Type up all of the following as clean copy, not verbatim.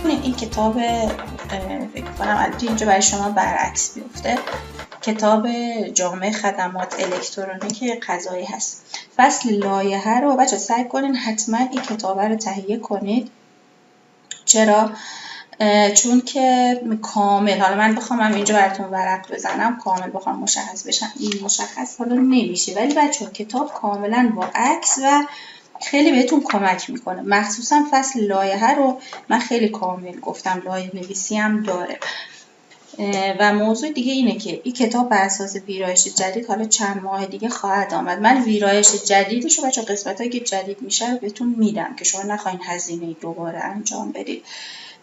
این کتاب فکر کنم البته اینجا برای شما برعکس بیفته، کتاب جامعه خدمات الکترونیک قضایی هست. فصل لایحه رو بچه سعی کنین حتما این کتاب رو تهیه کنید. چرا؟ چون که کامل، حالا من بخوام اینجا براتون ورق بزنم کامل بخوام مشخص بشم این مشخص حالا نمیشه، ولی بچه کتاب کاملا با عکس و خیلی بهتون کمک میکنه. مخصوصا فصل لایحه رو من خیلی کامل گفتم، لایحه نویسی هم داره. و موضوع دیگه اینه که این کتاب بر اساس ویرایش جدید حالا چند ماه دیگه خواهد آمد. من ویرایش جدیدش رو بچه قسمتایی که جدید میشه رو بهتون میدم که شما نخواین هزینه دوباره انجام بدید،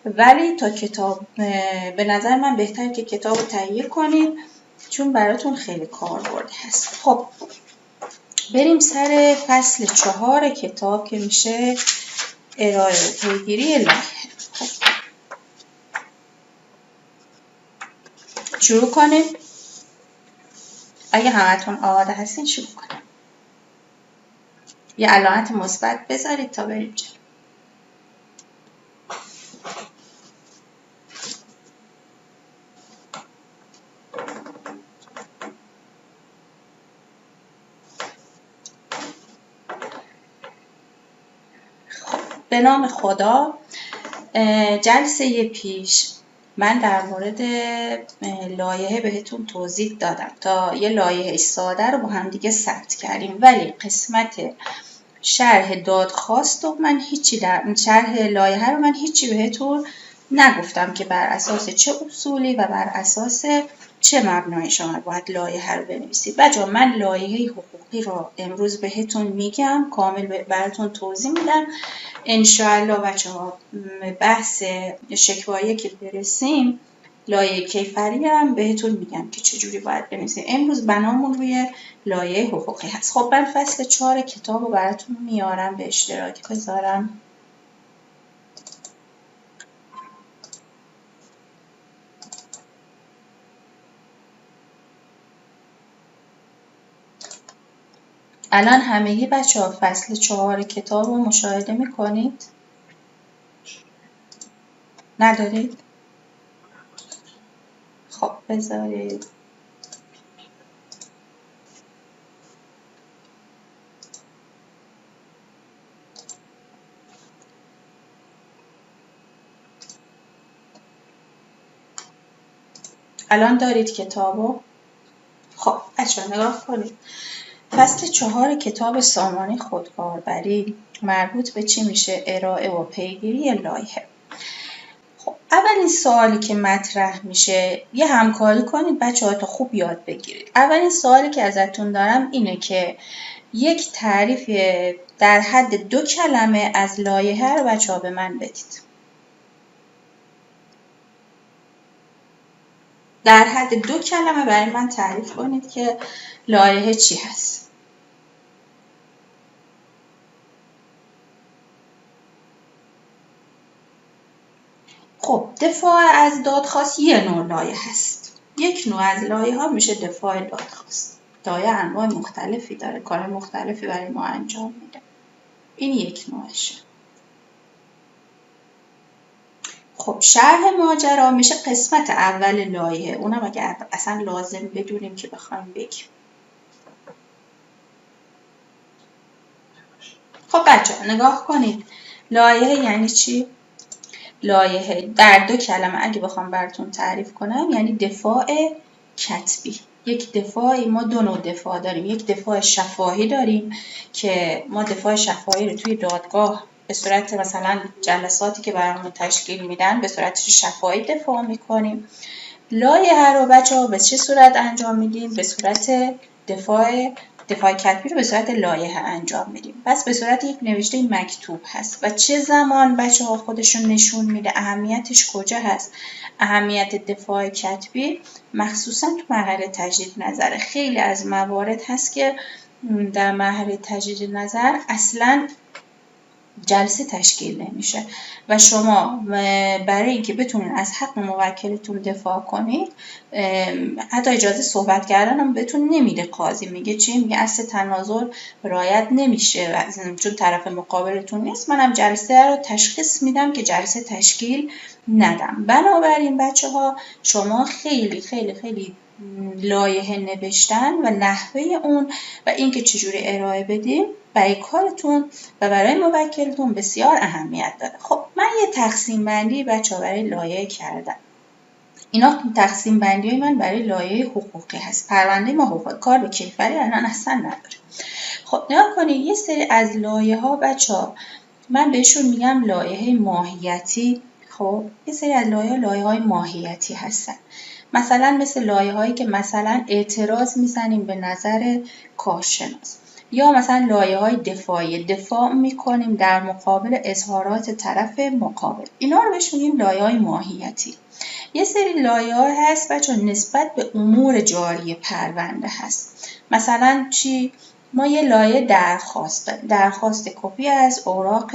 ولی تا کتاب به نظر من بهتره که کتاب رو تهیه کنید چون براتون خیلی کاربردی هست. خب بریم سر فصل 4 کتاب که میشه ارائه و پیگیری لایحه. شروع کنیم. اگه همتون آماده هستین شروع کنیم. یه علامت مثبت بذارید تا بریم جلو. به نام خدا. جلسه پیش من در مورد لایحه بهتون توضیح دادم تا یه لایحه ساده رو با هم دیگه ثبت کردیم، ولی قسمت شرح دادخواست و من هیچی در شرح لایحه رو من هیچی بهتون نگفتم که بر اساس چه اصولی و بر اساس چه مبنایی شما باید لایحه رو بنویسید. بچه‌ها من لایحه حقوقی رو امروز بهتون میگم، کامل براتون توضیح میدم. انشاءالله بچه‌ها بحث شکوایه که برسیم لایحه کیفری هم بهتون میگم که چجوری باید بنویسیم. امروز بنامون روی لایحه حقوقی هست. خب من فصل 4 کتاب رو براتون میارم به اشتراک بذارم. الان همگی بچه‌ها فصل 4 کتاب رو مشاهده میکنید؟ ندارید؟ خب بذارید. الان دارید کتابو؟ خب بچه‌ها نگاه کنید. فصل 4 کتاب سامانه خودکاربری مربوط به چی میشه؟ ارائه و پیگیری لایحه. خب اولین سوالی که مطرح میشه، یه همکاری کنید بچه‌ها تا خوب یاد بگیرید. اولین سوالی که ازتون دارم اینه که یک تعریف در حد 2 کلمه از لایحه رو بچه‌ها به من بدید. در حد 2 کلمه برای من تعریف کنید که لایحه چی هست. خب دفاع از دادخواست یه نوع لایحه هست. یک نوع از لایحه ها میشه دفاع دادخواست. لایحه انواع مختلفی داره، کار مختلفی برای ما انجام میده. این یک نوعشه. خب شرح ماجرا میشه قسمت اول لایحه. اونم اگر اصلا لازم بدونیم که بخوایم بگیم. خب بچه‌ها نگاه کنید. لایحه یعنی چی؟ لایحه در 2 کلمه اگه بخوام براتون تعریف کنم یعنی دفاع کتبی. یک دفاعی، ما 2 نوع دفاع داریم. یک دفاع شفاهی داریم که ما دفاع شفاهی رو توی دادگاه به صورت مثلا جلساتی که برامون تشکیل میدن به صورت شفاهی دفاع میکنیم. لایحه رو بچه‌ها به چه صورت انجام میدیم؟ به صورت دفاع کتبی رو به صورت لایحه انجام میدیم. پس به صورت یک نوشته مکتوب هست و چه زمان بچه‌ها خودشون نشون میده اهمیتش کجا هست؟ اهمیت دفاع کتبی مخصوصا تو مرحله تجدید نظر. خیلی از موارد هست که در مرحله تجدید نظر اصلاً جلسه تشکیل نمیشه و شما برای اینکه بتونین از حق موکلتون دفاع کنید حتی اجازه صحبت کردن هم بهتون نمیده. قاضی میگه چی؟ میگه اصل تناظر رعایت نمیشه چون طرف مقابلتون نیست، منم جلسه رو تشخیص میدم که جلسه تشکیل ندم. بنابراین بچه ها شما خیلی خیلی خیلی لایحه نوشتن و نحوه اون و اینکه چجوری ارائه بدیم برای کارتون و برای موکلتون بسیار اهمیت داره. خب من یه تقسیم بندی بچه‌ها برای لایحه کردم. اینا تقسیم بندی های من برای لایحه حقوقی هست. پرونده ما حقوقی، کار به کیفری الان اصلا نداره. خب نگاه کنید یه سری از لایحه ها بچه‌ها من بهشون میگم لایحه ماهیتی. خب یه سری از لایحه های ماهیتی هستن. مثلا مثل لایحه هایی که مثلا اعتراض میزنیم به نظر کارشناس، یا مثلا لایحه های دفاعی، دفاع میکنیم در مقابل اظهارات طرف مقابل. اینا رو بهش میگیم لایحه های ماهیتی. یه سری لایحه ها هست بچه‌ها نسبت به امور جاری پرونده هست. مثلا چی؟ ما یه لایحه درخواست کپی از اوراق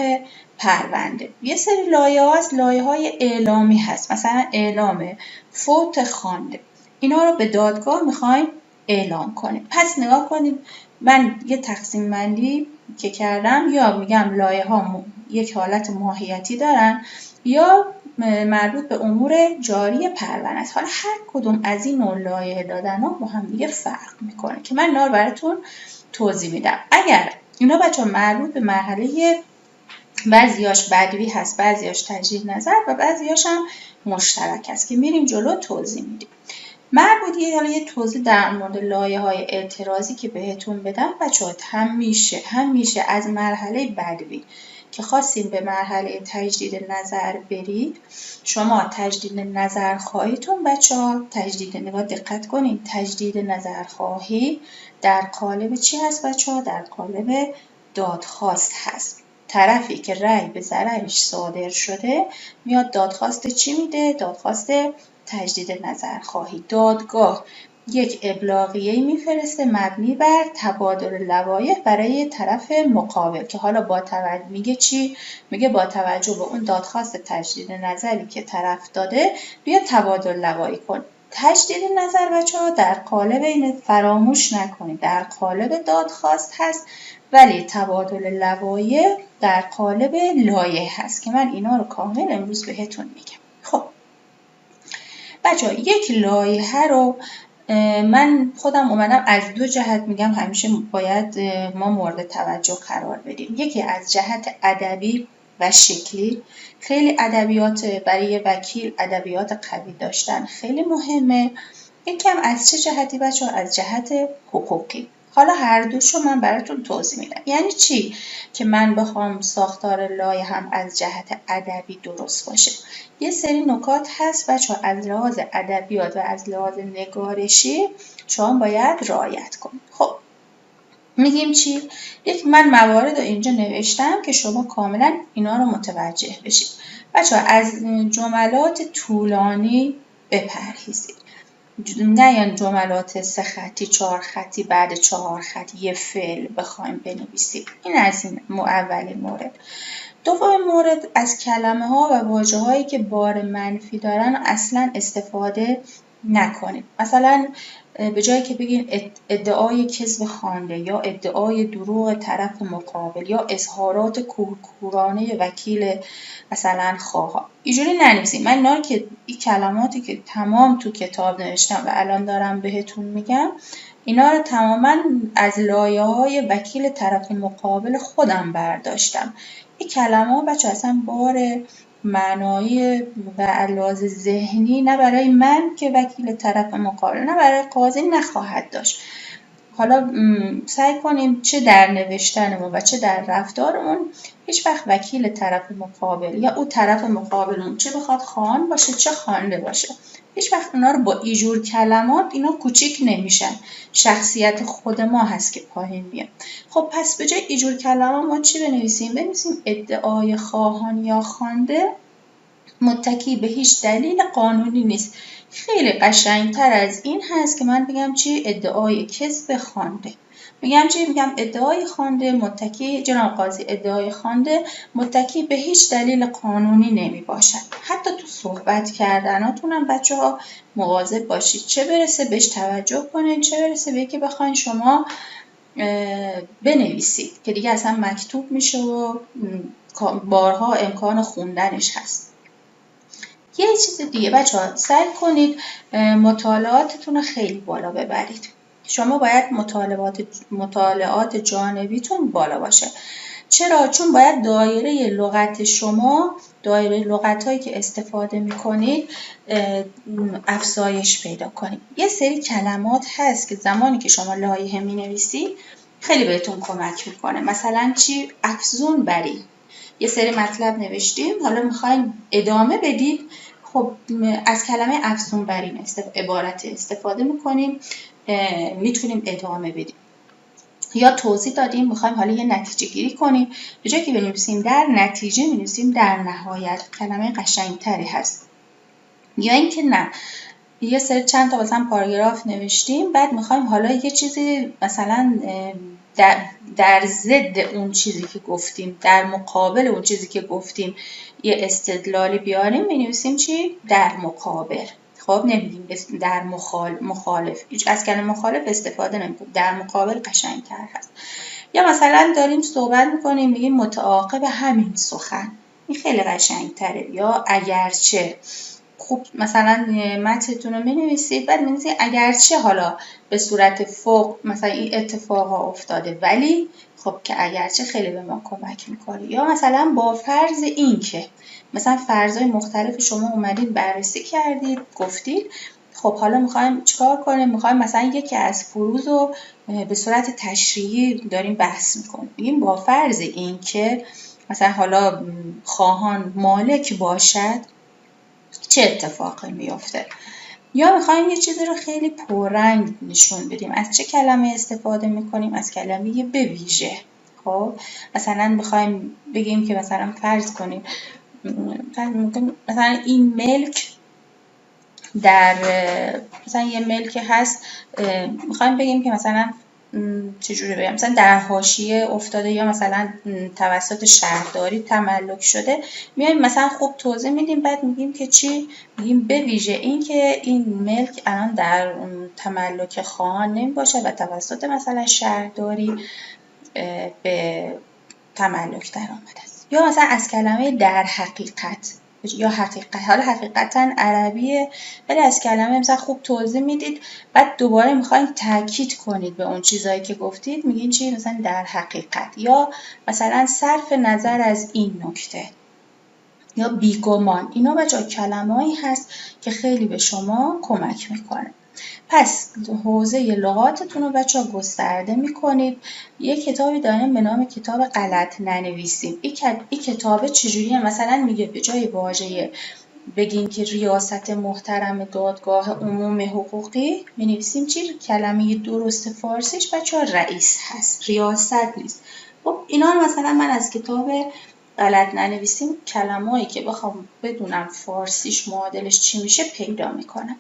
پرونده. یه سری لایحه ها از لایحه های اعلامی هست، مثلا اعلام فوت خوانده. اینا رو به دادگاه میخوایم اعلام کنیم. پس نگاه کنید من یه تقسیم بندی که کردم، یا میگم لایحه ها یک حالت ماهیتی دارن یا مربوط به امور جاری پرونده است. حالا هر کدوم از این نوع لایحه دادن ها با هم دیگه فرق میکنه که من اینا رو براتون توضیح میدم. اگر اینا بچه‌ها مربوط به مرحله بعضیاش بدوی هست، بعضیاش تجدید نظر و بعضیاش هم مشترک هست که میریم جلو توضیح میدیم. مربوطی حالا یه توضیح در مورد لایحه‌های اعتراضی که بهتون بدم بچه‌ها، همیشه از مرحله بدوی که خواستیم به مرحله تجدید نظر برید، شما تجدید نظر خواهیتون بچه‌ها نگاه دقت کنید، تجدید نظر خواهی در قالب چی هست بچه‌ها؟ در قالب دادخواست هست. طرفی که رأی به ضررش صادر شده میاد دادخواست چی میده؟ دادخواست تجدید نظر خواهی. دادگاه یک ابلاغیه میفرسته مبنی بر تبادل لوایح برای طرف مقابل که حالا با توجه میگه چی؟ میگه با توجه به اون دادخواست تجدید نظری که طرف داده بیا تبادل لوایح کن. تجدید نظر بچه‌ها در قالب این فراموش نکنید در قالب دادخواست هست، ولی تبادل لوایح در قالب لایحه هست که من اینا رو کامل امروز بهتون میگم. خب بچه‌ها یک لایحه رو من خودم اومدم از دو جهت میگم همیشه باید ما مورد توجه قرار بدیم. یکی از جهت ادبی و شکلی، خیلی ادبیات برای وکیل ادبیات قوی داشتن خیلی مهمه. یکم از چه جهتی بچه‌ها؟ از جهت حقوقی. حالا هر دوشو من براتون توضیح میدم. یعنی چی که من بخوام ساختار لایحه هم از جهت ادبی درست باشه؟ یه سری نکات هست بچه‌ها از لحاظ ادبیات و از لحاظ نگارشی شما باید رعایت کنید. خب میگیم چی؟ من موارد رو اینجا نوشتم که شما کاملا اینا رو متوجه بشید. بچه‌ها از جملات طولانی بپرهیزید. نه یعنی جملات 3 خطی 4 خطی بعد 4 خط یه فعل بخوایم بنویسیم. این از این اولین مورد. دومین مورد از کلمه ها و واژه هایی که بار منفی دارن اصلا استفاده نکنید. مثلا به جایی که بگین ادعای کذب خوانده یا ادعای دروغ طرف مقابل یا اظهارات کورکورانه وکیل مثلا خواه، اینجوری ننویسید. من اینا که این کلماتی که تمام تو کتاب نوشتم و الان دارم بهتون میگم اینا رو تماما از لایه‌های وکیل طرف مقابل خودم برداشتم. این کلمه بچه اصلا بار معنایی و علاوه ذهنی نه برای من که وکیل طرف مقابل نه برای قاضی نخواهد داشت. حالا سعی کنیم چه در نوشتنمون و چه در رفتارمون هیچ وقت وکیل طرف مقابل یا او طرف مقابلمون چه بخواد خواهان باشه چه خوانده باشه هیچ وقت اونا رو با اینجور کلمات اینا کوچیک نمیشن. شخصیت خود ما هست که پایین میاد. خب پس به جای اینجور کلمات ما چی بنویسیم؟ بنویسیم ادعای خواهان یا خوانده متکی به هیچ دلیل قانونی نیست. خیلی قشنگتر از این هست که من بگم چی؟ ادعای کذب خوانده. میگم چی؟ میگم ادعای خوانده متکی، جناب قاضی ادعای خوانده متکی به هیچ دلیل قانونی نمی باشد. حتی تو صحبت کردناتون هم بچه‌ها مواظب باشید، چه برسه بهش توجه کنید، چه برسه به که بخواین شما بنویسید که دیگه اصلا مکتوب میشه و بارها امکان خوندنش هست. یه چیز دیگه بچه‌ها، سعی کنید مطالعاتتون رو خیلی بالا ببرید. شما باید مطالعات جانبیتون بالا باشه. چرا؟ چون باید دایره لغت شما، دایره لغت‌هایی که استفاده می‌کنید افزایش پیدا کنید. یه سری کلمات هست که زمانی که شما لایحه می‌نویسید خیلی بهتون کمک می‌کنه. مثلا چی؟ افزون بری. یه سری مطلب نوشتیم، حالا می‌خوایم ادامه بدید، خب از کلمه افزون بری عبارت استفاده می‌کنیم، میتونیم ادامه بدیم. یا توضیح دادیم میخوایم حالا یه نتیجه گیری کنیم، به جای که بنویسیم در نتیجه بنویسیم در نهایت، کلمه قشنگتری هست. یا اینکه نه، یه سری چند تا مثلا پاراگراف نوشتیم، بعد میخوایم حالا یه چیزی مثلا در ضد اون چیزی که گفتیم، در مقابل اون چیزی که گفتیم یه استدلالی بیاریم، بنویسیم چی؟ در مقابل. خب نمیگیم در مخالف، از کلمه مخالف استفاده نمیکنیم، در مقابل قشنگتر هست. یا مثلا داریم صحبت میکنیم میگیم متعاقب همین سخن، این خیلی قشنگتره. یا اگرچه، خوب مثلا متنتون رو می‌نویسید، بعد می‌نویسید اگرچه حالا به صورت فوق مثلا این اتفاقا افتاده، ولی خب که اگرچه خیلی به ما کمک میکنه. یا مثلا با فرض این که مثلا فرضای مختلف شما اومدید بررسی کردید گفتید، خب حالا میخوایم چیکار کنیم؟ میخوایم مثلا یکی از فروض رو به صورت تشریحی داریم بحث میکنیم، میگیم با فرض این که مثلا حالا خواهان مالک باشد چه اتفاقی میفته. یا میخوایم یه چیزی رو خیلی پررنگ نشون بدیم، از چه کلمه استفاده میکنیم؟ از کلمه به ویژه. خب مثلا میخوایم بگیم که مثلا فرض کنیم مثلا این ملک در مثلا یه ملک هست، میخوایم بگیم که مثلا چجوری بگم، مثلا در حاشیه افتاده یا مثلا توسط شهرداری تملک شده، میایم مثلا خوب توضیح میدیم، بعد میگیم که چی؟ میگیم به ویژه این که این ملک الان در تملک خواهان نمیباشه و توسط مثلا شهرداری به تملک در آمده است. یا مثلا از کلمه در حقیقت یا حقیقت، حالا حقیقتا عربیه ولی از کلمه مثلا خوب توضیح میدید، بعد دوباره میخواین تاکید کنید به اون چیزایی که گفتید، میگین چی؟ مثلا در حقیقت. یا مثلا صرف نظر از این نکته، یا بیگمان. اینا بچه‌ها کلمه‌ای هست که خیلی به شما کمک میکنه. پس حوزه لغاتتون رو بچه‌ها گسترده میکنید. یه کتابی داریم به نام کتاب غلط ننویسیم. این کتابه چجوریه؟ مثلا میگه به جای واژه بگیم که ریاست محترم دادگاه عموم حقوقی، می‌نویسیم چی؟ کلمه درست فارسیش بچه‌ها رئیس هست، ریاست نیست. خب اینا رو مثلا من از کتاب غلط ننویسیم کلمه‌ای که بخوام بدونم فارسیش معادلش چی میشه پیدا میکنم.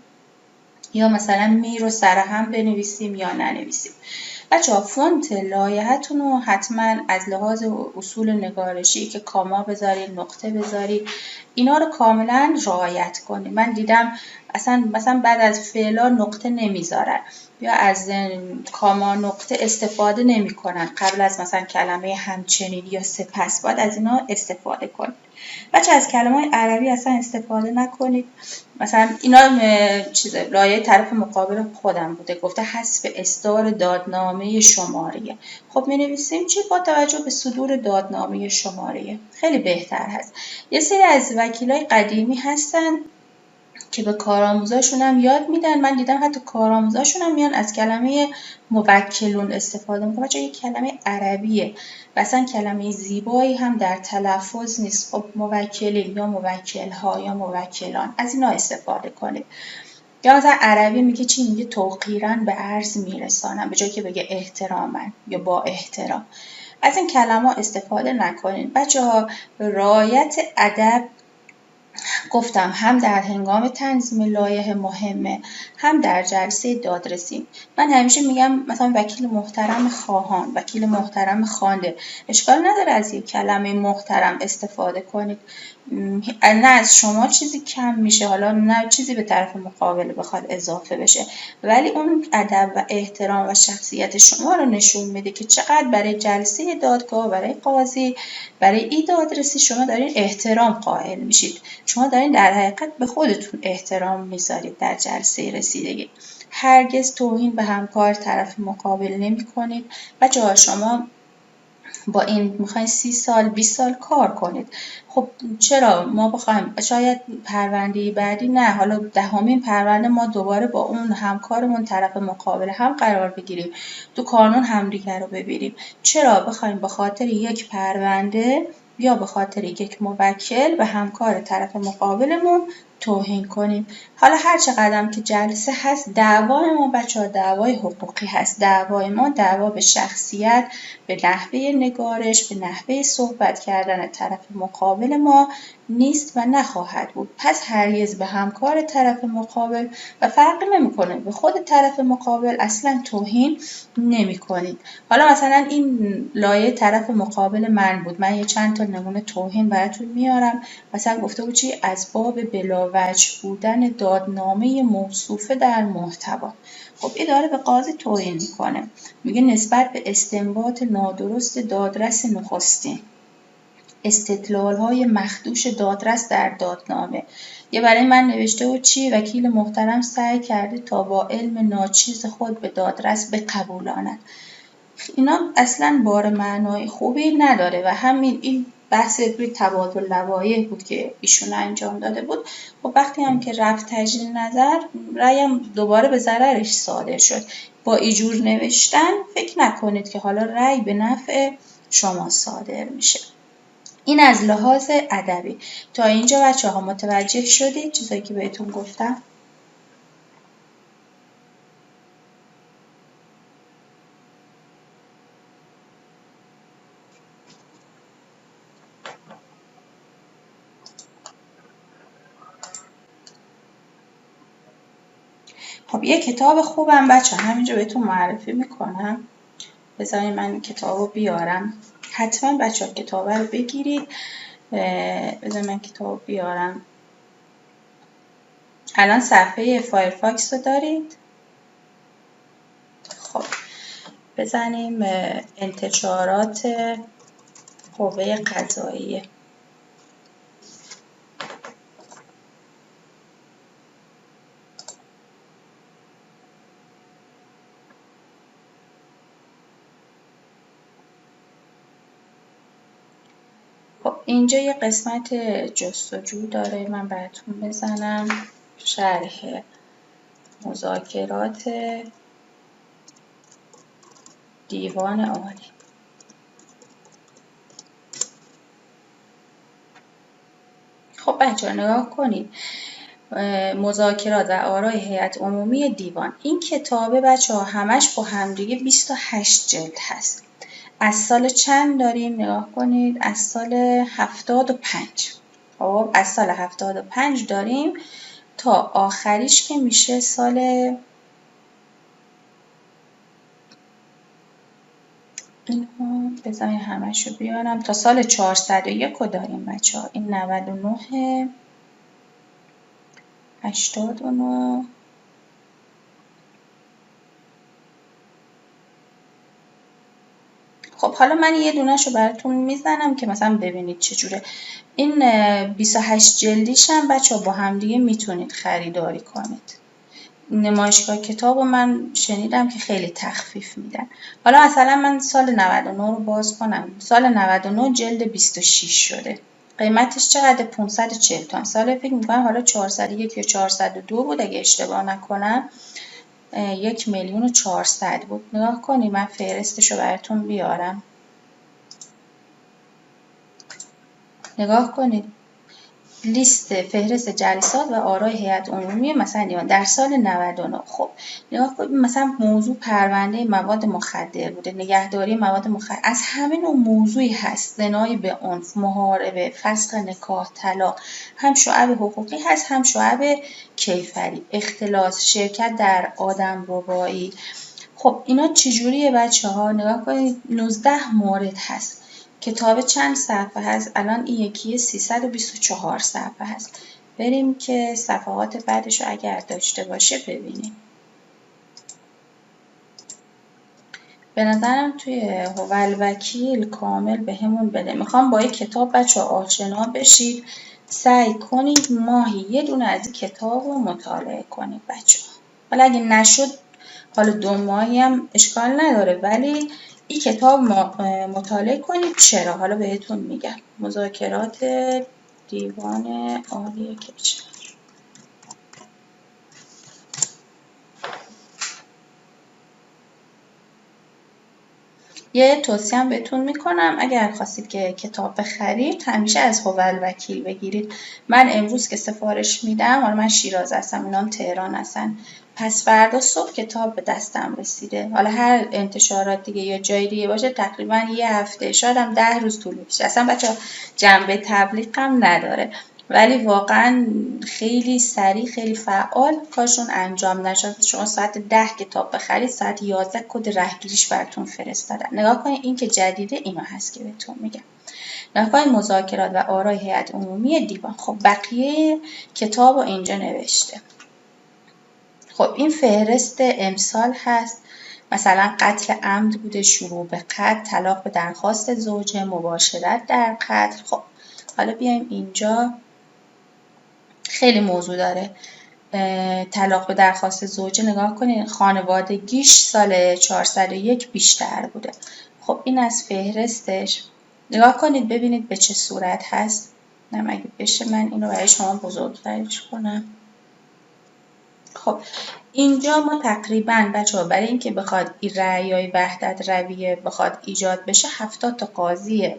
یا مثلا می رو سر هم بنویسیم یا ننویسیم. بچه‌ها فونت لایحه‌تون رو حتما از لحاظ اصول نگارشی که کاما بذارید، نقطه بذارید، اینا رو کاملا رعایت کنید. من دیدم اصلا مثلا بعد از فعلا نقطه نمیذارن یا از کاما نقطه استفاده نمیکنن قبل از مثلا کلمه همچنین یا سپس، باید از اینا استفاده کنید. بچه از کلمات عربی اصلا استفاده نکنید. مثلا اینا لایحه طرف مقابل خودم بوده، گفته حذف اصدار دادنامه شماره. خب می نویسیم چی؟ با توجه به صدور دادنامه شماره. خیلی بهتر هست. یه سری از وکیلای قدیمی هستن که به کارآموزاشون هم یاد میدن، من دیدم حتی کارآموزاشون هم میان از کلمه موکلون استفاده میکنن. بچه‌ها یک کلمه عربیه و اصلا کلمه زیبایی هم در تلفظ نیست. خب موکلین یا موکلها یا موکلان، از اینا استفاده کنید. یا مثلا عربی میگه چی؟ میگه توقیراً به عرض میرسانم، به جای که بگه احتراماً یا با احترام. از این کلمه استفاده نکنید. بچه‌ها رعایت ادب گفتم هم در هنگام تنظیم لایحه مهمه، هم در جلسه دادرسی. من همیشه میگم مثلا وکیل محترم خواهان، وکیل محترم خوانده. اشکال نداره از یک کلمه محترم استفاده کنید، نه از شما چیزی کم میشه، حالا نه چیزی به طرف مقابل بخواد اضافه بشه، ولی اون ادب و احترام و شخصیت شما رو نشون میده که چقدر برای جلسه دادگاه، برای قاضی، برای این دادرسی شما دارین احترام قائل میشید. شما دارین در حقیقت به خودتون احترام میذارید در جلسه رسیدگی. هرگز توهین به همکار طرف مقابل نمی کنید. بچه‌ها شما با این میخواین 30 سال 20 سال کار کنید. خب چرا ما بخوایم شاید پرونده بعدی نه، حالا 10مین پرونده ما دوباره با اون همکارمون طرف مقابل هم قرار بگیریم، تو قانون همدیگر رو ببینیم. چرا بخوایم به خاطر یک پرونده یا به خاطر یک موکل به همکار طرف مقابلمون توهین کنیم؟ حالا هر چقدر که جلسه هست، دعوای ما بچه‌ها دعوای حقوقی هست. دعوای ما دعوا به شخصیت، به نحوه نگارش، به نحوه صحبت کردن طرف مقابل ما نیست و نخواهد بود. پس هرگز به همکار طرف مقابل و فرق نمیکنه به خود طرف مقابل اصلا توهین نمی کنید. حالا مثلا این لایه طرف مقابل من بود، من یه چند تا نمونه توهین براتون میارم. مثلا گفته بود چی؟ از باب بلاوجه بودن دادنامه موصوفه در محتوا. خب این داره به قاضی توهین میکنه، میگه نسبت به استنباط نادرست دادرس نخستین، استدلال‌های مخدوش دادرس در دادنامه. یه برای من نوشته بود چی؟ وکیل محترم سعی کرده تا با علم ناچیز خود به دادرس بقبولاند. اینا اصلا بار معنای خوبی نداره و همین این بحث روی تبادل لوایح بود که ایشون انجام داده بود. خب وقتی هم که رفت تجدید نظر، رأیم دوباره به ضررش صادر شد. با اینجور نوشتن فکر نکنید که حالا رأی به نفع شما صادر میشه. این از لحاظ ادبی. تا اینجا بچه‌ها متوجه شدید چیزایی که بهتون گفتم؟ خب یه کتاب خوبم بچه همینجا بهتون معرفی میکنم. بذارید من این کتاب رو بیارم. حتما بچه ها کتاب رو بگیرید. بذارید من کتاب بیارم. الان صفحه فایرفاکس رو دارید. خب بزنیم انتشارات قوه قضاییه. خب اینجا یه قسمت جستجو داره، من براتون بزنم. شرح مذاکرات دیوان عالی. خب بچه ها نگاه کنید، مذاکرات و آرای هیئت عمومی دیوان. این کتابه بچه ها همش با همدیگه 28 جلد هست. از سال چند داریم؟ نگاه کنید، از سال 75. خب از سال 75 داریم تا آخریش که میشه سال اینها، بذارین همش رو بیارم، تا سال 401 رو داریم بچه ها. این 99 89. خب حالا من یه دونه‌شو براتون میزنم که مثلا ببینید چجوره. این 28 جلدیش هم بچه‌ها با هم دیگه میتونید خریداری کنید. نمایشگاه کتاب رو من شنیدم که خیلی تخفیف میدن. حالا مثلا من سال 99 رو باز کنم. سال 99 جلد 26 شده. قیمتش چقدر؟ 540 تومان. سال فکر میکنم حالا 401 یا 402 بود اگه اشتباه نکنم. 1,400,000 بود. نگاه کنید من فهرستش رو براتون بیارم. نگاه کنید لیست فهرست جلسات و آرای هیئت عمومی مثلا دیوان در سال 99. خب نگاه کنید مثلا موضوع پرونده مواد مخدر بوده، نگهداری مواد مخدر، از همه نوع موضوعی هست، زنای به عنف، محاربه، فسخ نکاح، طلاق، هم شعب حقوقی هست هم شعب کیفری، اختلاس، شرکت در آدمربایی. خب اینا چجوریه بچه‌ها؟ نگاه کنید 19 مورد هست. کتاب چند صفحه هست؟ الان این یکی 324 صفحه هست. بریم که صفحات بعدش رو اگر داشته باشه ببینیم. به نظرم توی هوالوکیل کامل بهمون بده. میخوام با این کتاب بچه‌ها آشنا بشید. سعی کنید ماهی یه دونه از این کتاب رو مطالعه کنید بچه‌ها. حالا اگه نشد حالا 2 ماهی هم اشکال نداره، ولی این کتاب مطالعه کنید. چرا؟ حالا بهتون میگم. مذاکرات دیوان عالی کشور. یه توصیه هم بهتون میکنم، اگر خواستید که کتاب بخرید همیشه از هوالوکیل بگیرید. من امروز که سفارش میدم، حالا من شیراز هستم، اینام تهران هستن، پس فردا صبح کتاب به دستم رسیده. حالا هر انتشارات دیگه یا جای دیگه باشه تقریبا یه هفته، شاید هم 10 روز طول میکشه. اصلا بچه‌ها جنبه تبلیغ هم نداره، ولی واقعا خیلی سریع، خیلی فعال کارشون انجام نشد. شما ساعت 10 کتاب بخرید، ساعت 11 کد رهگیریش براتون فرستادن. نگاه کنید این که جدیده اینا هست که بهتون میگم. نگاه کنید مذاکرات و آرای هیئت عمومی دیوان. خب بقیه کتاب رو اینجا نوشته. خب این فهرست امسال هست. مثلا قتل عمد بوده، شروع به قتل، طلاق به درخواست زوجه، مباشرت در قتل. خب حالا بیایم اینجا، خیلی موضوع داره. طلاق به درخواست زوجه نگاه کنید، خانوادگیش سال 401 بیشتر بوده. خب این از فهرستش. نگاه کنید ببینید به چه صورت هست. نه اگه بشه من اینو برای شما بزرگترش کنم. خب اینجا ما تقریبا بچه‌ها برای اینکه بخواد این رأیای وحدت رویه بخواد ایجاد بشه 70 تا قاضی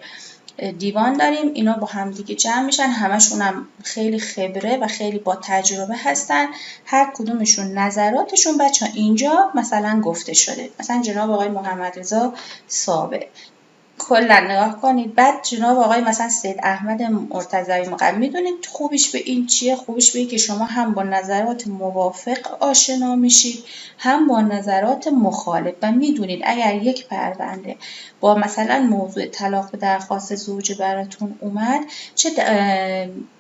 دیوان داریم. اینا با هم دیگه جمع میشن، همشون هم خیلی خبره و خیلی با تجربه هستن. هر کدومشون نظراتشون بچه‌ها اینجا مثلا گفته شده. مثلا جناب آقای محمد رضا ثابت کلا نگاه کنید. بعد جناب آقای مثلا سید احمد مرتضوی مقدم، میدونید خوبیش به این چیه؟ خوبیش به این که شما هم با نظرات موافق آشنا میشید هم با نظرات مخالف و میدونید اگر یک پرونده با مثلا موضوع طلاق به درخواست زوجه براتون اومد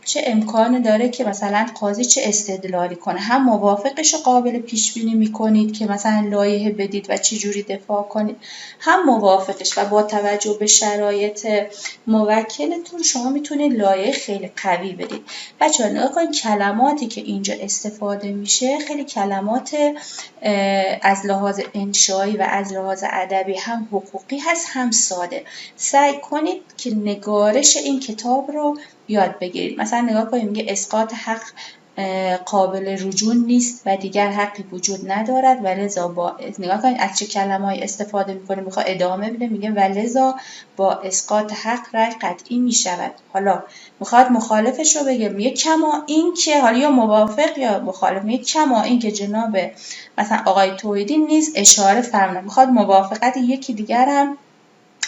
چه امکانی داره که مثلا قاضی چه استدلالی کنه. هم موافقش قابل پیش بینی میکنید که مثلا لایحه بدید و چه جوری دفاع کنید، هم موافقش و با توجه به شرایط موکلتون شما میتونید لایحه خیلی قوی بدید. بچه‌ها نگاه کنید کلماتی که اینجا استفاده میشه خیلی کلمات از لحاظ انشایی و از لحاظ ادبی هم حقوقی هست هم ساده. سعی کنید که نگارش این کتاب رو یاد بگیرید. مثلا نگاه کنید میگه اسقاط حق قابل رجوع نیست و دیگر حقی وجود ندارد و لذا با نگاه کنید از چه کلمه‌ای استفاده می‌کنه. میخواد ادامه بده، میگه و لذا با اسقاط حق رأی قطعی میشود. حالا میخواد مخالفش رو بگه، میگه کما این که، حالا یا موافق یا مخالف، میگه کما این که جناب مثلا آقای توحیدی نیز اشاره فرمودن. میخواد موافقت یکی دیگر هم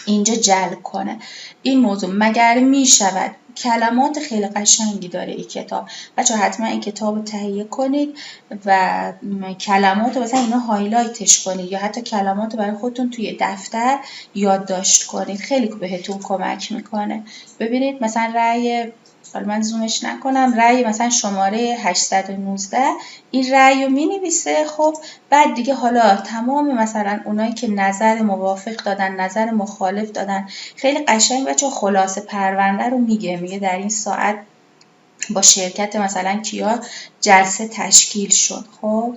اینجا جلب کنه. این موضوع مگر میشود. کلمات خیلی قشنگی داره این کتاب. بچه‌ها حتما این کتاب رو تهیه کنید و کلمات رو مثلا اینا هایلایتش کنید یا حتی کلمات رو برای خودتون توی دفتر یادداشت کنید. خیلی بهتون کمک میکنه. ببینید مثلا رأی، حالا من زومش نکنم، رأی مثلا شماره 819 این رأی رو می‌نویسه. خب بعد دیگه حالا تمام مثلا اونایی که نظر موافق دادن نظر مخالف دادن خیلی قشنگ بچه خلاصه پرونده رو میگه در این ساعت با شرکت مثلا کیا جلسه تشکیل شد. خب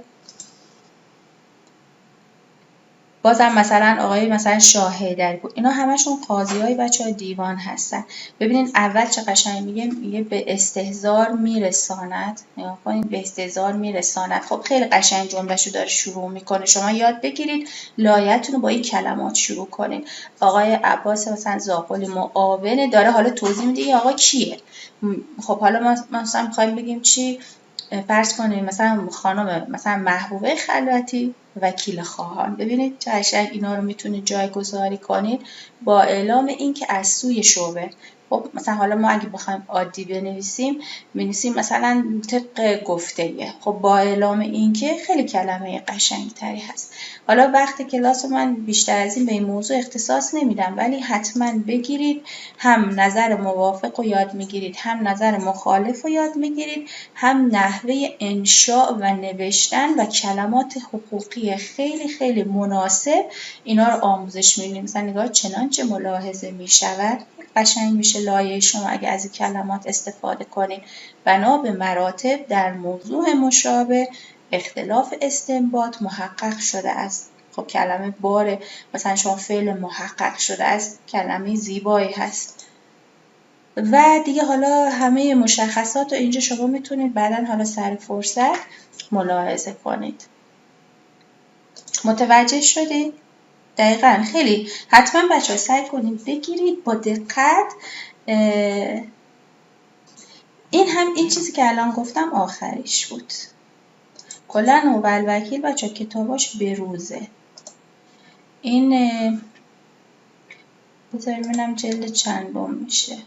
بازم مثلا آقای مثلا شاهدری بود، اینا همشون قاضیای بچه‌ها دیوان هستن. ببینین اول چه قشنگ میگه به استحضار میرساند. نگاه کنید، به استحضار میرساند. خب خیلی قشنگ جملهشو داره شروع میکنه. شما یاد بگیرید لایه‌تون رو با این کلمات شروع کنید. آقای عباس مثلا زاغلی معاون داره حالا توضیح میده آقا کیه. خب حالا ما مثلا می‌خوایم بگیم چی؟ فرض کنید مثلا خانم مثلا محبوبه خلوتی وکیل خواهان. ببینید چه قشنگ اینا رو میتونید جایگذاری کنید با اعلام اینکه از سوی شعبه. خب مثلا حالا ما اگه بخوایم عادی بنویسیم می‌نویسیم مثلا طبق گفته‌ایه. خب با اعلام اینکه خیلی کلمه قشنگتری هست. حالا وقت کلاس من بیشتر از این به این موضوع اختصاص نمیدم، ولی حتما بگیرید، هم نظر موافق رو یاد میگیرید، هم نظر مخالف رو یاد میگیرید، هم نحوه انشاء و نوشتن و کلمات حقوقی خیلی خیلی مناسب اینا رو آموزش می‌دیم. مثلا نگاه چنانچه ملاحظه می‌شود قشنگ میشه لایه شما اگه از این کلمات استفاده کنید. بنا به مراتب در موضوع مشابه اختلاف استنباط محقق شده است. خب کلمه باره، مثلا شما فعل محقق شده است کلمه زیبایی هست. و دیگه حالا همه مشخصات رو اینجا شما میتونید بعداً حالا سر فرصت ملاحظه کنید. متوجه شدید؟ دقیقاً. خیلی حتما بچه‌ها سعی کنید بگیرید با دقت. این چیزی که الان گفتم آخریش بود. کلا نوبلوکیل بچه‌ها کتاباش بروزه. این بذارید ببینم جلد چندم میشه.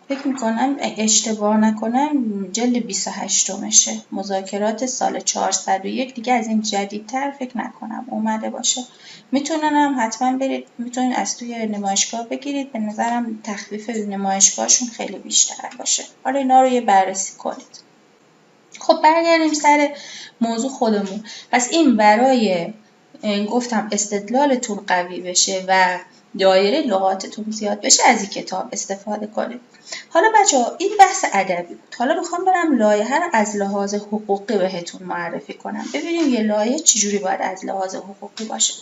فکر میکنم اشتباه نکنم جلد 28مشه. مذاکرات سال 401 دیگه از این جدیدتر فکر نکنم اومده باشه. میتونم حتما برید، میتونید از توی نمایشگاه بگیرید. به نظرم تخفیف نمایشگاهشون خیلی بیشتر باشه. حالا اینا رو یه بررسی کنید. خب برگردیم سر موضوع خودمون. پس این برای گفتم استدلالتون قوی بشه و دایره لغاتتون زیاد بشه از این کتاب استفاده کنید. حالا بچه‌ها این بحث ادبی بود. حالا میخوام برم لایحه رو از لحاظ حقوقی بهتون معرفی کنم. ببینیم یه لایحه چجوری باید از لحاظ حقوقی باشه.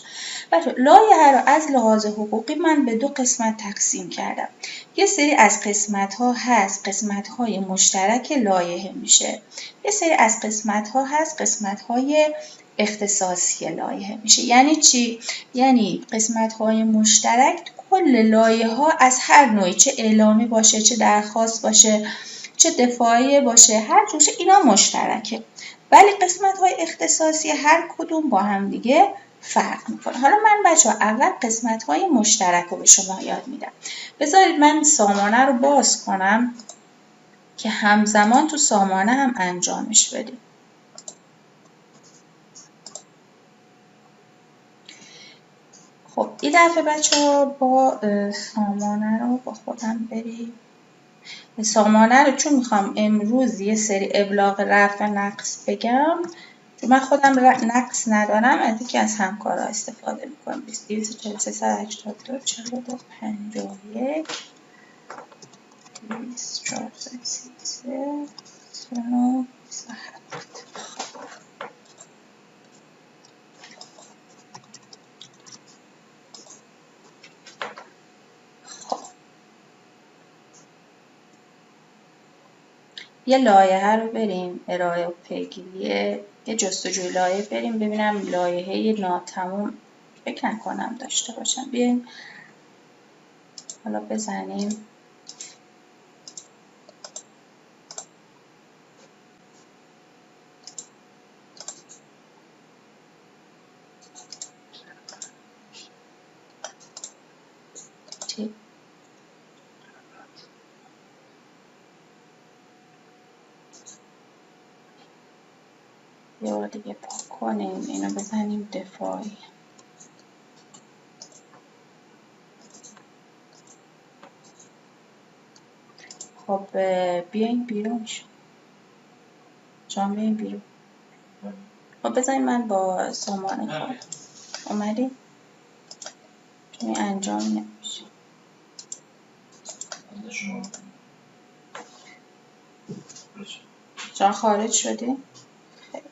بچه‌ها لایحه رو از لحاظ حقوقی من به 2 قسمت تقسیم کردم. یه سری از قسمت‌ها هست قسمت‌های مشترک لایحه میشه. یه سری از قسمت‌ها هست قسمت‌های اختصاصی لایحه میشه. یعنی چی؟ یعنی قسمت‌های مشترک کل لایحه‌ها از هر نوعی، چه اعلامی باشه، چه درخواست باشه، چه دفاعی باشه، هر جوشه اینا مشترکه. ولی قسمت‌های اختصاصی هر کدوم با هم دیگه فرق میکنه. حالا من بچه‌ها اول قسمت‌های مشترک رو به شما یاد میدم. بذارید من سامانه رو باز کنم که همزمان تو سامانه هم انجامش بدیم. خب این دفعه بچه‌ها با سامانه رو با خودم بریم. سامانه رو چون میخوام امروز یه سری ابلاغ رفع نقص بگم، چون من خودم نقص ندارم، از یکی از همکارا استفاده میکنم. 243 182 42 51 243 یه لایحه رو بریم ارائه و پیگیری، یه جستجوی لایحه بریم ببینم لایحه ناتمام فکر نکنم داشته باشم. بیاین حالا بزنیم یه بار دیگه پاک کنیم اینو بزنیم دفاعی. خب بیاین بیرون شما بیاین بیرون. خب بزنین من با سامانه کنم. اومدی؟ چون این انجام نمیشه. شما خارج شدی؟ خیلی.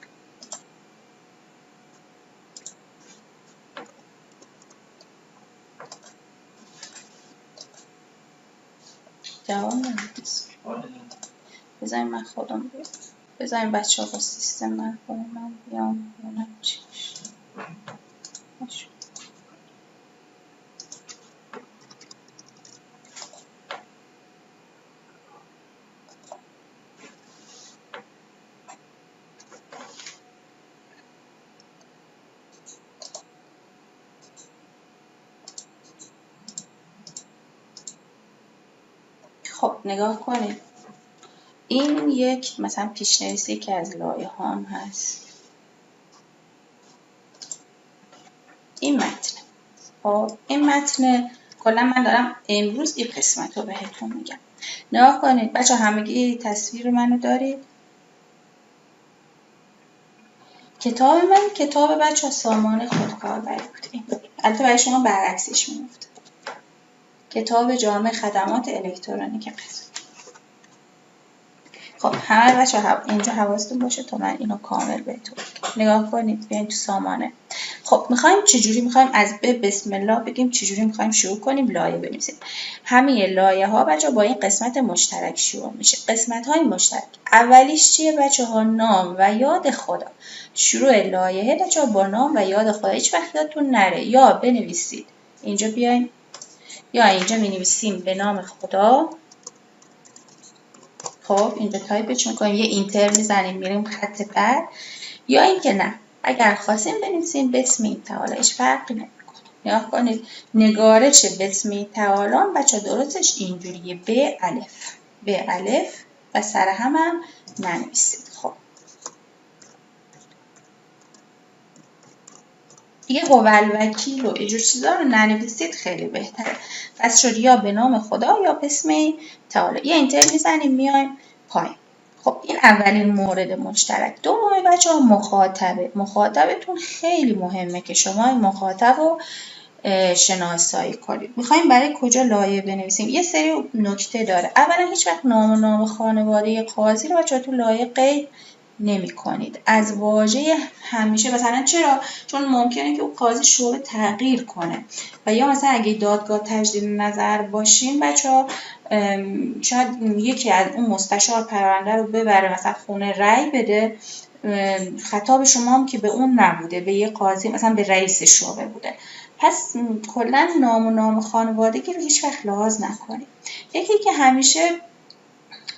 جواب نمیدید. بذاریم من خودم بیام. بذاریم بچه ها با سیستم نکنم من بیام ببینم چی میشه. خب نگاه کنید، این یک مثلا پیشنویسی که از لایه هام هست، این متن. خب این متن کلا من دارم امروز این قسمت رو بهتون میگم. نگاه کنید بچه همگی تصویر منو دارید. کتاب من کتاب بچه سامان خودکاربری بود. البته برای شما برعکسش میفته. کتاب جامع خدمات الکترونیک قضایی. خب همه بچه اینجا حواستون باشه تا من اینو کامل بهتون نگاه کنید. بیاین تو سامانه. خب میخوایم چجوری میخوایم از بسم الله بگیم چجوری میخوایم شروع کنیم لایه بنویسیم. همه لایه ها بچه با این قسمت مشترک شروع میشه. قسمت های مشترک اولیش چیه بچه ها؟ نام و یاد خدا. شروع لایه بچه با نام و یاد خدا. هیچ وقت یادتون نره یا بنویسید اینجا بیاین یا اینجا می‌نویسیم به نام خدا. خب اینجا تایپش می‌کنیم یه اینتر میزنیم میریم خط بعد، یا اینکه نه اگر خواستیم بنویسیم بسم تعالی هیچ فرقی نمی‌کنه. نگاه کنید نگارش بسم تعالی بچه درستش اینجوریه به الف و سر هم ننویسید. خب دیگه هوالوکیل و اینجور چیزا رو ننویسید خیلی بهتره. پس شد یا به نام خدا یا بسم تعالی. یه اینتر میزنیم میایم پایین. خب این اولین مورد مشترک. دوم بچه ها مخاطبتون خیلی مهمه که شما این مخاطب رو شناسایی کنید. میخوایم برای کجا لایه بنویسیم. یه سری نکته داره. اولا هیچ وقت نام خانواده قاضی رو بچه ها تو لایه قید نمی کنید. از واژه همیشه مثلا چرا؟ چون ممکنه که اون قاضی شعبه تغییر کنه و یا مثلا اگه دادگاه تجدید نظر باشین بچه‌ها شاید یکی از اون مستشار پرونده رو ببره مثلا خونه رأی بده، خطاب شما هم که به اون نبوده، به یه قاضی مثلا به رئیس شعبه بوده. پس کلا نام خانوادگی رو هیچ وقت لحاظ نکنید. یکی که همیشه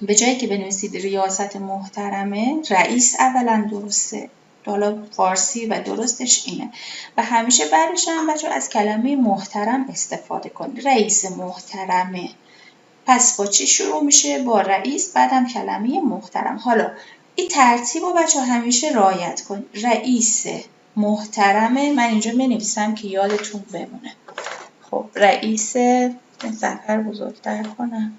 به جایی که بنویسید ریاست محترمه، رئیس اولا درسته، حالا فارسی و درستش اینه و همیشه بعدش هم بچه از کلمه محترم استفاده کنید. رئیس محترمه. پس با چی شروع میشه؟ با رئیس، بعدم کلمه محترم. حالا این ترتیب رو بچه همیشه رعایت کنید. رئیس محترمه. من اینجا بنویسم که یادتون بمونه. خب رئیس، این صفحه رو بزرگتر کنم.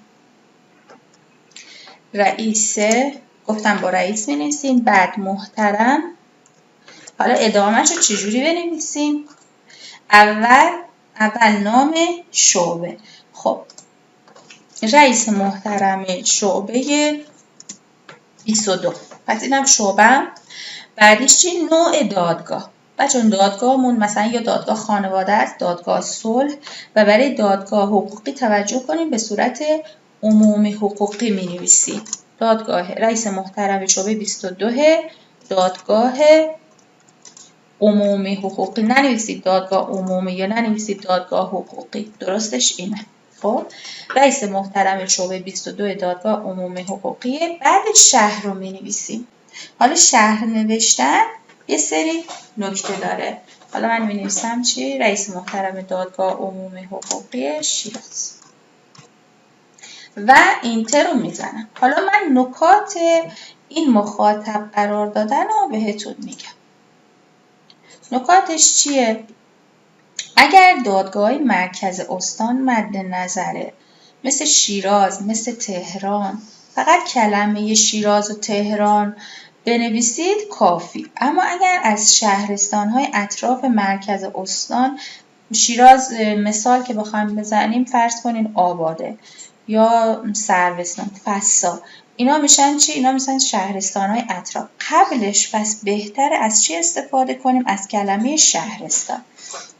رئیس، گفتم با رئیس بنویسیم، بعد محترم. حالا ادامهش رو چجوری بنویسیم؟ اول نام شعبه. خب رئیس محترم شعبه 22. پس اینم شعبه. بعدش چی؟ نوع دادگاه. بچه دادگاهمون مثلا یا دادگاه خانواده است، دادگاه صلح، و برای دادگاه حقوقی توجه کنیم به صورت عمومی حقوقی می نویسیم. دادگاه رئیس محترم شعبه 22 دادگاه عمومی حقوقی. ننویسید دادگاه عمومی یا ننویسید دادگاه حقوقی. درستش اینه. خب رئیس محترم شعبه 22 دادگاه عمومی حقوقی. بعد شهر رو می نویسیم. حالا شهر نوشتن یه سری نکته داره. حالا من می نویسم چی؟ رئیس محترم دادگاه عمومی حقوقی شیراز و اینتر رو میزنم. حالا من نکات این مخاطب قرار دادن رو بهتون میگم. نکاتش چیه؟ اگر دادگاه مرکز استان مد نظره، مثل شیراز، مثل تهران، فقط کلمه شیراز و تهران بنویسید کافی. اما اگر از شهرستان‌های اطراف مرکز استان، شیراز مثال که بخوایم بزنیم فرض کنین آباده یا سروستان، فسا، اینا میشن چی؟ اینا میشن شهرستان‌های اطراف. قبلش پس بهتره از چی استفاده کنیم؟ از کلمه شهرستان.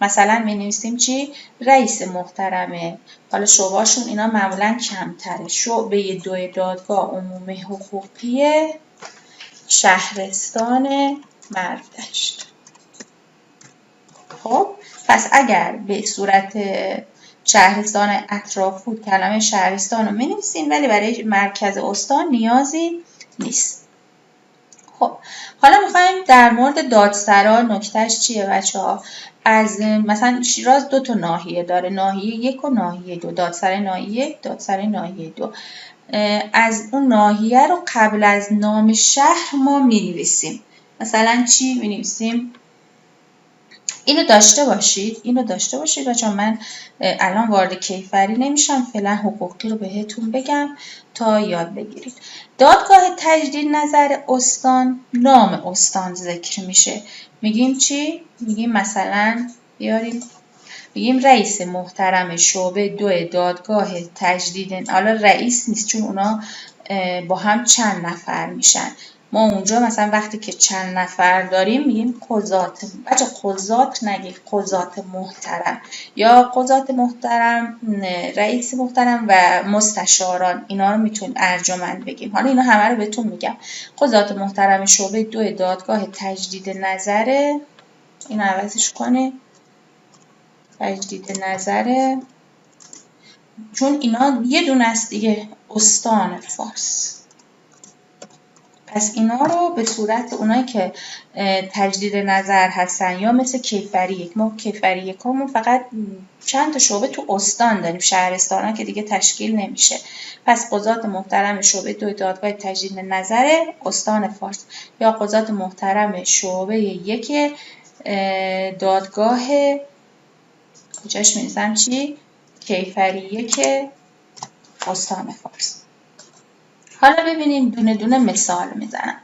مثلا می‌نویسیم چی؟ رئیس محترمه. حالا شعبه‌شون اینا معمولا کمتره. شعبه 2 دادگاه عمومی حقوقی شهرستان مردشت. خب پس اگر به صورت شهرستان اطراف بود کلمه شهرستان رو می‌نویسین، ولی برای مرکز استان نیازی نیست. خب حالا میخوایم در مورد دادسرا نکتهش چیه بچه‌ها؟ از مثلا شیراز 2 تا ناحیه داره، ناحیه 1 و ناحیه 2، دادسرای ناحیه 1، دادسرای ناحیه 2. از اون ناحیه رو قبل از نام شهر ما می‌نویسیم. مثلا چی می‌نویسیم؟ اینو داشته باشید بچه‌ها. من الان وارد کیفری نمیشم، فعلا حقوقی رو بهتون بگم تا یاد بگیرید. دادگاه تجدید نظر استان، نام استان ذکر میشه. میگیم چی؟ میگیم مثلا میگیم رئیس محترم شعبه 2 دادگاه تجدید. حالا رئیس نیست چون اونا با هم چند نفر میشن. ما اونجا مثلا وقتی که چند نفر داریم میگیم قضات. بچه قضات نگید، قضات محترم یا قضات محترم، رئیس محترم و مستشاران. اینا رو میتونیم ارجمند بگیم. حالا اینا همه رو بهتون میگم. قضات محترم شعبه 2 دادگاه تجدید نظره. این عوضش کنه تجدید نظره، چون اینا یه دونه است دیگه، استان فارس. پس اینا رو به صورت اونایی که تجدید نظر هستن یا مثل کیفری 1، ما کیفری 1 همون فقط چند تا شعبه تو استان داریم، شهرستان ها که دیگه تشکیل نمیشه. پس قضات محترم شعبه 2 دادگاه تجدید نظر استان فارس یا قضات محترم شعبه 1 دادگاه کجاش می‌نویسم چی؟ کیفری 1 استان فارس. حالا ببینیم دونه دونه مثال میزنم.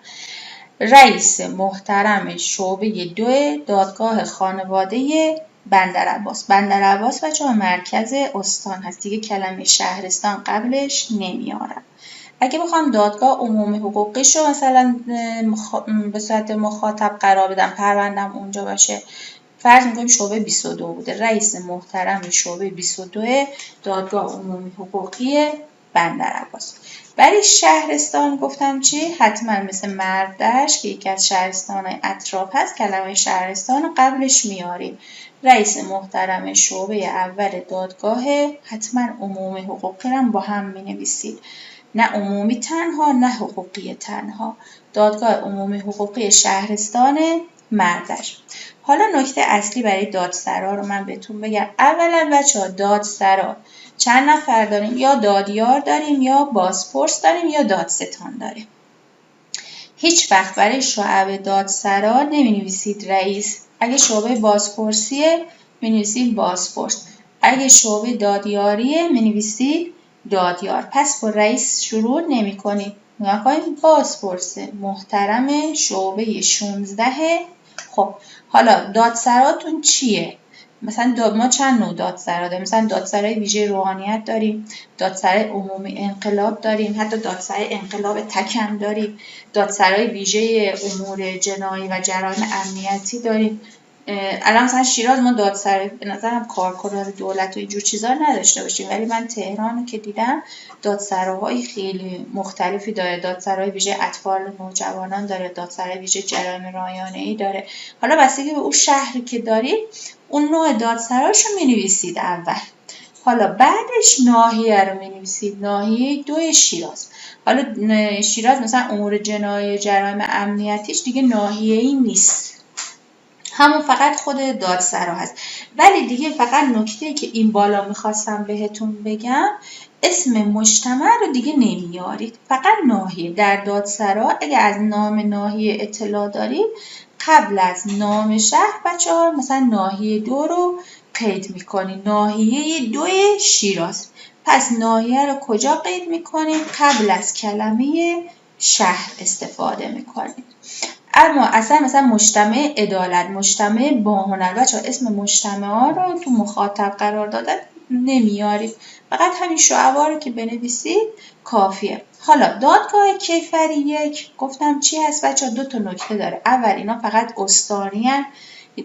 رئیس محترم شعبه 2 دادگاه خانواده بندرعباس. بندرعباس بچه‌ها مرکز استان هست دیگه، کلمه شهرستان قبلش نمیارم. اگه بخوام دادگاه عمومی حقوقیش رو مثلا به صورت مخاطب قرار بدم، پروندم اونجا باشه، فرض می‌کنیم شعبه 22 بوده. رئیس محترم شعبه 22 دادگاه عمومی حقوقی بندرعباس. برای شهرستان گفتم چی؟ حتما مثل مردشت که یکی از شهرستان‌های اطراف هست، کلمه شهرستان رو قبلش میاریم. رئیس محترم شعبه اول دادگاه، حتما عمومی حقوقی رو با هم می‌نویسید. نه عمومی تنها نه حقوقی تنها. دادگاه عمومی حقوقی شهرستان مردشت. حالا نکته اصلی برای دادسرا رو من بهتون بگم. اولا بچه‌ها دادسرا چند نفر داریم؟ یا دادیار داریم یا بازپرس داریم یا دادستان داریم. هیچ وقت برای شعبه دادسرا نمی‌نویسید رئیس. اگه شعبه بازپرسیه می‌نویسید بازپرس. اگه شعبه دادیاریه می‌نویسید دادیار. پس با رئیس شروع نمی‌کنید. می‌گیم بازپرس محترم شعبه 16. خب حالا دادسراتون چیه؟ مثلا ما چند نوع دادسرا داریم. مثلا دادسرای ویژه روحانیت داریم، دادسرای عمومی انقلاب داریم، حتی دادسرای انقلاب تکم داریم، دادسرای ویژه امور جنایی و جرایم امنیتی داریم. الان مثلا شیراز ما دادسرای به نظرم کارکنان دولت و اینجور چیزا نداشته باشیم، ولی من تهران که دیدم دادسراهای خیلی مختلفی داره. دادسرای ویژه اطفال نوجوانان داره، دادسرای ویژه جرایم رایانه‌ای داره. حالا بستگی به اون شهری که دارید اون نوع دادسراشو می‌نویسید اول. حالا بعدش ناحیه رو می‌نویسید. ناحیه 2 شیراز. حالا شیراز مثلا امور جنایی جرایم امنیتیش دیگه ناحیه‌ای نیست، همون فقط خود دادسرا هست. ولی دیگه فقط نکته‌ای که این بالا می‌خواستم بهتون بگم، اسم مجتمع رو دیگه نمیارید، فقط ناحیه. در دادسرا اگه از نام ناحیه اطلاع دارید، قبل از نام شهر بچه‌ها مثلا ناحیه 2 رو قید می‌کنید. ناحیه 2 شیراز. پس ناحیه رو کجا قید می‌کنید؟ قبل از کلمه شهر استفاده می‌کنید. اما اصلا مثلا مجتمع عدالت، مجتمع باهنر، بچه‌ها اسم مجتمع ها رو تو مخاطب قرار دادن نمیارید، فقط همین شعبا رو که بنویسید کافیه. حالا دادگاه کیفری یک گفتم چی هست بچه؟ 2 تا نکته داره. اول اینا فقط استانی هست،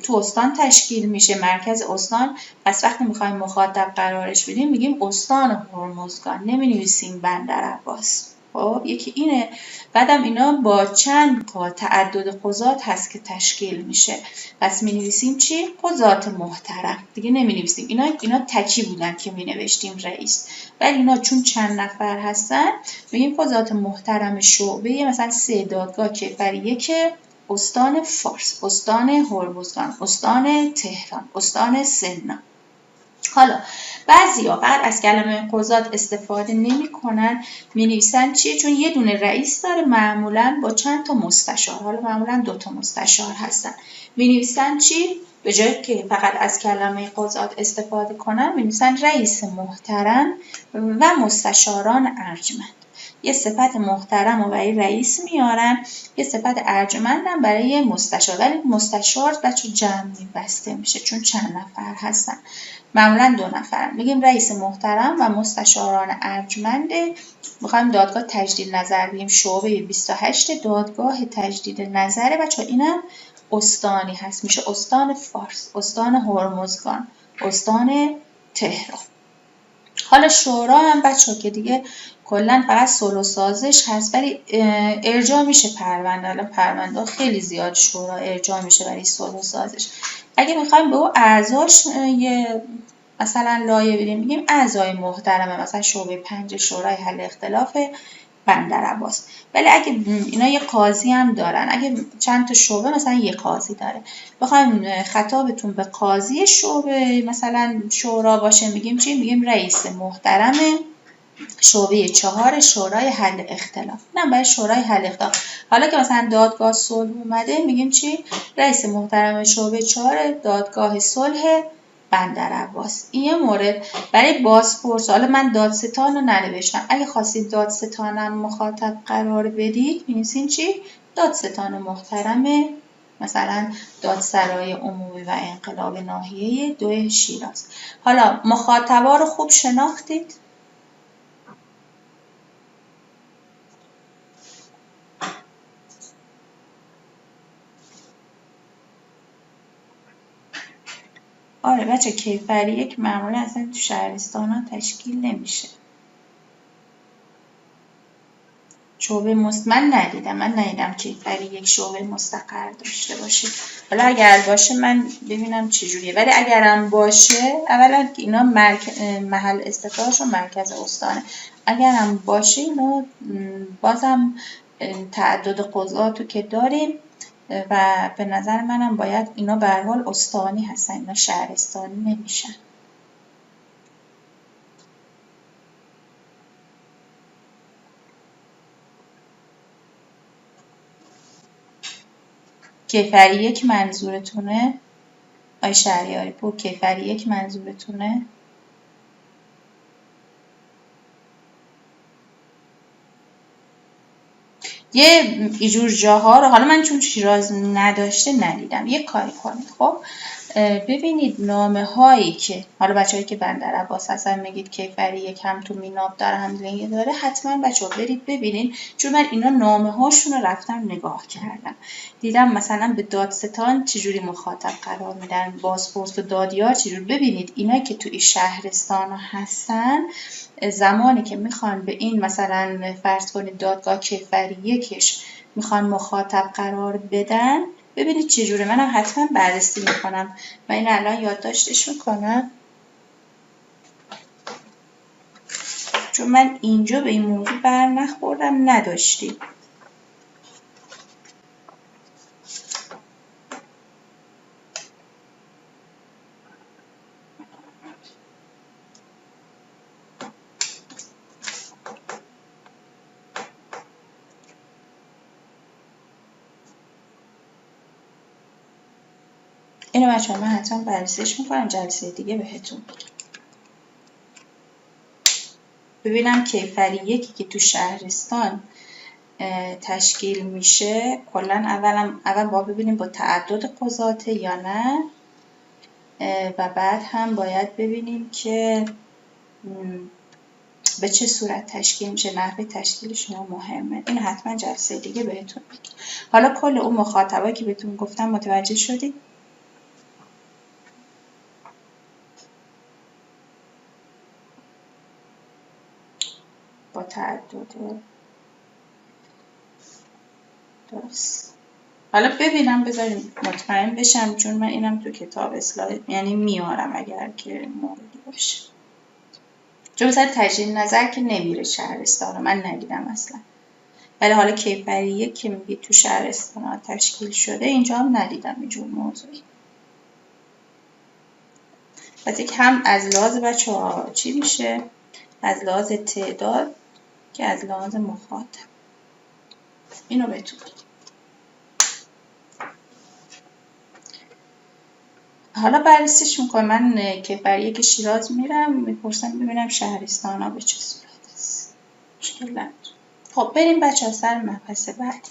تو استان تشکیل میشه، مرکز استان. پس وقتی میخوایم مخاطب قرارش بدیم میگیم استان هرمزگان، نمینویسیم بندرعباس. خب یکی اینه. بعدم اینا با چند تعدد قضات هست که تشکیل میشه، پس مینویسیم چی؟ قضات محترم. دیگه نمینویسیم اینا تکی بودن که مینوشتیم رئیس، ولی اینا چون چند نفر هستن میگیم قضات محترم شعبه مثلا 3 دادگاه کیفری یک استان فارس، استان هرمزگان، استان تهران، استان سمنان. حالا بعضیا فقط از کلمه قضات استفاده نمی‌کنن، می‌نویسن چیه؟ چون یه دونه رئیس داره معمولاً با چند تا مستشار، حالا معمولاً 2 تا مستشار هستن. می‌نویسن چی؟ به جای که فقط از کلمه قضات استفاده کنن می‌نویسن رئیس محترم و مستشاران ارجمند. یه صفت محترم رو برای رئیس میارن، یه صفت ارجمند هم برای مستشار، ولی مستشار بچه جمعی بسته میشه چون چند نفر هستن، معمولا 2 نفر. میگیم رئیس محترم و مستشاران ارجمند. میخوایم دادگاه تجدید نظر بگیم شعبه 28 دادگاه تجدید نظره بچه، اینم استانی هست، میشه استان فارس، استان هرمزگان، استان تهران. حالا شورا هم بچه که دیگه کلا فقط صلح و سازش هست، ولی ارجاع میشه پرونده. الان پرونده خیلی زیاد شورا ارجاع میشه برای صلح و سازش. اگه میخوایم به او اعضاش یه مثلا لایه بدیم میگیم اعضای محترمه، مثلا شعبه 5 شورای حل اختلاف بندرعباس. ولی اگه اینا یه قاضی هم دارن، اگه چند تا شعبه مثلا یه قاضی داره، بخوایم خطابتون به قاضی شعبه مثلا شورا باشه میگیم چی؟ میگیم رئیس محترم شعبه 4 شورای حل اختلاف. نه برای شورای حل اختلاف. حالا که مثلا دادگاه صلح اومده میگیم چی؟ رئیس محترم شعبه 4 دادگاه صلح بندرعباس. این یه مورد. برای بازپرس، حالا من دادستان رو ننوشتم، اگه خواستید دادستانم مخاطب قرار بدید می‌نویسین چی؟ دادستان محترم مثلا دادسرای عمومی و انقلاب ناحیه 2 شیراز. حالا مخاطبا رو خوب شناختید؟ آره بچه، کیفری یک معمولا اصلا تو شهرستان ها تشکیل نمیشه. شعبه من ندیدم کیفری یک شعبه مستقر داشته باشه. حالا اگر باشه من ببینم چجوریه، ولی اگرم باشه اولا اینا محل استقرارشون مرکز استانه. اگرم باشه اینا بازم تعدد قضاتو که داریم و به نظر منم باید اینا به هر حال استانی هستن، اینا شهرستانی نمیشن. کیفری یک منظورتونه؟ آی شهریاری پور، کیفری یک منظورتونه؟ یه اینجور جاها رو حالا من چون شیراز نداشته ندیدم، یه کاری کنید. خب ببینید نامه هایی که حالا بچه‌ای که بندرعباس هستن میگید کیفری یک هم تو میناب داره هم دیگه داره، حتما بچه‌ها برید ببینید، چون من اینا نامه هاشون رو رفتم نگاه کردم، دیدم مثلا به دادستان چجوری مخاطب قرار میدن، بازپرس و دادیار چجوری. ببینید اینا که تو این شهرستان هستن زمانی که میخوان به این مثلا فرض کنید دادگاه کیفری یکش میخوان مخاطب قرار بدن، ببینید چجوره. منم حتما بررسی میکنم و این الان یادداشتش میکنم چون من اینجا به این موضوع بر نخوردم، نداشتیم. اینو بچه من حتما بررسیش میکنم، جلسه دیگه بهتون میگم. ببینم کیفری یکی که تو شهرستان تشکیل میشه کلا اول با ببینیم با تعدد قضاته یا نه. و بعد هم باید ببینیم که به چه صورت تشکیل میشه، نحوه تشکیلش مهمه. اینو حتما جلسه دیگه بهتون میگم. حالا کل اون مخاطبایی که بهتون گفتم متوجه شدید؟ با تعدد درست. حالا ببینم، بذاریم مطمئن بشم، چون من اینم تو کتاب اسلاید یعنی میارم اگر که موردی باشه. چون مثلا تجدید نظر که نمیره شهرستان، من ندیدم اصلا. ولی حالا کیفریه که میگه تو شهرستان ها تشکیل شده، اینجا هم ندیدم اینجور موضوعی. پس یک هم از لحاظ بچه ها چی میشه؟ از لحاظ تعداد که از لحاظ مخاطب. اینو بهتون بگم. حالا بررسیش میکنم. من کیفریه که شیراز میرم میپرسم ببینم شهرستان ها به چه صورت است. مشکل نداره. خب بریم بچه ها سر مبحث بعدی.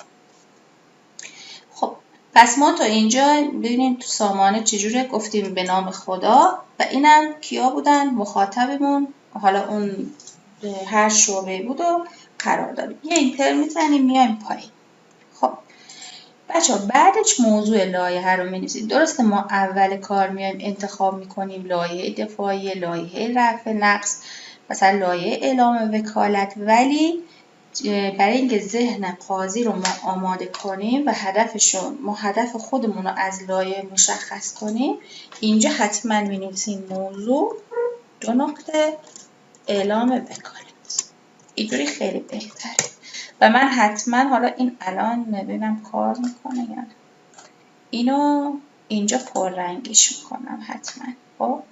خب پس ما تا اینجا ببینیم تو سامانه چجوره گفتیم به نام خدا و اینم کیا بودن مخاطبمون. حالا اون هر شعبه بود و قرار داریم. یه اینتر میزنیم میایم پایین. خب بچه ها بعدش موضوع لایحه رو می‌نویسید. درسته ما اول کار میایم انتخاب میکنیم لایحه دفاعی، لایحه رفع نقص، مثلا لایحه اعلام وکالت، ولی برای اینکه ذهن قاضی رو ما آماده کنیم و ما هدف خودمون رو از لایحه مشخص کنیم، اینجا حتما می‌نویسیم موضوع 2 اعلام وکالت. اینجوری خیلی بهتره. و من حتما حالا این الان ببینم کار میکنه یا نه، اینو اینجا پررنگش میکنم حتما. خب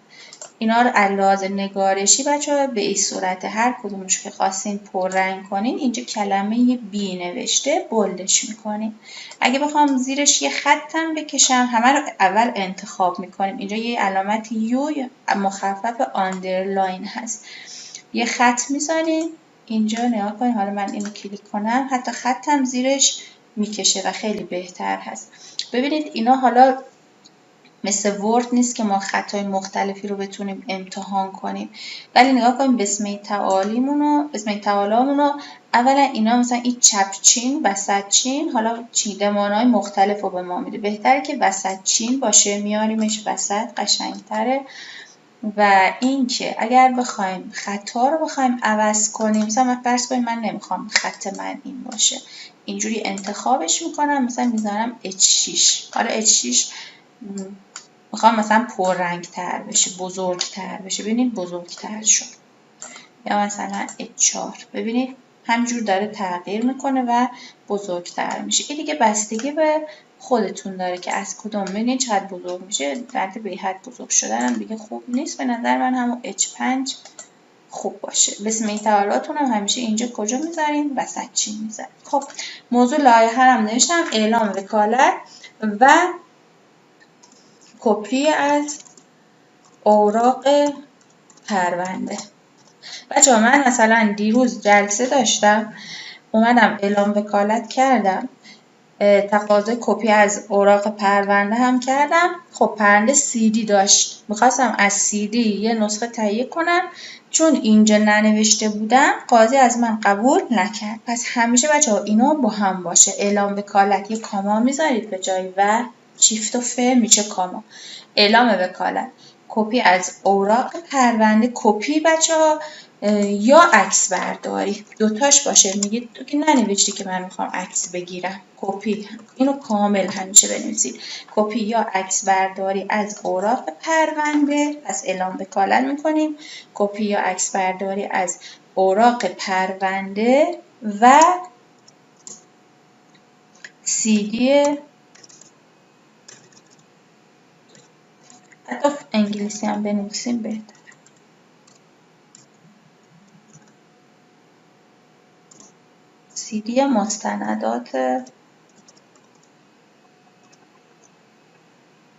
اینا رو علاوه نگارشی بچه‌ها به این صورت هر کدومش که خواستین پررنگ کنین، اینجا کلمه بی نوشته بولدش میکنین. اگه بخوام زیرش یه خطم بکشم، همه رو اول انتخاب میکنیم. اینجا یه علامت یو مخفف آندرلاین هست، یه خط میزنین اینجا. نگاه کنید، حالا من اینو کلیک کنم حتی خطم زیرش میکشه و خیلی بهتر هست. ببینید اینا حالا مثل ورد نیست که ما خطای مختلفی رو بتونیم امتحان کنیم، ولی نگاه کنیم بسمه تعالیمون رو اولا اینا مثلا این چپ چین، وسط چین، حالا چیدمانهای مختلف رو به ما میده. بهتره که وسط چین باشه، میاریمش وسط، قشنگتره. و اینکه اگر بخوایم خطا رو بخوایم عوض کنیم، مثلا من فرض کنیم من نمیخوام خط من این باشه، اینجوری انتخابش میکنم، مثلا میذارم H6. حالا H6 میخوام مثلا پررنگ‌تر بشه، بزرگتر بشه، ببینید بزرگتر شد. یا مثلا H4 ببینید همینجور داره تغییر میکنه و بزرگتر میشه. این دیگه بستگی به خودتون داره که از کدوم ببینید چقدر بزرگ میشه. درد به حد بزرگ شدن هم دیگه خوب نیست. به نظر من همون H5 خوب باشه. بسم تعالیاتون هم همیشه اینجا کجا میذارین؟ وسط چین میذارین. خب موضوع لایحه هم نوشتم، اعلام وکالت و کپی از اوراق پرونده. بچه‌ها من مثلا دیروز جلسه داشتم، اومدم اعلام وکالت کردم، تقاضای کپی از اوراق پرونده هم کردم. خب پرونده CD داشت، میخواستم از CD یه نسخه تهیه کنم، چون اینجا ننوشته بودم قاضی از من قبول نکرد. پس همیشه بچه‌ها اینا با هم باشه. اعلام وکالت یه کاما میذارید به جای و، چیفت و ف میشه کاما. اعلام وکالت، کپی از اوراق پرونده. کپی بچه‌ها یا عکس برداری، دوتاش باشه. میگید تو که ننوشتی که من میخوام عکس بگیرم. کپی، اینو کامل همیشه بنویسید، کپی یا عکس برداری از اوراق پرونده. پس اعلام وکالت میکنیم، کپی یا عکس برداری از اوراق پرونده و CD. حتی انگلیسی هم بنویسیم بهتر. CD مستندات،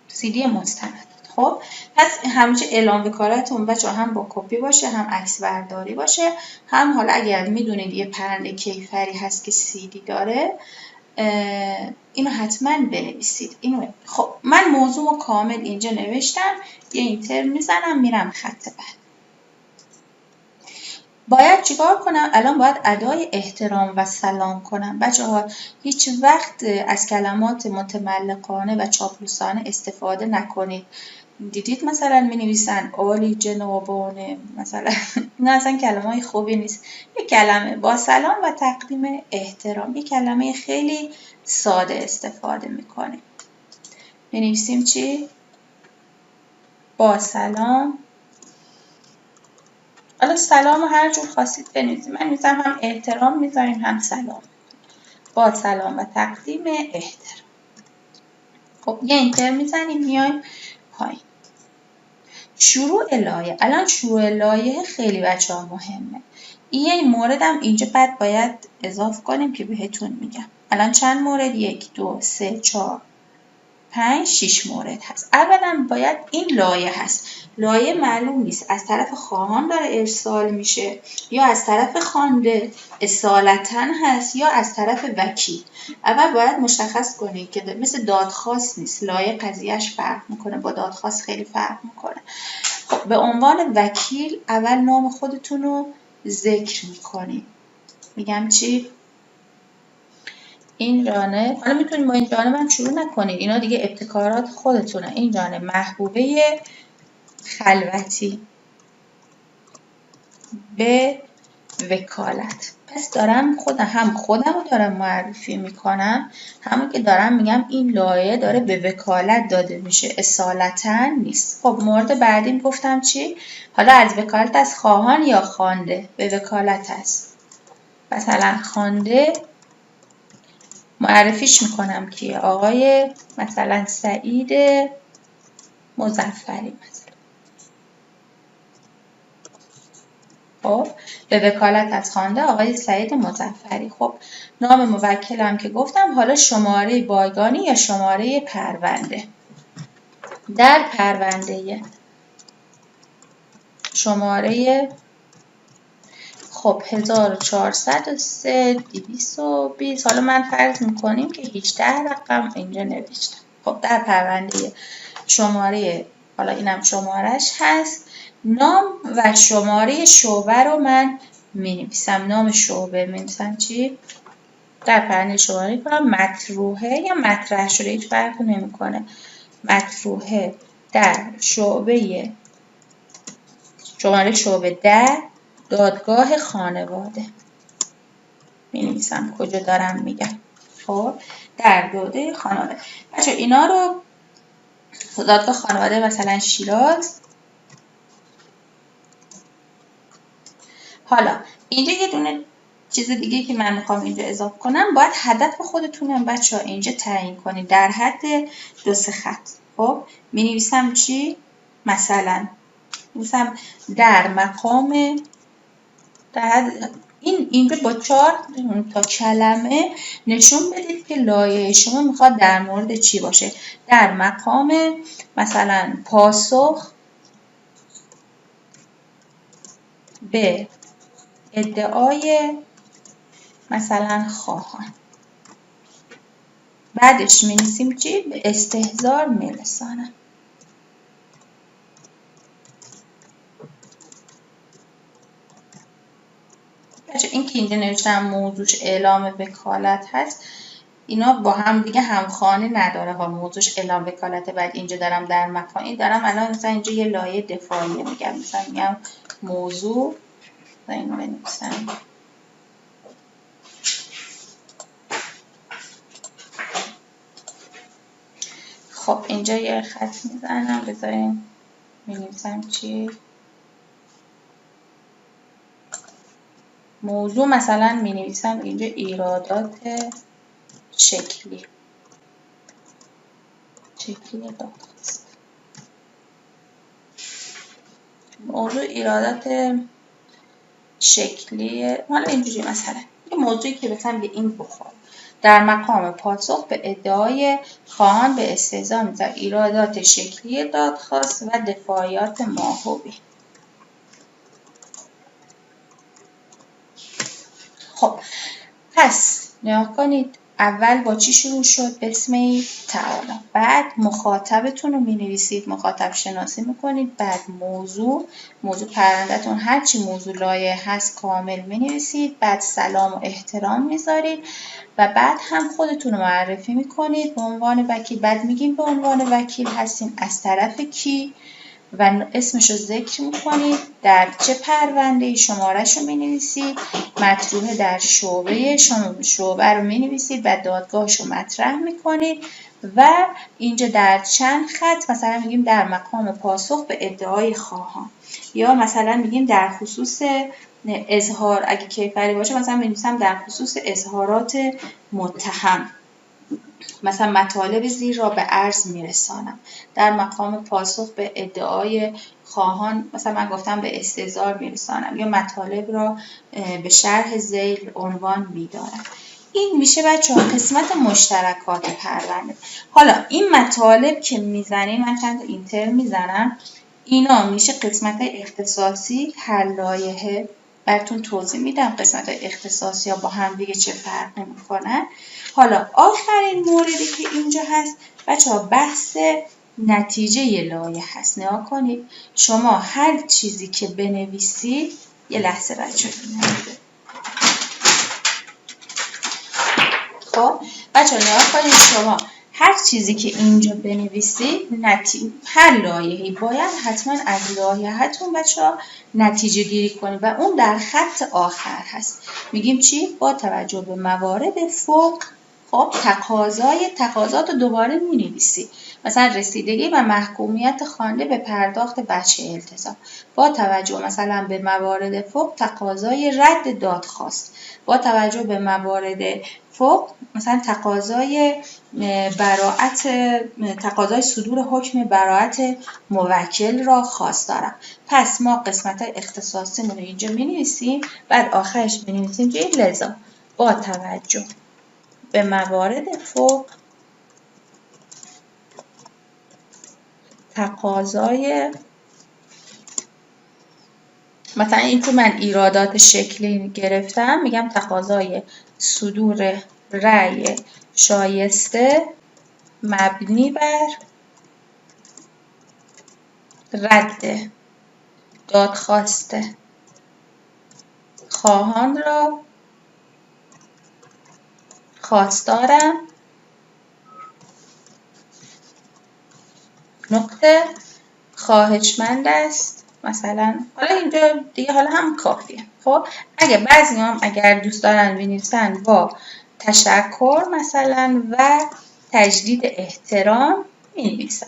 CD مستند. خب پس همیشه اعلام وکالتتون بچه‌ها هم با کپی باشه، هم عکس برداری باشه، هم حالا اگر میدونید یه پرونده کیفری هست که CD داره، اینو حتما بنویسید. خب من موضوع کامل اینجا نوشتم، یه اینتر میزنم میرم خط بعد. باید چیکار کنم؟ الان باید ادای احترام و سلام کنم. بچه‌ها هیچ وقت از کلمات متملقانه و چاپلوسانه استفاده نکنید. دیدید مثلا می نویسن عالی جنابانه مثلا، این اصلا کلمه خوبی نیست. یک کلمه با سلام و تقدیم احترام، یک کلمه خیلی ساده استفاده میکنیم. می نویسیم چی؟ با سلام. حالا سلام رو هر جور خواستید بنویسید. من میذارم هم احترام میذاریم هم سلام. با سلام و تقدیم احترام. خب یه اینتر میزنیم میایم پایین. شروع لایه. الان شروع لایه خیلی بچه‌ها مهمه. این موردم اینجا بعد باید اضافه کنیم که بهتون میگم. الان چند مورد؟ 1 2 3 4 5 6 مورد هست. اولا باید این لایه هست. لایه معلوم نیست از طرف خواهان داره ارسال میشه یا از طرف خوانده اصالتاً هست یا از طرف وکیل. اول باید مشخص کنید که مثل دادخواست نیست. لایه قضیهش فرق میکنه، با دادخواست خیلی فرق میکنه. خب به عنوان وکیل اول نام خودتون رو ذکر میکنید. میگم چی؟ این جانب، حالا میتونید با این جانب هم شروع نکنید، اینا دیگه ابتکارات خودتونه. این جانب محبوبه خلوتی به وکالت. پس دارم خودم رو دارم معرفی میکنم، همون که دارم میگم این لایه داره به وکالت داده میشه، اصالتاً نیست. خب مورد بعدیم گفتم چی؟ حالا از وکالت از خواهان یا خوانده؟ به وکالت است. مثلا خوانده معرفیش میکنم کیه؟ آقای مثلا سعید مظفری مثلا. خب به وکالت از خوانده آقای سعید مظفری. خب نام موکلم که گفتم. حالا شماره بایگانی یا شماره پرونده. در پرونده شماره خب 1403 220. حالا من فرض میکنیم که 18 رقم اینجا نوشتم. خب در پرونده شماره، حالا اینم شمارش هست، نام و شماره شعبه رو من مینویسم. نام شعبه مینویسم چی؟ در پرونده شماره کنم مطروحه یا مطرح شده، هیچ فرقی نمیکنه. مطروحه در شعبه شماره شعبه در دادگاه خانواده مینویسم. کجا دارم میگم؟ خب در دادگاه خانواده. بچه اینا رو دادگاه خانواده مثلا شیراز. حالا اینجا یه دونه چیز دیگه که من میخوام اینجا اضافه کنم، باید هدف خودتونم بچه‌ها اینجا تعیین کنید در حد 2-3 خط. خب مینویسم چی؟ مثلا می‌نویسم در مقام، در حد اینجا با 4 تا کلمه نشون بدید که لایه شما میخواد در مورد چی باشه. در مقام مثلا پاسخ به ادعای مثلا خواهان. بعدش می‌نویسیم چی؟ به استحضار میرسانم. این که اینجا نوشتم موضوعش اعلام وکالت هست، اینا با هم دیگه همخوانی نداره ها. موضوعش اعلام وکالت، بعد اینجا دارم در مکان، این دارم الان مثلا اینجا یه لایه دفاعیه میگم، مثلا میگم موضوع، اینو بنویسم. خب اینجا یه خط میزنم، بذارین می‌نویسم چی؟ موضوع مثلا می‌نویسم اینجا ایرادات شکلی دادخواست. موضوع ایرادات شکلی، حالا اینجوری مثلا یه موضوعی که مثلا به این بخوره. در مقام پاسخ به ادعای خواهان به استحضار میذاره ایرادات شکلی دادخواست و دفاعیات ماهوی. خب پس نگاه کنید اول با چی شروع شد؟ بسم تعالی. بعد مخاطبتون رو می‌نویسید، مخاطب شناسی می‌کنید. بعد موضوع پرونده‌تون هر چی موضوع لایحه هست کامل می‌نویسید. بعد سلام و احترام می‌ذارید و بعد هم خودتون رو معرفی می‌کنید به عنوان وکیل. بعد میگیم به عنوان وکیل هستیم از طرف کی و اسمش رو ذکر میکنید، در چه پرونده شماره‌ش رو مینویسید، مطروحه در شعبه رو مینویسید و دادگاهش رو مطرح میکنید و اینجا در چند خط مثلا میگیم در مقام پاسخ به ادعای خواهان، یا مثلا میگیم در خصوص اظهار، اگه کیفری باشه مثلا می‌نویسم در خصوص اظهارات متهم، مثلا مطالب زیر را به عرض میرسانم. در مقام پاسخ به ادعای خواهان مثلا من گفتم به استحضار میرسانم، یا مطالب را به شرح ذیل عنوان میدارم. این میشه بچه‌ها قسمت مشترکات پرونده. حالا این مطالب که میزنیم، من چند تا اینتر میزنم، اینا میشه قسمت اختصاصی هر لایحه. براتون توضیح میدم قسمت اختصاصی ها با هم دیگه چه فرقی میکنن. حالا آخرین موردی که اینجا هست بچه‌ها بحث نتیجه لایحه هست. نگاه کنید شما هر چیزی که بنویسید، یه لحظه بچه‌ها خب بچه‌ها نگاه کنید شما هر چیزی که اینجا بنویسید هر لایحه‌ای باید حتما از لایحه‌تون بچه‌ها نتیجه گیری کنید و اون در خط آخر هست. میگیم چی؟ با توجه به موارد فوق خب تقاضات رو دوباره می‌نویسید. مثلا رسیدگی و محکومیت خوانده به پرداخت وجه التزام. با توجه مثلا به موارد فوق تقاضای رد دادخواست. با توجه به موارد فوق مثلا تقاضای صدور حکم براءت موکل را خواستارم. پس ما قسمت اختصاصیمون رو اینجا می‌نویسیم، بعد آخرش می‌نویسیم که لذا با توجه به موارد فوق تقاضای، مثلا این تو من ایرادات شکلی گرفتم، میگم تقاضای صدور رأی شایسته مبنی بر رد دادخواست خواهان را خواستارم نقطه خواهشمند است. مثلا حالا اینجا دیگه حالا هم کافیه. خب اگه بعضی هم اگر دوست دارن بنویسن با تشکر مثلا و تجدید احترام مینویسن،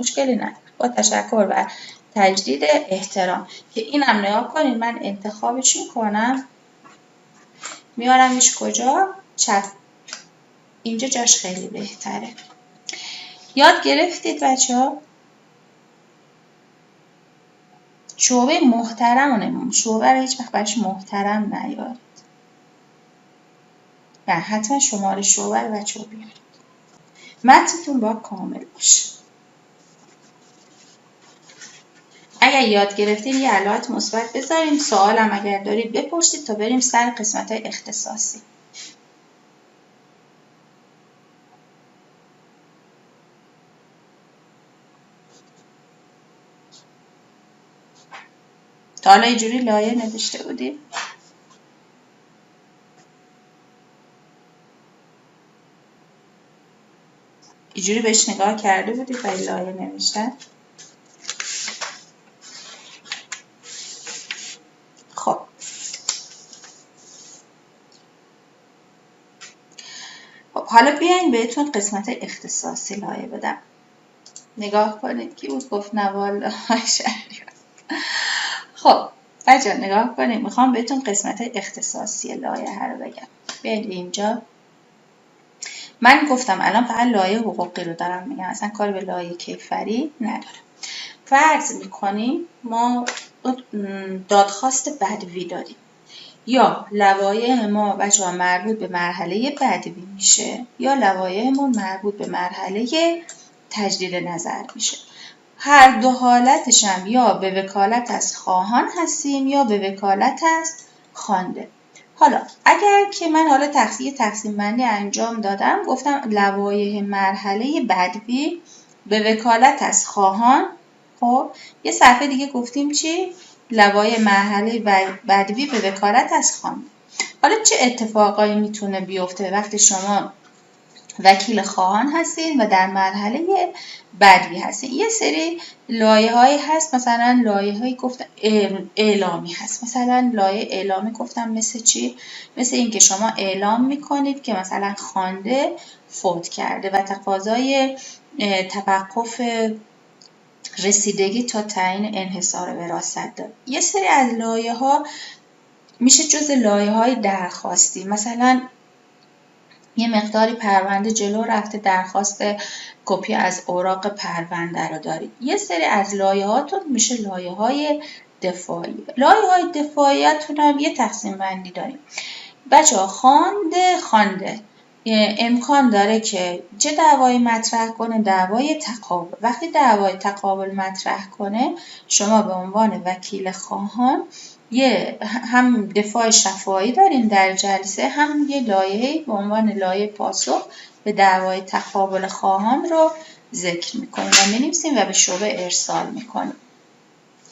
مشکلی نداره، با تشکر و تجدید احترام. که اینم نگاه کنید من انتخابش میکنم میارمش کجا؟ چپ. اینجا جاش خیلی بهتره. یاد گرفتید بچه‌ها؟ شعبه محترم شعبه رو هیچ وقت برش محترم نیارید. نه حتما شماره شعبه رو بچه‌ها بیارید. متنتون باید کامل باشه. اگر یاد گرفتید یه علامت مثبت بذاریم، سوالم اگر دارید بپرسید تا بریم سر قسمت‌های اختصاصی. تا حالا اینجوری لایحه نوشته بودید؟ اینجوری بهش نگاه کرده بودید برای لایحه نوشتن؟ خب حالا بیاین بهتون قسمت اختصاصی لایحه بدم. نگاه کنید کی بود گفت نوال شهریار. خب بچه‌ها نگاه کنید میخوام بهتون قسمت اختصاصی لایحه رو بگم. بیاید اینجا. من گفتم الان فقط لایحه حقوقی رو دارم میگم، اصلا کار به لایحه کیفری نداره. فرض میکنیم ما دادخواست بدوی داریم، یا لوایح ما بچه‌ها مربوط به مرحله بدوی میشه یا لوایحمون مربوط به مرحله تجدید نظر میشه. هر دو حالتش هم یا به وکالت از خواهان هستیم یا به وکالت از خوانده. حالا اگر که من حالا تقسیم بندی انجام دادم، گفتم لوایح مرحله بدوی به وکالت از خواهان. خب یه صفحه دیگه گفتیم چی؟ لوایح مرحله بدوی به وکالت از خواهان. حالا چه اتفاقایی میتونه بیفته وقتی شما وکیل خواهان هستین و در مرحله بدوی هستین؟ یه سری لایه‌هایی هست، مثلا لایه‌هایی گفتم اعلامی هست. مثلا لایه اعلامی گفتم مثل چی؟ مثل این که شما اعلام میکنید که مثلا خوانده فوت کرده و تقاضای توقف رسیدگی تا تعیین انحصار وراثت داره. یه سری از لایه‌ها میشه جزء لایه‌های درخواستی، مثلا یه مقداری پرونده جلو رفته، درخواست کپی از اوراق پرونده رو دارید. یه سری از لایه‌هاتون میشه لایه‌های دفاعی. لایه‌های دفاعیتون هم یه تقسیم بندی داریم. بچه‌ها خوانده امکان داره که چه دعوایی مطرح کنه؟ دعوای تقابل. وقتی دعوای تقابل مطرح کنه، شما به عنوان وکیل خواهان یه هم دفاع شفاهی دارین در جلسه، هم یه لایحه‌ای به عنوان لایحه پاسخ به دعوای تقابل خواهان رو ذکر میکنیم و می‌نویسیم و به شعبه ارسال میکنیم.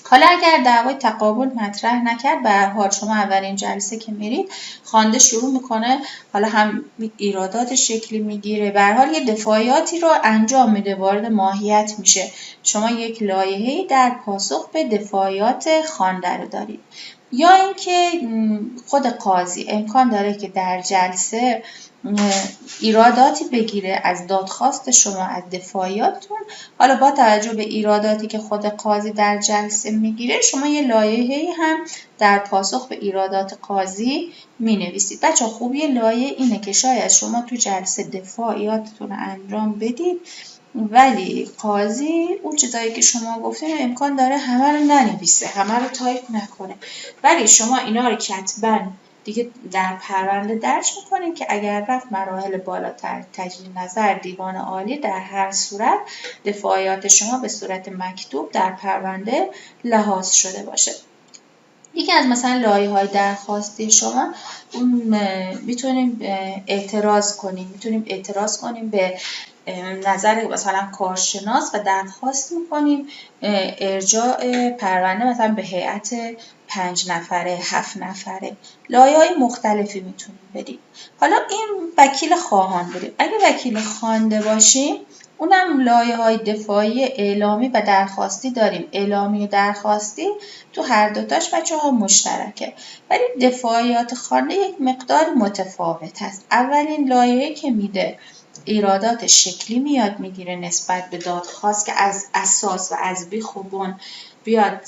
حالا اگر دعوای تقابل مطرح نکرد، به هر حال شما اولین جلسه که میرید خوانده شروع میکنه، حالا هم ایرادات شکلی میگیره، به هر حال یه دفاعیاتی رو انجام میده، وارد ماهیت میشه. شما یک لایحه‌ای در پاسخ به دفاعیات خوانده رو دارید. یا اینکه خود قاضی امکان داره که در جلسه ایراداتی بگیره از دادخواست شما، از دفاعیاتتون. حالا با توجه به ایراداتی که خود قاضی در جلسه میگیره، شما یه لایحه‌ای هم در پاسخ به ایرادات قاضی مینویسید. بچه خوبی لایحه اینه که شاید شما تو جلسه دفاعیاتتون رو انجام بدید، ولی قاضی اون چیزایی که شما گفتین امکان داره همه رو ننویسه، همه رو تایپ نکنه، ولی شما اینا رو کتباً دیگه در پرونده درج میکنین که اگر رفت مراحل بالاتر، تجدید نظر، دیوان عالی، در هر صورت دفاعیات شما به صورت مکتوب در پرونده لحاظ شده باشه. یکی از مثلا لایه‌های درخواستی شما میتونیم اعتراض کنیم به نظر مثلا کارشناس و درخواست میکنیم ارجاع پرونده مثلا به هیئت 5 نفره 7 نفره. لایه‌های مختلفی میتونیم بدیم. حالا این وکیل خواهان بودیم. اگه وکیل خوانده باشیم، اونم لایه‌های دفاعی اعلامی و درخواستی داریم. اعلامی و درخواستی تو هر دوتاش بچه‌ها مشترکه، ولی دفاعیات خوانده یک مقدار متفاوت هست. اولین لایحه‌ای که میده ایرادات شکلی میاد میگیره نسبت به دادخواست که از اساس و از بیخوبون بیاد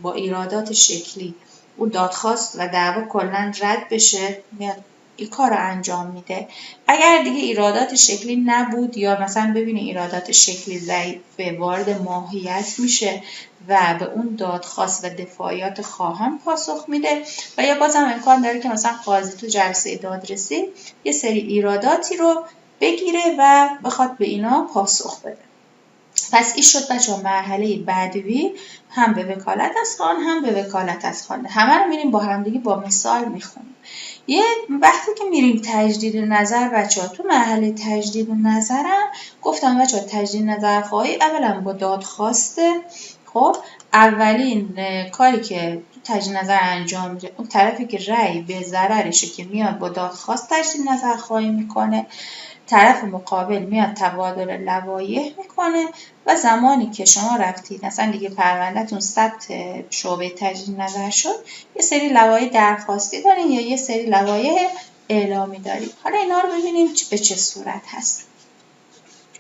با ایرادات شکلی اون دادخواست و دعوا کلا رد بشه، میاد این کار رو انجام میده. اگر دیگه ایرادات شکلی نبود یا مثلا ببینی ایرادات شکلی ضعیفه، وارد ماهیت میشه و به اون دادخواست و دفاعیات خواهان پاسخ میده. و یا بازم امکان داره که مثلا قاضی تو جلسه دادرسی یه سری ایراداتی رو بگیره و بخواد به اینا پاسخ بده. پس این شد بچه‌ها مرحله بدوی، هم به وکالت از خواهان هم به وکالت از خوانده. همه رو میریم با همدیگه با مثال میخونیم. یه وقتی که میریم تجدید نظر بچه‌ها، تو مرحله تجدید نظرم گفتم بچه‌ها تجدید نظر خواهی اولا با دادخواسته. خب اولین کاری که تو تجدید نظر انجام میده، اون طرفی که رأی به ضررشه که میاد با دادخواست تجدید نظر خواهی میکنه، طرف مقابل میاد تبادل لوایح میکنه و زمانی که شما رفتید مثلا دیگه پروندهتون ثبت شعبه تجدید نظر شد، یه سری لوایح درخواستی دارین یا یه سری لوایح اعلامی دارید. حالا اینا رو ببینیم به چه صورت هست.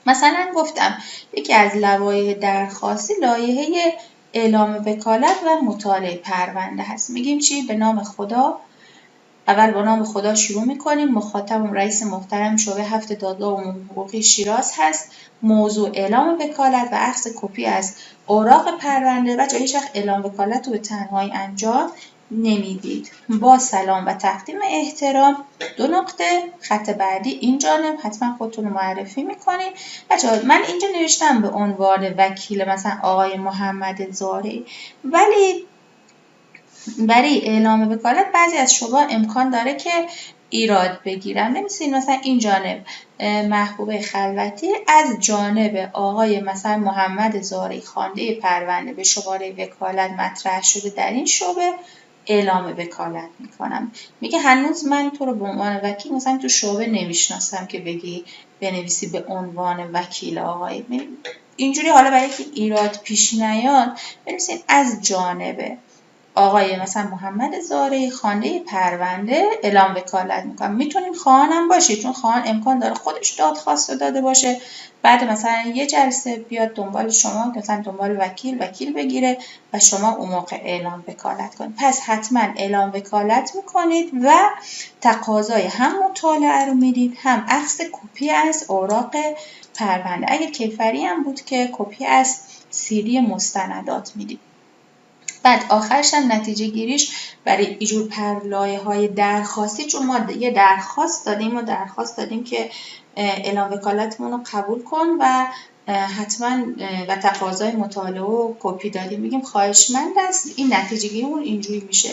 مثلا گفتم یکی از لوایح درخواستی لایحه اعلام وکالت و مطالعه پرونده هست. میگیم چی؟ به نام خدا. اول با نام خدا شروع میکنیم. مخاطبم رئیس محترم شعبه 7 دادگاه عمومی حقوقی شیراز هست. موضوع اعلام وکالت و اخذ کپی از اوراق پرونده. بچه‌ها هیچ وقت اعلام وکالت رو به تنهایی انجام نمیدید. با سلام و تقدیم احترام 2 نقطه خط بعدی این جانب حتما خودتون رو معرفی میکنید. بچه‌ها من اینجا نوشتم به عنوان وکیل مثلا آقای محمد زارعی، ولی برای اعلام وکالت بعضی از شبهه امکان داره که ایراد بگیرن. نمی‌دونید مثلا این جانب محبوبه خلوتی از جانب آقای مثلا محمد زارعی خوانده پرونده به شماره وکالت مطرح شده در این شعبه اعلام وکالت میکنم. میگه هنوز من تو رو به عنوان وکیل مثلا تو شعبه نمیشناسم که بگی بنویسی به عنوان وکیل آقای. اینجوری حالا برای که ایراد پیش نیاد بنویسید از جانب آقای مثلا محمد زارعی خوانده پرونده اعلام وکالت میکنم. میتونین خواهان هم باشید، چون خواهان امکان داره خودش دادخواست داده باشه، بعد مثلا یه جلسه بیاد دنبال شما، مثلا دنبال وکیل بگیره و شما اون موقع اعلام وکالت کنید. پس حتما اعلام وکالت میکنید و تقاضای هم مطالعه رو میدید، هم عکس کپی از اوراق پرونده، اگه کیفری هم بود که کپی از CD مستندات میدید. بعد آخرش هم نتیجه گیریش برای اینجور لایه‌های درخواستی، چون ما یه درخواست دادیم که اعلام وکالتمون رو قبول کن و حتما و تقاضای مطالعه و کپی دادیم، میگیم خواهشمند است. این نتیجه گیریمون اینجوری میشه: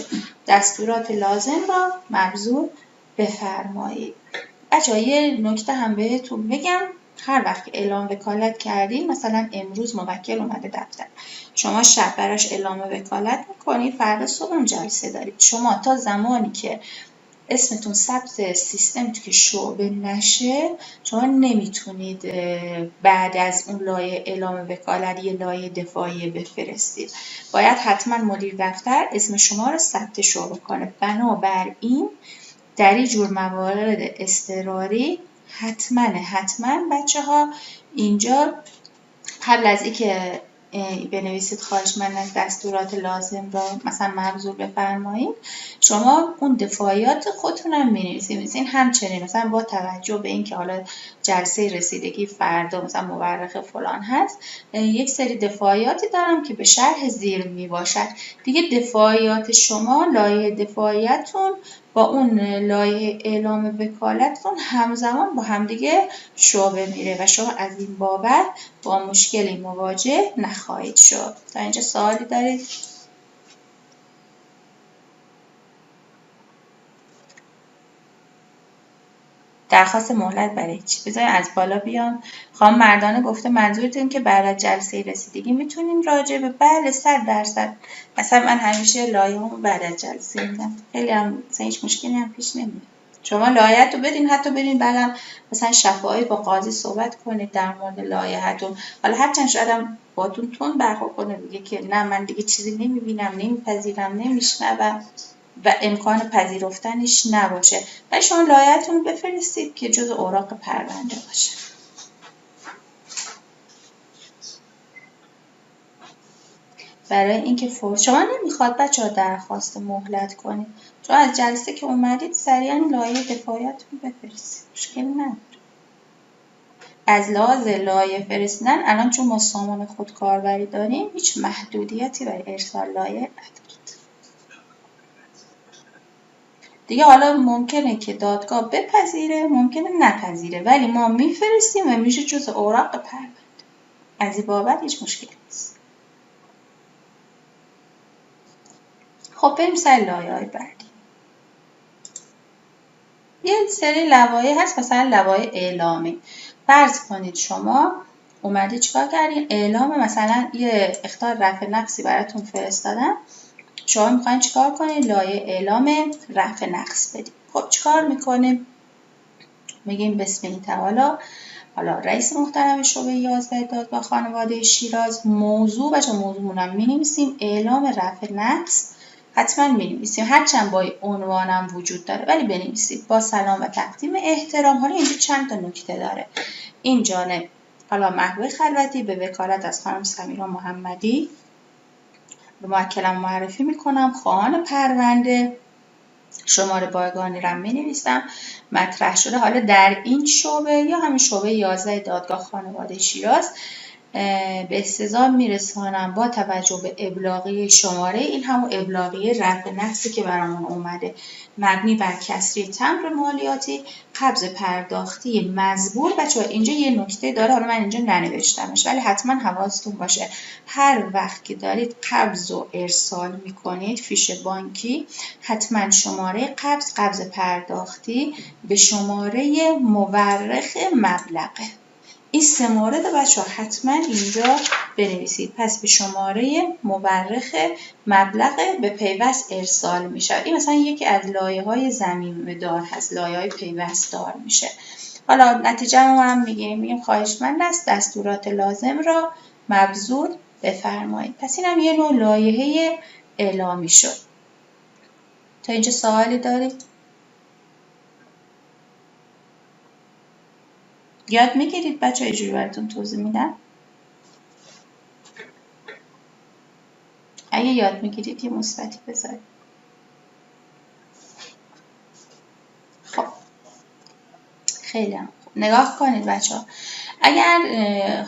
دستورات لازم را مبذول بفرمایید. بچه‌ها یه نکته هم بهتون بگم، هر وقت که اعلام وکالت کردین، مثلا امروز موکل اومده دفتر، شما شب براش اعلام وکالت میکنید، فردا صبح جلسه دارید. شما تا زمانی که اسمتون ثبت سیستم که شعبه نشه، شما نمیتونید بعد از اون لایه اعلام وکالت یه لایه دفاعی بفرستید. باید حتما مدیر دفتر اسم شما رو ثبت شعبه کنه. بنابراین در این جور موارد اضطراری حتما بچه‌ها اینجا قبل از اینکه بنویسید خواهشمند از دستورات لازم را مثلا مبذول بفرمایید، شما اون دفاعیات خودتون هم می‌نویسید. همچنین مثلا با توجه به اینکه حالا جلسه رسیدگی فردا مثلا مورخ فلان هست، یک سری دفاعیاتی دارم که به شرح زیر میباشد. دیگه دفاعیات شما، لایه دفاعیتون با اون لایه اعلام وکالتتون همزمان با همدیگه شعبه میره و شما از این بابت با مشکلی مواجه نخواهید شد. تا اینجا سوالی دارید؟ درخواست مهلت برای چی؟ بذارید از بالا بیام. خانم مردانه گفته منظورتون که بعد از جلسه رسیدگی میتونیم راجع به بله 100%. مثلا من همیشه لایه‌هامو بعد از جلسه میدم، خیلی هم مثلا هیچ مشکلی هم پیش نمیاد. شما لایحه‌تو بدین، حتی بدین بعدم مثلا شفاهی با قاضی صحبت کنید در مورد لایحه‌تون. حالا هرچند شاید هم باتون تون برخورد کنه، بگه که نه من دیگه چیزی نمیبینم، نمیپذیرم، نمیشنوم و امکان پذیرفتنش نباشه، ولی شما لایحه‌تون رو بفرستید که جزء اوراق پرونده باشه. برای اینکه شما نمیخواد بچه‌ها درخواست مهلت کنید، چون از جلسه که اومدید سریعا لایحه دفاعیتون بفرستید، مشکل نداره. از لحاظ لایحه فرستادن الان چون ما سامان خودکاربری داریم، هیچ محدودیتی برای ارسال لایحه ندارید. دیگه حالا ممکنه که دادگاه بپذیره، ممکنه نپذیره، ولی ما میفرستیم و میشه جزء اوراق پرونده. از این بابت هیچ مشکلی نیست. خب بریم سر لایه‌های بعدی. یه سری لوایح هست، مثلا لوایح اعلامی. فرض کنید شما اومدید چیکار کردین؟ اعلام مثلا یه اخطار رفع نقصی براتون فرستادن، شما میخواین چیکار کنید؟ لایحه اعلام رفع نقص بدید. خب چیکار میکنیم؟ میگیم بسم الله تعالی. حالا رئیس محترم شعبه 11 دادگاه خانواده شیراز، موضوعمونم می‌نویسیم اعلام رفع نقص، حتما می‌نویسیم، هرچند با عنوانم وجود داره ولی بنویسید. با سلام و تقدیم احترام. حالا اینجا چند تا نکته داره. این جانب حالا محبوب خلوتی به وکالت از خانم سمیرا محمدی به موکلم معرفی میکنم، خواهان پرونده، شماره بایگانی رو می‌نویسم، مطرح شده حالا در این شعبه یا همین شعبه 11 دادگاه خانواده شیراز به استضاء میرسانم با توجه به ابلاغیه شماره. این همون ابلاغیه رفع نقصی که برامون اومده، مبنی بر کسری تمبر مالیاتی، قبض پرداختی مزبور. بچه‌ها اینجا یه نکته داره، حالا من اینجا ننوشتمش ولی حتما حواستون باشه هر وقت که دارید قبض و ارسال میکنید فیش بانکی، حتما شماره قبض پرداختی به شماره مورخ مبلغه. این 3 مورد بچه ها حتما اینجا بنویسید. پس به شماره مورخ مبلغ به پیوست ارسال میشه. این مثلا یکی از لایه‌های ضمیمه‌دار هست، لایه‌های پیوست دار میشه. حالا نتیجه رو هم میگیم خواهشمند است دستورات لازم را مبذول بفرمایید. پس این هم یه نوع لایحه اعلامی شد. تا اینجا سوالی دارید؟ یاد میگیرید بچه ها؟ اینجوری براتون توضیح میدم. اگه یاد میگیرید یه مثبتی بذارید. خب خیلی هم خوب. نگاه کنید بچه ها. اگر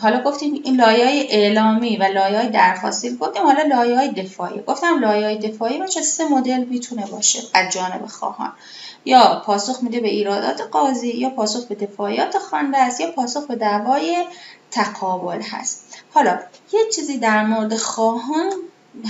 حالا گفتیم این لایه‌های اعلامی و لایه‌های درخواستی، گفتیم حالا لایه‌های دفاعی. گفتم لایه‌های دفاعی بچه 3 مدل میتونه باشه از جانب خواهان. یا پاسخ میده به ایرادات قاضی، یا پاسخ به دفاعیات خوانده است، یا پاسخ به دعوای تقابل هست. حالا یه چیزی در مورد خواهان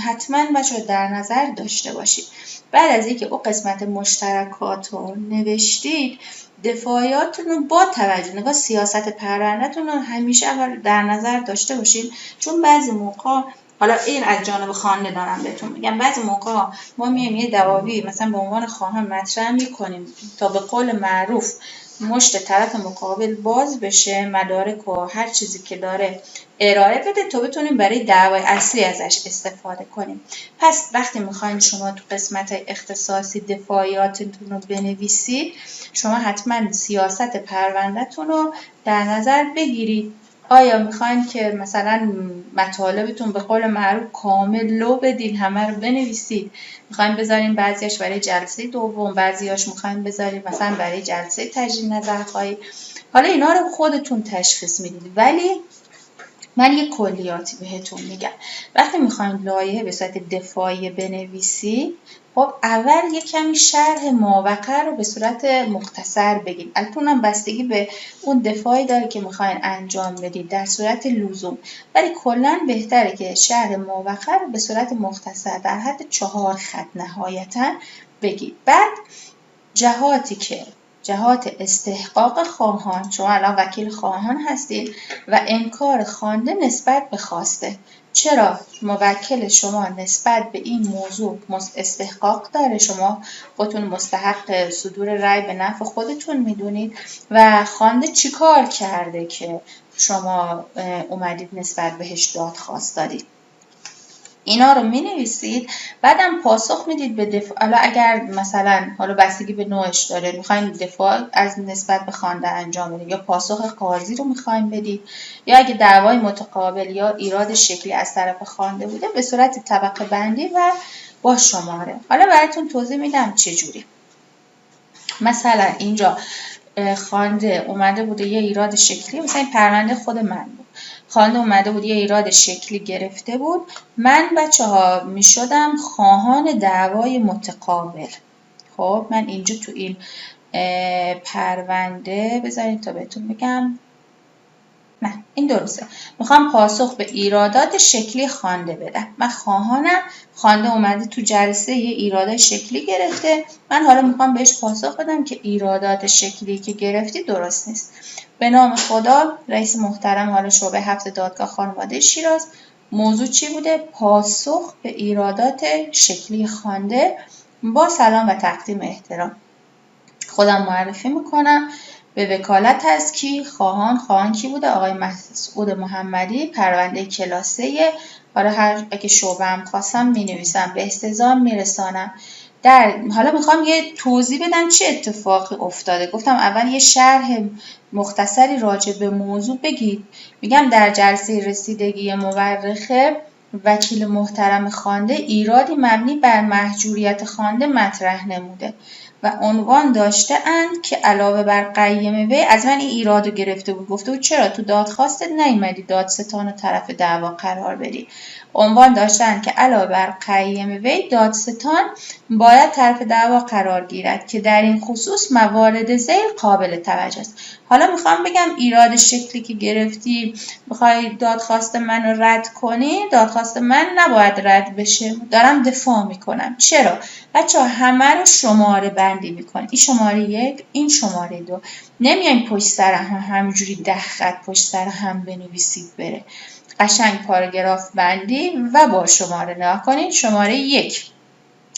حتما بچه در نظر داشته باشید. بعد از اینکه اون قسمت مشترکات رو نوشتید، دفاعیاتتون رو با توجه نگاه سیاست پرونده‌تون رو همیشه در نظر داشته باشید، چون بعضی موقع حالا این از جانب خواننده دارم بهتون میگم، بعضی موقع ما میایم یه دعاوی مثلا به عنوان خواهان مطرح میکنیم تا به قول معروف مشت طرف مقابل باز بشه، مدارک و هر چیزی که داره ارائه بده تا بتونیم برای دعوای اصلی ازش استفاده کنیم. پس وقتی میخواین شما تو قسمت اختصاصی دفاعیاتتون رو بنویسید، شما حتما سیاست پروندهتون رو در نظر بگیرید. آیا میخواین که مثلا مطالبتون به قول معروف کامل لو بدین، همه رو بنویسید؟ میخواین بذارین بعضیاش برای جلسه دوم، بعضیاش میخواین بذارین مثلا برای جلسه تجدید نظرخواهی. حالا اینا رو خودتون تشخیص میدید، ولی من یه کلیاتی بهتون میگم. وقتی میخواین لایحه به صورت دفاعی بنویسید، خب اول یه کمی شرح ماوقع رو به صورت مختصر بگید. البته اونم بستگی به اون دفاعی داره که میخواین انجام بدید در صورت لزوم، ولی کلا بهتره که شرح ماوقع رو به صورت مختصر در حد 4 خط نهایتا بگید. بعد جهات استحقاق خواهان، شما الان وکیل خواهان هستید و انکار خوانده نسبت به خواسته. چرا؟ موکل شما نسبت به این موضوع استحقاق داره، شما خودتون مستحق صدور رأی به نفع خودتون میدونید و خوانده چی کار کرده که شما اومدید نسبت بهش دادخواست دادید. اینا رو می‌نویسید، بعدم پاسخ میدید به دفاع. حالا اگر مثلا حالا بستگی به نوعش داره، میخواین دفاع از نسبت به خوانده انجام بدید یا پاسخ قاضی رو میخواین بدید، یا اگه دعوای متقابل یا ایراد شکلی از طرف خوانده بوده به صورت طبقه بندی و با شماره. حالا براتون توضیح میدم چه جوری. مثلا اینجا خوانده اومده بوده یه ایراد شکلی، مثلا این پرونده خود من بود، خوانده اومده بود یه ایراد شکلی گرفته بود، من بچه‌ها میشدم خواهان دعوای متقابل. خب من اینجا تو این پرونده بذارید تا بهتون بگم، نه این درسته، میخوام پاسخ به ایرادات شکلی خوانده بدم. من خواهانم، خوانده اومده تو جلسه یه ایرادات شکلی گرفته، من حالا میخوام بهش پاسخ بدم که ایرادات شکلی که گرفتی درست نیست. به نام خدا، رئیس محترم حالا شعبه 7 دادگاه خانواده شیراز، موضوع چی بوده؟ پاسخ به ایرادات شکلی خوانده. با سلام و تقدیم احترام خودم معرفی میکنم. به وکالت از کی؟ خواهان کی بوده؟ آقای مسعود محمدی، پرونده کلاسه. حالا هر اگه شعبه هم خواستم مینویسم، به استضاء میرسانم. حالا میخوام یه توضیح بدم چه اتفاقی افتاده. گفتم اول یه شرح مختصری راجع به موضوع بگید. میگم در جلسه رسیدگی مورخه وکیل محترم خوانده ایرادی مبنی بر محجوریت خوانده مطرح نموده و عنوان داشته اند که علاوه بر قیم وی از من این ایرادو گرفته بود، گفته بود چرا تو دادخواستت نیومدی دادستان و طرف دعوا قرار بدی. عنوان داشتند که علاوه بر قیم وی دادستان باید طرف دعوا قرار گیرد که در این خصوص موارد ذیل قابل توجه است. حالا میخوام بگم ایراد شکلی که گرفتی میخوای دادخواست منو رد کنی، دادخواست من نباید رد بشه، دارم دفاع میکنم. چرا؟ بچه‌ها همه رو شماره بندی میکنی، این شماره 1، این شماره 2. نمیایم پشت سر هم همینجوری 10 خط پشت سر هم بنویسید بره. قشنگ پاراگراف بندی و با شماره نگاه کنید. شماره 1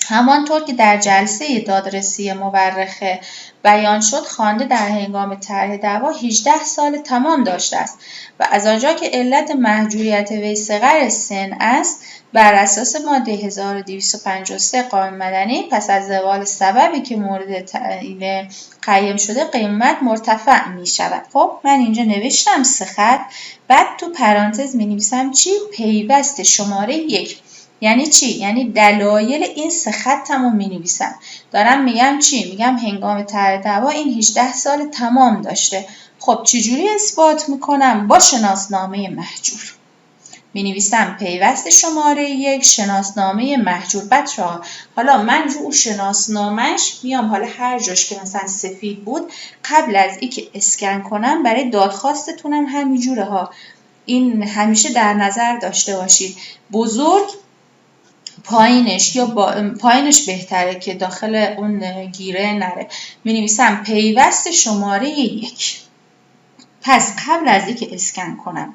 همانطور که در جلسه دادرسی مورخه بیان شد، خوانده در هنگام طرح دعوا 18 سال تمام داشته است و از آنجا که علت محجوریت وی صغر سن است، بر اساس ماده 1253 قانون مدنی پس از زوال سببی که مورد تعیین قیم شده قیمت مرتفع می شود. خب من اینجا نوشتم 3 خط، بعد تو پرانتز می نویسم چی؟ پیوست شماره 1. یعنی چی؟ یعنی دلایل این 3 خطمو می نویسم. دارم میگم چی؟ میگم هنگام طرح دعوا این 18 سال تمام داشته. خب چجوری اثبات میکنم؟ با شناسنامه محجور. می نویسم پیوست شماره 1 شناسنامه محجور. بچه‌ها حالا من رو شناسنامه‌اش میام، حالا هر جاش که مثلا سفید بود قبل از اینکه اسکن کنم برای دادخواستتونم همینجوره ها. این همیشه در نظر داشته باشید. بزرگ پایینش یا پایینش بهتره که داخل اون گیره نره. می نویسم پیوست شماره 1. پس قبل از اینکه اسکن کنم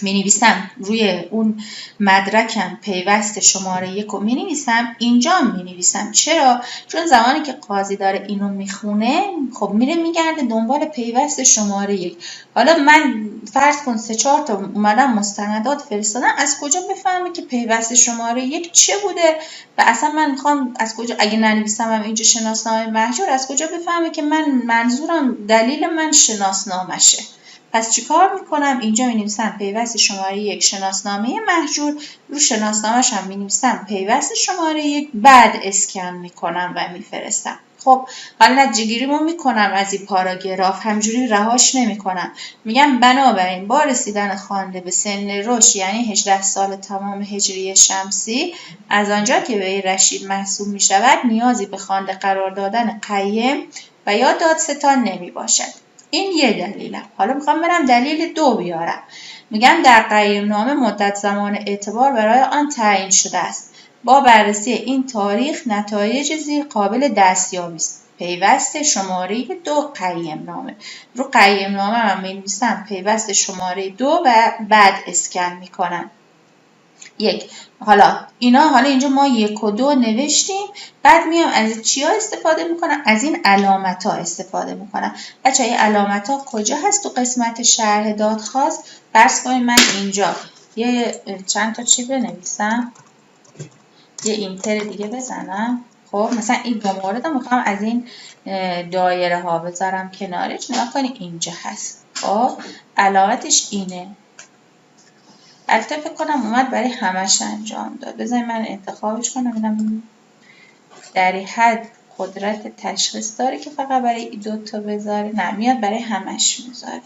می نویسم روی اون مدرکم پیوست شماره 1 رو می نویسم. اینجا می نویسم. چرا؟ چون زمانی که قاضی داره اینو میخونه خب میره میگرده دنبال پیوست شماره 1. حالا من فرض کن 3-4 تا اومدم مستندات فرستادم، از کجا بفهمه که پیوست شماره 1 چه بوده؟ و اصلا من میخوام از کجا، اگه ننویسم هم اینجا شناسنامه محجور، از کجا بفهمه که من منظورم دلیل من شناسنامشه؟ پس چیکار میکنم؟ اینجا می‌نویسم پیوست شماره 1 شناسنامه محجور، رو شناسنامه‌ش هم می‌نویسم پیوست شماره 1، بعد اسکن میکنم و میفرستم. خب حالا نتیجه‌گیریمو میکنم از این پاراگراف، همجوری رهاش نمیکنم. میگم بنابراین با رسیدن خوانده به سن رشد، یعنی 18 سال تمام هجری شمسی، از آنجا که وی رشید محسوب میشود نیازی به خوانده قرار دادن قیم و یا دادستان نمیباشد. این یه دلیلم. حالا میخوام برم دلیل 2 بیارم. میگم در قیم نامه مدت زمان اعتبار برای آن تعیین شده است. با بررسی این تاریخ نتایج زیر قابل دستیابی است. پیوست شماره 2 قیم نامه. رو قیم نامه هم می‌نویسم پیوست شماره 2 و بعد اسکن میکنم. 1. حالا اینجا ما 1 و 2 نوشتیم، بعد میام از چیا استفاده میکنم؟ از این علامت ها استفاده میکنم. بچه این علامت ها کجا هست؟ تو قسمت شرح دادخواست. فرض کنید من اینجا یه چند تا چی بنویسم، یه اینتر دیگه بزنم. خب مثلا این 2 مورد میخوام از این دایره ها بذارم کنارش. نگاه کنید اینجا هست. خب علامتش اینه. البته فکر کنم اومد برای همش انجام داد. بذارید من انتخابش کنم ببینم در این حد قدرت تشخیص داره که فقط برای این 2 تا بذاره. نه میاد برای همش میذاره.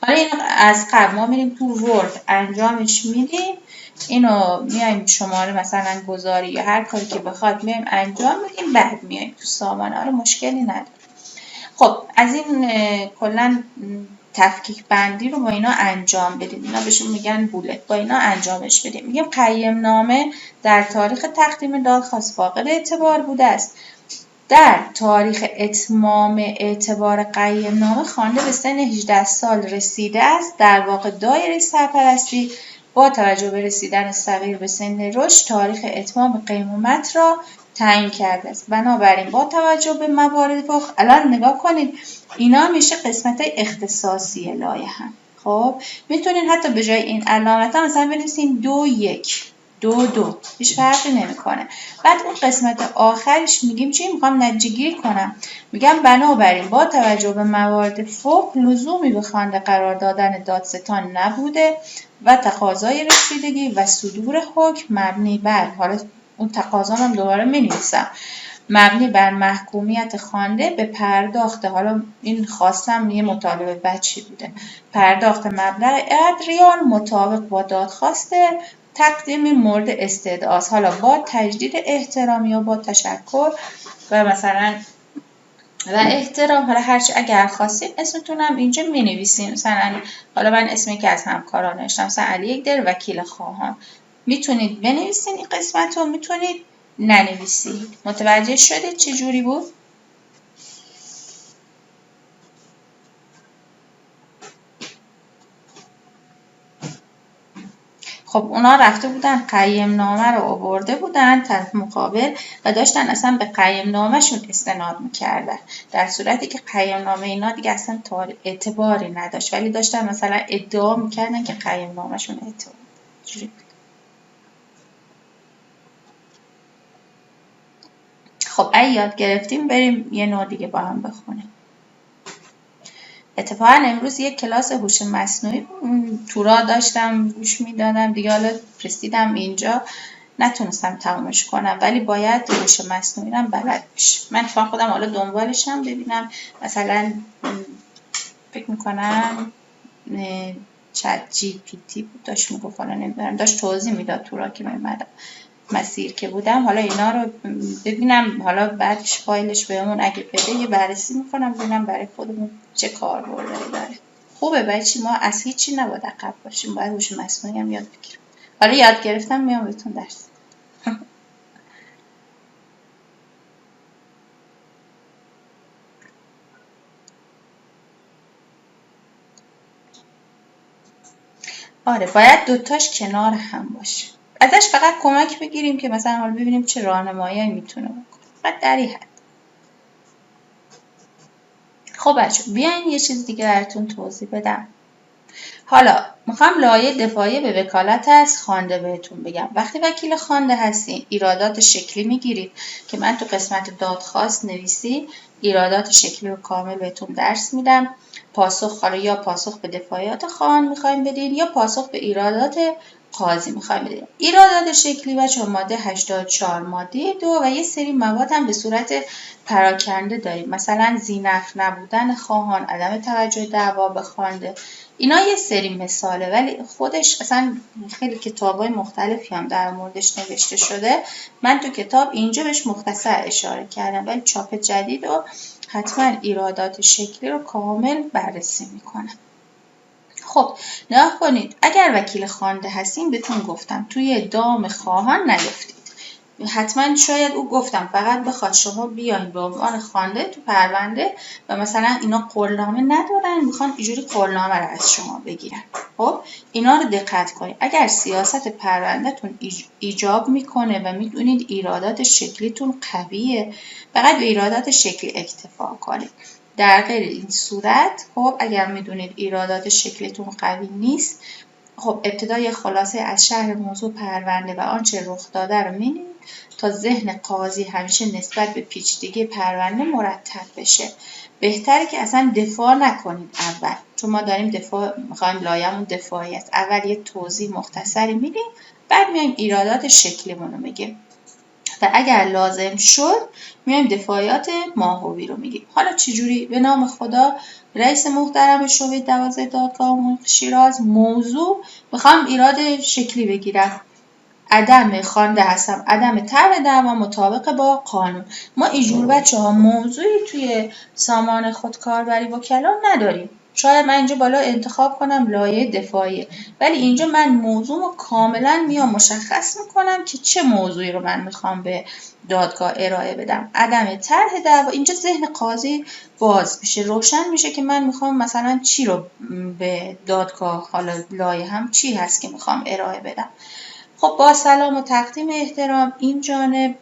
حالا اینو از قبل ما میریم تو ورد انجامش میدیم. اینو میایم شماره مثلا گذاری یا هر کاری که بخواد میایم انجام میدیم، بعد میایم تو سامانه. آره مشکلی نداره. خب از این کلا تفکیک بندی رو با اینا انجام بدید. اینا بهشون میگن بولت. با اینا انجامش بدیم. میگیم قیم نامه در تاریخ تقدیم دادخواست فاقد اعتبار بوده است. در تاریخ اتمام اعتبار قیم نامه خوانده به سن 18 سال رسیده است. در واقع دایره سرپرستی با توجه به رسیدن صغیر به سن رشد تاریخ اتمام قیمومت را تعیین کرده است. بنابراین با توجه به موارد فوق، الان نگاه کنید اینا میشه قسمت اختصاصی لایحه. خب میتونین حتی به جای این علامت ها مثلا بنویسین 2-1. 2 هیچ فرقی نمیکنه. بعد اون قسمت آخرش میگیم چی؟ میخوام نتیجه گیری کنم. میگم بنابراین با توجه به موارد فوق لزومی به خوانده قرار دادن دادستان نبوده و تقاضای رسیدگی و صدور حکم مبنی بر، حالا اون تقاضا هم دوباره مینویسم، مبنی بر محکومیت خوانده به پرداخت، حالا این خواستم یه مطالبه بچی بوده، پرداخت مبلغ ریال مطابق با دادخواست تقدیم مورد استدعاست، حالا با تجدید احترام یا با تشکر و مثلا و احترام. حالا هرچی اگر خواستیم اسمتونم اینجا می نویسیم. مثلا حالا من اسمی که از همکاران نوشتم، مثلا علی یکدر وکیل خواهان، میتونید بنویسین این قسمت رو، میتونید ننویسید. متوجه شدید چه جوری بود؟ خب اونا رفته بودن قیم نامه رو آورده بودن طرف مقابل و داشتن اصلا به قیم نامه شون استناد میکردن، در صورتی که قیم نامه اینا دیگه اصلا اعتباری نداشت، ولی داشتن مثلا ادعا میکردن که قیم نامه شون اعتبار. خب اگه یاد گرفتیم بریم یه نوع دیگه با هم بخونیم. اتفاقا امروز یک کلاس هوش مصنوعی تورا داشتم گوش میدادم دیگه، حالا رسیدم اینجا نتونستم تمامش کنم، ولی باید هوش مصنوعی رو بلد بشم. من اتفاقا خودم حالا دنبالشم ببینم، مثلا فکر میکنم چت جی پی تی بود داشت میگفت، حالا نمیدونم، داشت توضیح میداد تورا که میمدم مسیر که بودم، حالا اینا رو ببینم، حالا بعدش فایلش بهمون اگه بده یه بررسی میکنم ببینم برای خودمون چه کاربردی داره. خوبه بچی، ما از هیچی نباید عقب باشیم، باید هوش مصنوعی هم یاد بگیریم. حالا یاد گرفتم میام بهتون درس. آره باید دوتاش کنار هم باشه، ازش فقط کمک بگیریم که مثلا حالا ببینیم چه راهنمایی میتونه بکنه، فقط در این حد. خب بچه بیاین یه چیز دیگه براتون توضیح بدم. حالا میخوام لایه دفاعی به وکالت از خوانده بهتون بگم. وقتی وکیل خوانده هستین ایرادات شکلی میگیرید که من تو قسمت دادخواست نویسی ایرادات شکلی رو کامل بهتون درس میدم. پاسخ، حالا یا پاسخ به دفاعیات خواهان میخوایم بدین یا پاسخ به ایرادات قاضی میخوایم بدین. ایرادات شکلی بچه ماده 84 ماده 2 و یه سری مواد هم به صورت پراکنده داریم، مثلا ذینفع نبودن خواهان، عدم توجه دعوا به خوانده، اینا یه سری مثاله، ولی خودش اصلا خیلی کتابای مختلفی هم در موردش نوشته شده. من تو کتاب اینجا بهش مختصر اشاره کردم، ولی چاپ جدید و حتما ایرادات شکلی رو کامل بررسی میکنم. خب نگاه کنید، اگر وکیل خوانده هستین بهتون گفتم توی دام خواهان نیفتید. حتما شاید او گفتم فقط بخواد شما بیاین به عنوان خوانده تو پرونده و مثلا اینا قولنامه ندارن میخوان اینجوری قولنامه رو از شما بگیرن. خب اینا رو دقت کنید. اگر سیاست پروندهتون ایجاب میکنه و میدونید ایرادات شکلیتون قویه، فقط به ایرادات شکلی اکتفا کنید. در غیر این صورت خب اگر میدونید ایرادات شکلیتون قوی نیست، خب ابتدای خلاصه از شرح موضوع پرونده و آنچه رخ داده رو می‌نویسید تا ذهن قاضی همیشه نسبت به پیچیدگی پرونده مرتب بشه. بهتره که اصلا دفاع نکنید اول، چون ما داریم دفاع می‌خوایم، لایه‌مون دفاعی است. اول یه توضیح مختصری میدیم، بعد میایم ایرادات شکلیمون رو میگیم و اگر لازم شد میایم دفاعیات ماهوی رو میگیم. حالا چجوری؟ به نام خدا. رئیس محترم شعبه 12 دادگاه شیراز، موضوع میخوام ایراد شکلی بگیرم، عدم خوانده هستم، عدم طرح دعوا مطابق با قانون. ما اینجور بچه‌ها موضوعی توی سامان خودکاربری وکلا نداریم. شاید من اینجا بالا انتخاب کنم لایه دفاعی، ولی اینجا من موضوعمو کاملا میام مشخص میکنم که چه موضوعی رو من میخوام به دادگاه ارائه بدم. عدم طرح دعوا، اینجا ذهن قاضی باز میشه، روشن میشه که من میخوام مثلا چی رو به دادگاه، حالا لایه هم چی هست که میخوام ارائه بدم. خب با سلام و تقدیم احترام این جانب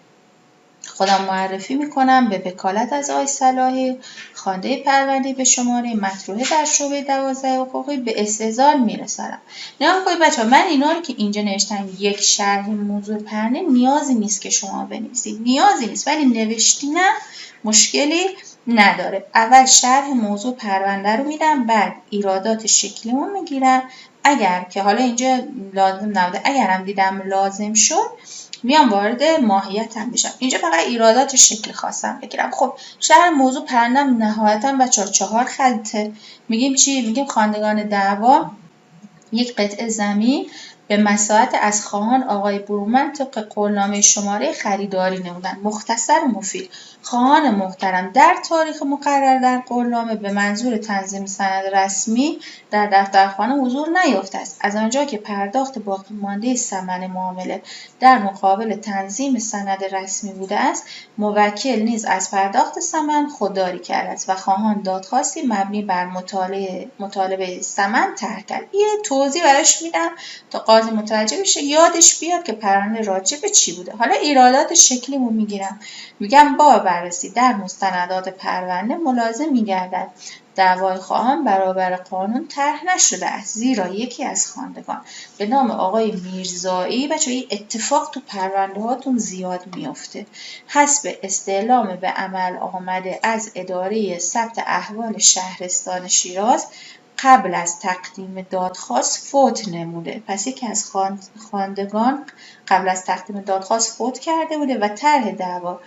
خودم معرفی میکنم به وکالت از آقای صلاحی، خواننده پرونده به شماره مطروحه در شعبه 12 حقوقی به استحضار میرسانم. نگاه کنید بچه‌ها، من اینا رو که اینجا نوشتم یک شرح موضوع پرونده نیازی نیست که شما بنویسید، نیازی نیست، ولی نوشتینم مشکلی نداره. اول شرح موضوع پرونده رو میدم، بعد ایرادات شکلیمو میگیرم، اگر که حالا اینجا لازم نبوده، اگر هم دیدم لازم شد میام وارد ماهیتم میشم. اینجا فقط ایرادات شکلی خواستم بگیرم. خب شرح موضوع پرندم نهایتا بچه‌ها 4 خطه. میگیم چی؟ میگیم خواندگان دعوا یک قطعه زمین به مساحت از خواهان آقای برومند طبق قولنامه شماره خریداری نمودند. مختصر و مفید. خواهان محترم در تاریخ مقرر در قولنامه به منظور تنظیم سند رسمی در دفترخانه حضور نیافته است. از آنجا که پرداخت باقی مانده ثمن معامله در مقابل تنظیم سند رسمی بوده است، موکل نیز از پرداخت ثمن خودداری کرده است و خواهان دادخواستی مبنی بر مطالبه ثمن طرح کرد. یه توضیح براش میدم تا قاضی متوجه بشه، یادش بیاد که پرونده راجع به چی بوده. حالا ایرادات شکلیمو میگیرم، میگم با بررسی در مستندات پرونده ملازم میگردد دعوای خواهان برابر قانون طرح نشده است، زیرا یکی از خواندگان به نام آقای میرزایی، بچه‌ها این اتفاق تو پرونده هاتون زیاد میفته، حسب استعلام به عمل آمده از اداره ثبت احوال شهرستان شیراز قبل از تقدیم دادخواست فوت نموده. پس یکی از خواندگان قبل از تقدیم دادخواست فوت کرده بوده و طرح دعوا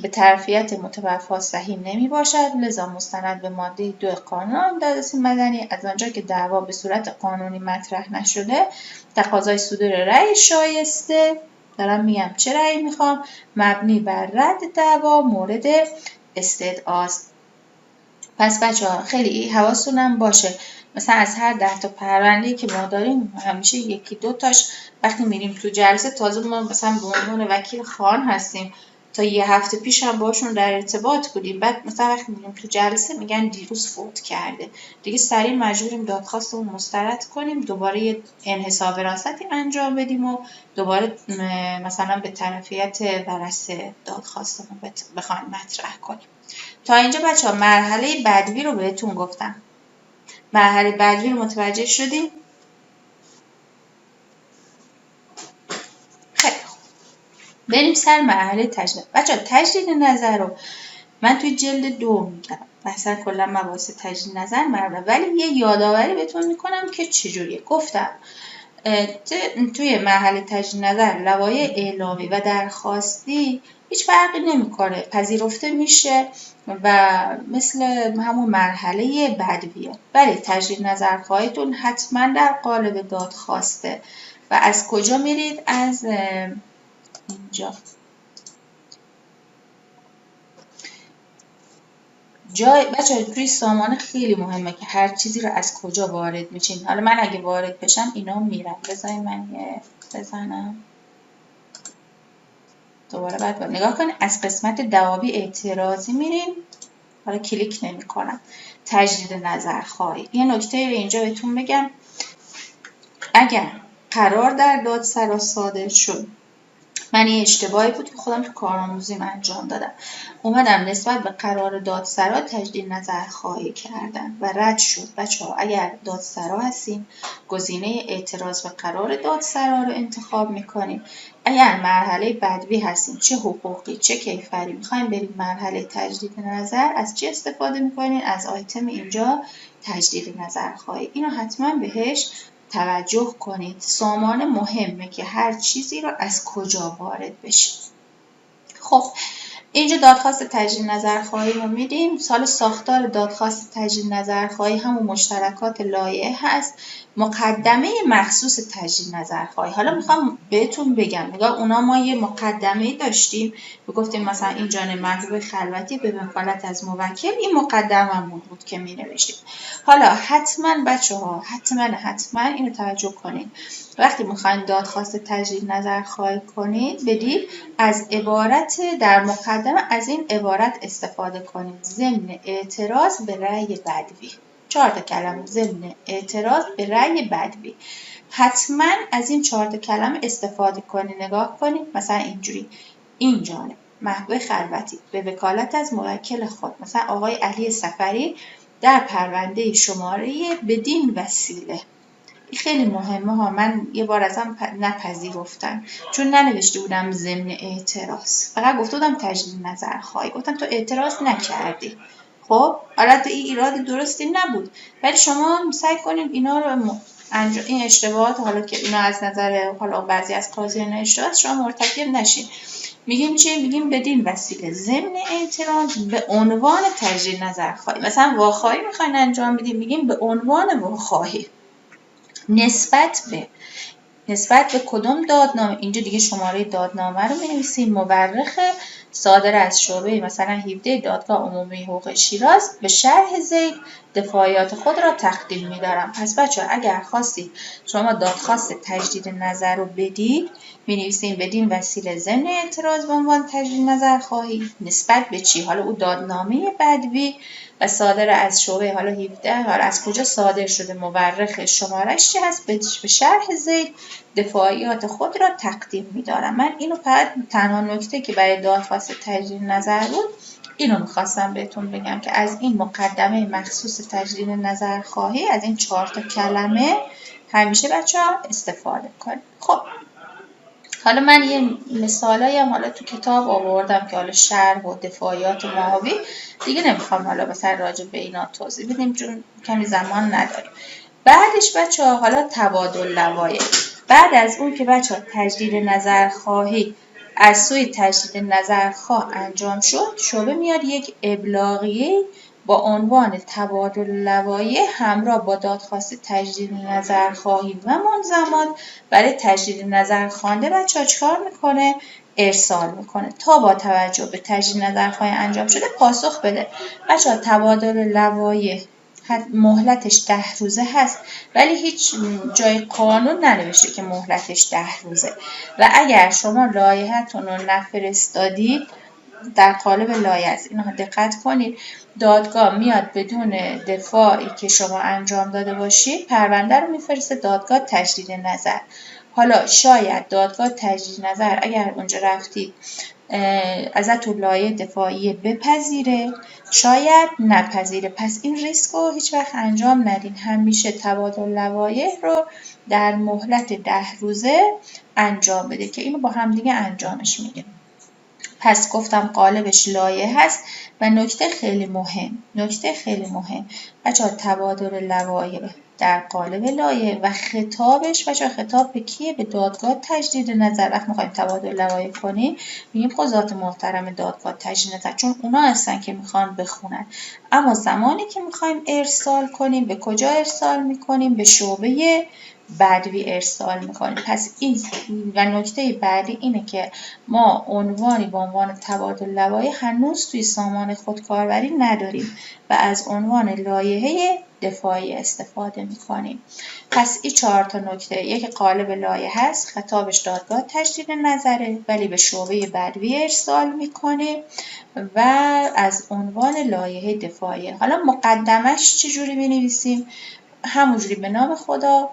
به طرفیت متوفی صحیح نمی باشد، لذا مستند به ماده 2 قانون دادرسی مدنی از آنجا که دعوا به صورت قانونی مطرح نشده، تقاضای صدور رأی شایسته، دارم میگم چه رأی میخوام، مبنی بر رد دعوا مورد استدعاست. پس بچه‌ها خیلی حواستونم باشه، مثلا از هر 10 تا پرونده‌ای که ما داریم همیشه یکی دو تاش وقتی میریم تو جلسه، تازه ما مثلا به عنوان وکیل خواهان هستیم، تا یه هفته پیش هم باشون در ارتباط بودیم، بعد مثلا وقتی میریم تو جلسه میگن دیروز فوت کرده، دیگه سریع مجبوریم دادخواستمون مسترد کنیم، دوباره یه انحصار وراثتی انجام بدیم و دوباره مثلا به طرفیت ورثه دادخواستمون بخوایم مطرح کنیم. تا اینجا بچه‌ها مرحله بدوی رو بهتون گفتم. مرحله بدوی رو متوجه شدیم؟ خیلی خوب. بریم سر مرحله تجدید. بچه‌ها تجدید نظر رو من توی جلد 2 میگم. مثلا کلا مباحث تجدید نظر مرحله، ولی یه یادآوری بهتون میکنم که چجوریه. گفتم توی مرحله تجدید نظر لوایح اعلامی و درخواستی هیچ فرقی نمیکنه، پذیرفته میشه و مثل همون مرحله بدویه. ولی تجدید نظرخواهیتون حتما در قالب دادخواسته و از کجا میرید؟ از اینجا بچه‌ها توی سامانه خیلی مهمه که هر چیزی رو از کجا وارد میشین. حالا من اگه وارد بشم اینا میرم. بذارید من یه بزنم دوباره. بعد نگاه کنید از قسمت دعاوی اعتراضی میریم. حالا کلیک نمی کنم. تجدید نظرخواهی. یه نکته اینجا بهتون بگم، اگر قرار در دادسرا صادر شد، من یه اشتباهی بود که خودم تو کارآموزیم انجام دادم، اومدم نسبت به قرار دادسرا تجدید نظرخواهی کردم و رد شد. بچه‌ها اگر دادسرا هستین گزینه اعتراض به قرار دادسرا رو انتخاب میکنیم. اگر مرحله بدوی هستین، چه حقوقی چه کیفری، میخوایم بریم مرحله تجدید نظر، از چی استفاده میکنین؟ از آیتم اینجا تجدید نظرخواهی. اینو حتما بهش توجه کنید. سامانه مهمه که هر چیزی رو از کجا وارد بشید. خب اینجا دادخواست تجدید نظرخواهی رو میدیم. سال ساختار دادخواست تجدید نظرخواهی همون مشترکات لایحه هست، مقدمه مخصوص تجدید نظرخواهی. حالا میخوام بهتون بگم، نگاه اونا ما یه مقدمه داشتیم، گفتیم مثلا این جانب مطلوب خلوتی به وکالت از موکل، این مقدممون بود که مینوشتیم. حالا حتما بچه‌ها حتما اینو توجه کنید، وقتی میخواین دادخواست تجدید نظرخواهی کنید بدید از عبارت در مقدمه از این عبارت استفاده کنید: ضمن اعتراض به رأی بدوی. 4 تا کلمه ضمن اعتراض به رأی بدوی، حتما از این 4 تا کلمه استفاده کنید. نگاه کنید مثلا اینجوری: این جانب محبوب خلوتی به وکالت از موکل خود، مثلا آقای علی صفری در پرونده شماره بدین وسیله. این خیلی مهمه ها، من یه بار ازم نپذیرفتن چون ننوشته بودم ضمن اعتراض، فقط گفته بودم تجدید نظر خواهی. گفتم تو اعتراض نکردی. خب حالا این ایراد درستی نبود، ولی شما سعی کنید اینا رو این اشتباهات، حالا که اینا از نظر حالا بعضی از قاضیان اشتباهات، شما مرتکب نشین. میگیم چی؟ میگیم بدین وسیله ضمن اعتراض به عنوان تجدید نظر خواهی. مثلا واخواهی میخواین انجام بدیم، میگیم به عنوان واخواهی. نسبت به کدوم دادنامه؟ اینجا دیگه شماره دادنامه رو می‌نویسیم. مورخ صادر از شعبه مثلا 17 دادگاه عمومی حقوق شیراز به شرح ذیل دفاعیات خود را تقدیم می‌دارم. پس بچه‌ها اگر خواستید شما دادخواست تجدید نظر رو بدید، می‌نویسیم بدین وسیله ضمن اعتراض به عنوان تجدید نظر خواهی نسبت به چی؟ حالا او دادنامه بدوی و صادر از شعبه حالا 17، حالا از کجا صادر شده، مورخ شمارش چی هست، به شرح ذیل دفاعیات خود را تقدیم می‌دارم. من اینو فقط تنها نکته که برای دادخواست تجدید نظر بود اینو می‌خواستم بهتون بگم که از این مقدمه مخصوص تجدید نظر خواهی، از این 4 تا کلمه همیشه بچه‌ها استفاده کنید. خب حالا من یه مثالایی هم حالا تو کتاب آوردم که حالا شرح و دفاعیات محاوی دیگه نمیخوام حالا مثلا راجع به اینا توضیح بدیم چون کمی زمان نداریم. بعدش بچه‌ها حالا تبادل لوایح. بعد از اون که بچه‌ها تجدید نظر خواهی از سوی تجدید نظر خواه انجام شد، شعبه میاد یک ابلاغیه با عنوان تبادل لوایح همراه با دادخواست تجدید نظر خواهی و ملزمات برای تجدید نظر خوانده بچه‌ها چیکار میکنه؟ ارسال میکنه تا با توجه به تجدید نظر خواهی انجام شده پاسخ بده. بچه‌ها تبادل لوایح مهلتش 10 روزه هست، ولی هیچ جای قانون ننوشته که مهلتش 10 روزه و اگر شما لایحتون رو نفرستادید در قالب لایحه است، اینو دقت کنید، دادگاه میاد بدون دفاعی که شما انجام داده باشید پرونده رو میفرسته دادگاه تجدید نظر. حالا شاید دادگاه تجدید نظر اگر اونجا رفتید ازتون لایحه دفاعی بپذیره، شاید نپذیره. پس این ریسک رو هیچ وقت انجام ندین. همیشه تبادل لوایح رو در مهلت 10 روزه انجام بده که اینو با هم دیگه انجامش میدیم. پس گفتم قالبش لایحه هست و نکته خیلی مهم بچه‌ها تبادل لوایح در قالب لایحه و خطابش بچه‌ها خطاب به کیه؟ به دادگاه تجدید نظر. وقتی می‌خوایم تبادل لوایح کنیم میگیم خود ذات محترم دادگاه تجدید نظر، چون اونا هستن که میخوان بخونن. اما زمانی که می‌خوایم ارسال کنیم به کجا ارسال می‌کنیم؟ به شعبه بدوی ارسال میکنیم. پس این و نکته بعدی اینه که ما عنوانی به عنوان تبادل لوایح هنوز توی سامان خودکاربری نداریم و از عنوان لایحه دفاعی استفاده میکنیم. پس این 4 تا نکته، یک قالب لایحه هست، خطابش دادگاه تجدید نظره ولی به شعبه بدوی ارسال میکنه و از عنوان لایحه دفاعی. حالا مقدمش چجوری بنویسیم؟ همونجوری به نام خدا،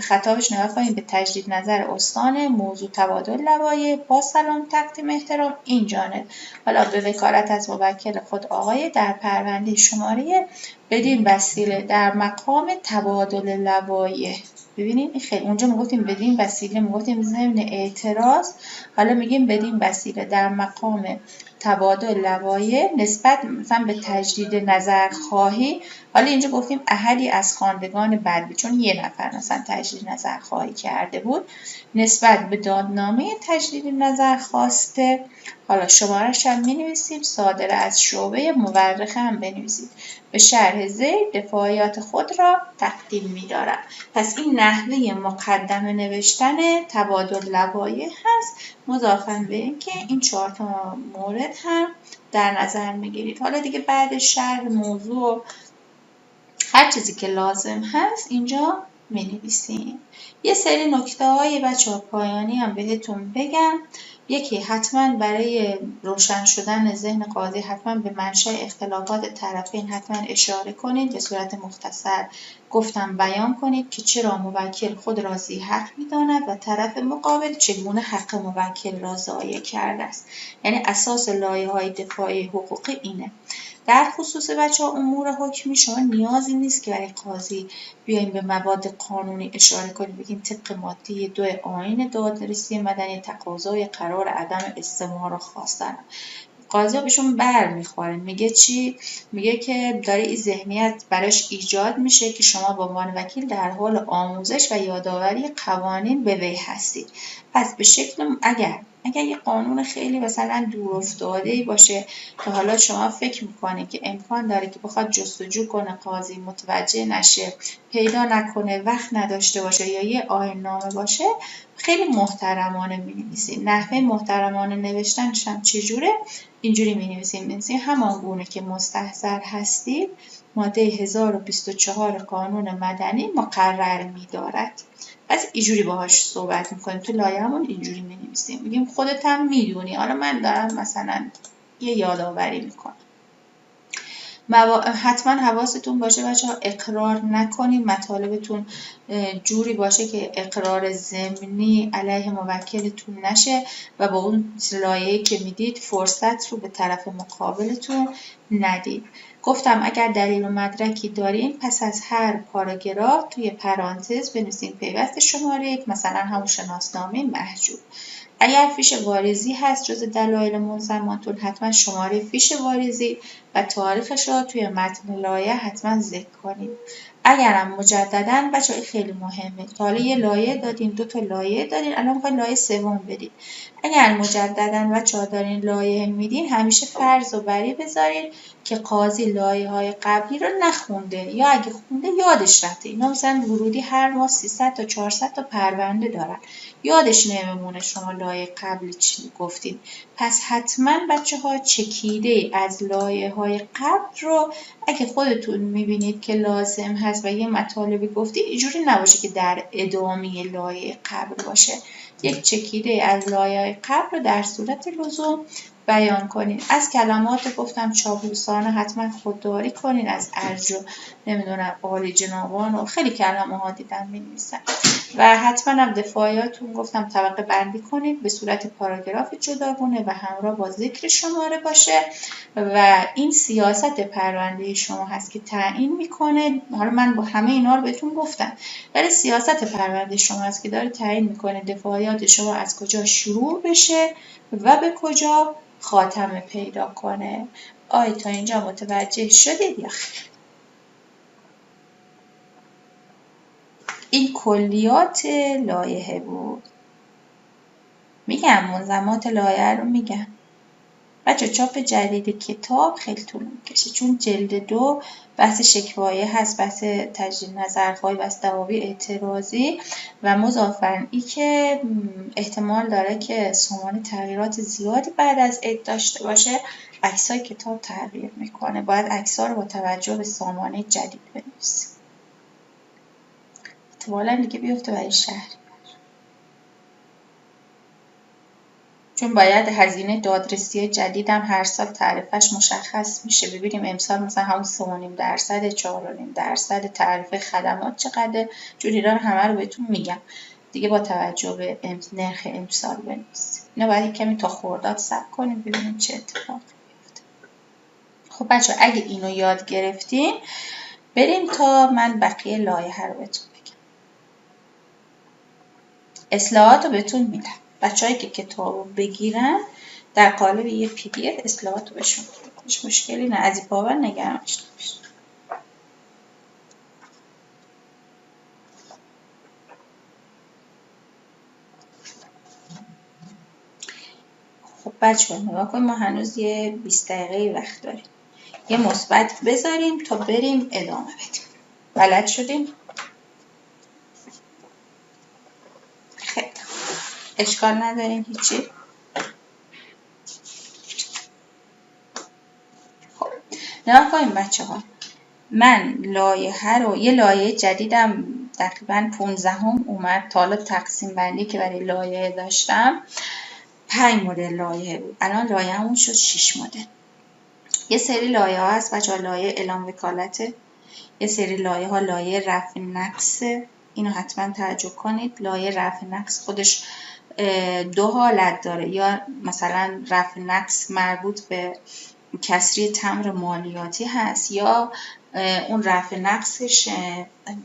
خطابش نگاه کنید به تجدید نظر استان، موضوع تبادل لوایح، با سلام تقدیم احترام این جانب. حالا به وکالت از موکل خود آقای در پرونده شماره بدین وسیله در مقام تبادل لوایح. ببینید این خیلی اونجا میگفتیم بدین وسیله، میگفتیم ضمن اعتراض، حالا میگیم بدین وسیله در مقام تبادل لوایح نسبت مثلا به تجدید نظر خواهی. حالا اینجا گفتیم احدی از خواندگان بدوی، چون یه نفر مثلا تجدید نظر خواهی کرده بود، نسبت به دادنامه تجدید نظر خواسته، حالا شمارش هم می‌نویسیم، صادر از شعبه، مورخ هم بنویسید، به شرح ذیل دفاعیات خود را تقدیم می‌دارم. پس این نحوه مقدمه نوشتن تبادل لوایح هست، مضافاً به این که این 4 تا مورد هم در نظر می‌گیرید. حالا دیگه بعد شرح موضوع هر چیزی که لازم هست اینجا می‌نویسیم. یه سری نکته‌های بچه‌ها پایانی هم بهتون بگم یکی حتما برای روشن شدن ذهن قاضی حتما به منشأ اختلافات طرفین حتما اشاره کنید، به صورت مختصر گفتم بیان کنید که چرا موکل خود را ذی حق می‌داند و طرف مقابل چگونه حق موکل را ضایع کرده است. یعنی اساس لایه‌های دفاعی حقوقی اینه. در خصوص بچه‌ها امور حکمی شما نیازی نیست که برای قاضی بیایم به مواد قانونی اشاره کنیم، بگیم طبق ماده 2 آیین دادرسی مدنی تقاضای قرار عدم استماع را خواستن. قاضی بهشون بر میخوره، میگه چی؟ میگه که داره این ذهنیت براش ایجاد میشه که شما به عنوان وکیل در حال آموزش و یادآوری قوانین به وی هستید. پس به شکل اگر یه قانون خیلی مثلا دورافتاده‌ای باشه که حالا شما فکر میکنه که امکان داره که بخواد جستجو کنه، قاضی متوجه نشه، پیدا نکنه، وقت نداشته باشه یا یه آیین‌نامه باشه، خیلی محترمانه می‌نویسید. نحوه محترمانه نوشتنش هم چجوره؟ اینجوری می‌نویسیم همان گونه که مستحضر هستید ماده 1024 قانون مدنی مقرر می‌دارد. پس اینجوری باهاش صحبت می‌کنیم، تو لایه‌مون اینجوری می‌نویسیم، میگیم خودت هم می‌دونی، حالا من دارم مثلا یه یادآوری می‌کنم. حتما حواستون باشه بچه‌ها اقرار نکنید، مطالبتون جوری باشه که اقرار ضمنی علیه موکلتون نشه و با اون لایه‌ای که میدید فرصت رو به طرف مقابلتون ندید. گفتم اگر دلیل و مدرکی دارین پس از هر پاراگراف توی پرانتز بنویسین پیوست شماره 1، مثلا همون شناسنامه محجوب. اگر فیش واریزی هست جز دلایل ملزماتون حتما شماره فیش واریزی و تاریخش را توی متن لایحه حتما ذکر کنید. اگرم مجددا بچه‌ها خیلی مهمه، تا حالا یه لایحه دادین، 2 تا لایحه دادین، الان می‌خواید لایحه سوم بدید. اگر مجددا بچه‌ها دارین لایحه میدین همیشه فرض و بری بذارین که قاضی لایحه‌های قبلی رو نخونده یا اگه خونده یادش رفته. اینا مثلا ورودی هر ماه 300 تا 400 تا پرونده دارن، یادش نمیمونه شما لایحه قبلی چی گفتین. پس حتما بچه‌ها چکیده از لایحه‌های قبل رو اگه خودتون میبینید که لازم هست و یه مطالبی گفتید، اینجوری نباشه که در ادامه لایحه قبل باشه. یک چکیده از لایحه قبل رو در صورت لزوم بیان کنین. از کلمات گفتم چاپلوسانه حتما خودداری کنین، از ارجو نمیدونم عالی جنابان و خیلی کلمه ها دیدم می‌نویسن. و حتما هم دفاعیاتون گفتم طبقه بندی کنید به صورت پاراگراف جداگونه و همراه با ذکر شماره باشه و این سیاست پرونده شما هست که تعیین میکنه. حالا من با همه اینا رو بهتون گفتم، ولی سیاست پرونده شما هست که داره تعیین میکنه دفاعیات شما از کجا شروع بشه و به کجا خاتمه پیدا کنه. آیا تا اینجا متوجه شدید یا خیر؟ این کلیات لایحه بود. میگم ملزمات لایحه رو میگم. بچه چاپ جدید کتاب خیلی طول میکشه چون جلد 2 بحث شکوایه هست، بحث تجدید نظرخواهی، بحث دعاوی اعتراضی و مضافاً ای که احتمال داره که سامان تغییرات زیادی بعد از عید داشته باشه، عکسای کتاب تغییر میکنه. باید عکس‌ها رو با توجه به سامانه جدید بنویسیم. احتمالاً دیگه بیفته برای شهر، چون باید هزینه دادرسی جدید هم هر سال تعرفه‌اش مشخص میشه. ببینیم امسال مثلا همون 3.5%، 4.5% تعرفه خدمات چقدره، چون اینا رو همه رو بهتون میگم دیگه با توجه به نرخ امسال بنویسیم. اینا باید کمی تا خرداد صبر کنیم ببینیم چه اتفاقی میفته. خب بچه اگه اینو یاد گرفتین بریم تا من بقیه لایحه رو بهتون بگم. اصلاحات رو بهتون میدم. بچه‌هایی که کتاب رو بگیرن در قالب یه PDF اصلاحات رو بهشون میدم. هیچ مشکلی نه، از این بابت نگرانش نباشید. خب بچه‌ها نگاه کنیم، ما هنوز یه 20 دقیقه وقت داریم. یه مثبت بذاریم تا بریم ادامه بدیم. بلد شدیم؟ خیلی اشکال نداریم هیچی. خب نگاه کنیم بچه‌ها، من لایحه رو یه لایحه جدیدم تقریباً 15 اومد تا حالا تقسیم بندی که برای لایحه داشتم 5 مدل لایحه بود، الان لایحه‌مون شد 6 مدل. یه سری لایحه ها هست بچه‌ها، لایحه اعلام وکالته، یه سری لایحه ها لایحه رفع نقصه، اینو حتما توجه کنید. لایحه رفع نقص خودش 2 حالت داره، یا مثلا رفع نقص مربوط به کسری تمبر مالیاتی هست، یا اون رفع نقصش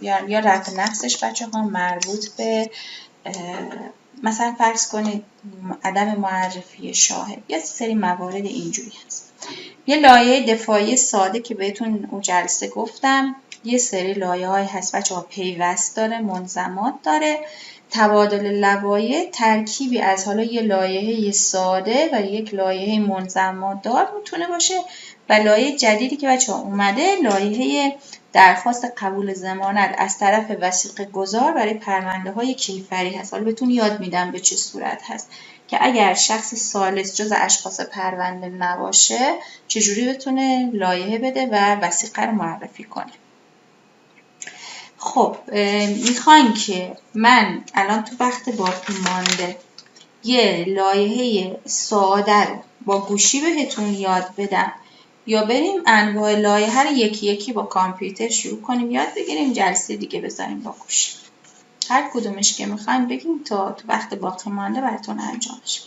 یا رفع نقصش بچه‌ها مربوط به مثلا فرض کنید عدم معرفی شاهد، یه سری موارد اینجوری هست. یه لایحه دفاعی ساده که بهتون اون جلسه گفتم، یه سری لایحه‌های هست بچه‌ها پیوست داره، منضمات داره. تبادل لوایح ترکیبی از حالا یه لایحه ساده و یک لایحه منضمات دار میتونه باشه، و لایحه جدیدی که بچه‌ها اومده لایحه درخواست قبول ضمانت از طرف وثیقه گذار برای پرونده‌های کیفری هست. حالا بهتون یاد میدم به چه صورت هست که اگر شخص ثالث جز اشخاص پرونده نباشه چجوری بتونه لایحه بده و وثیقه رو معرفی کنه. خب میخواین که من الان تو وقت باقی مانده یه لایحه ساده رو با گوشی بهتون یاد بدم، یا بریم انواع لایحه رو یکی یکی با کامپیوتر شروع کنیم یاد بگیریم، جلسه دیگه بذاریم با گوشی؟ هر کدومش که میخوایم بگیم تا تو وقت باقی مانده براتون انجام شه.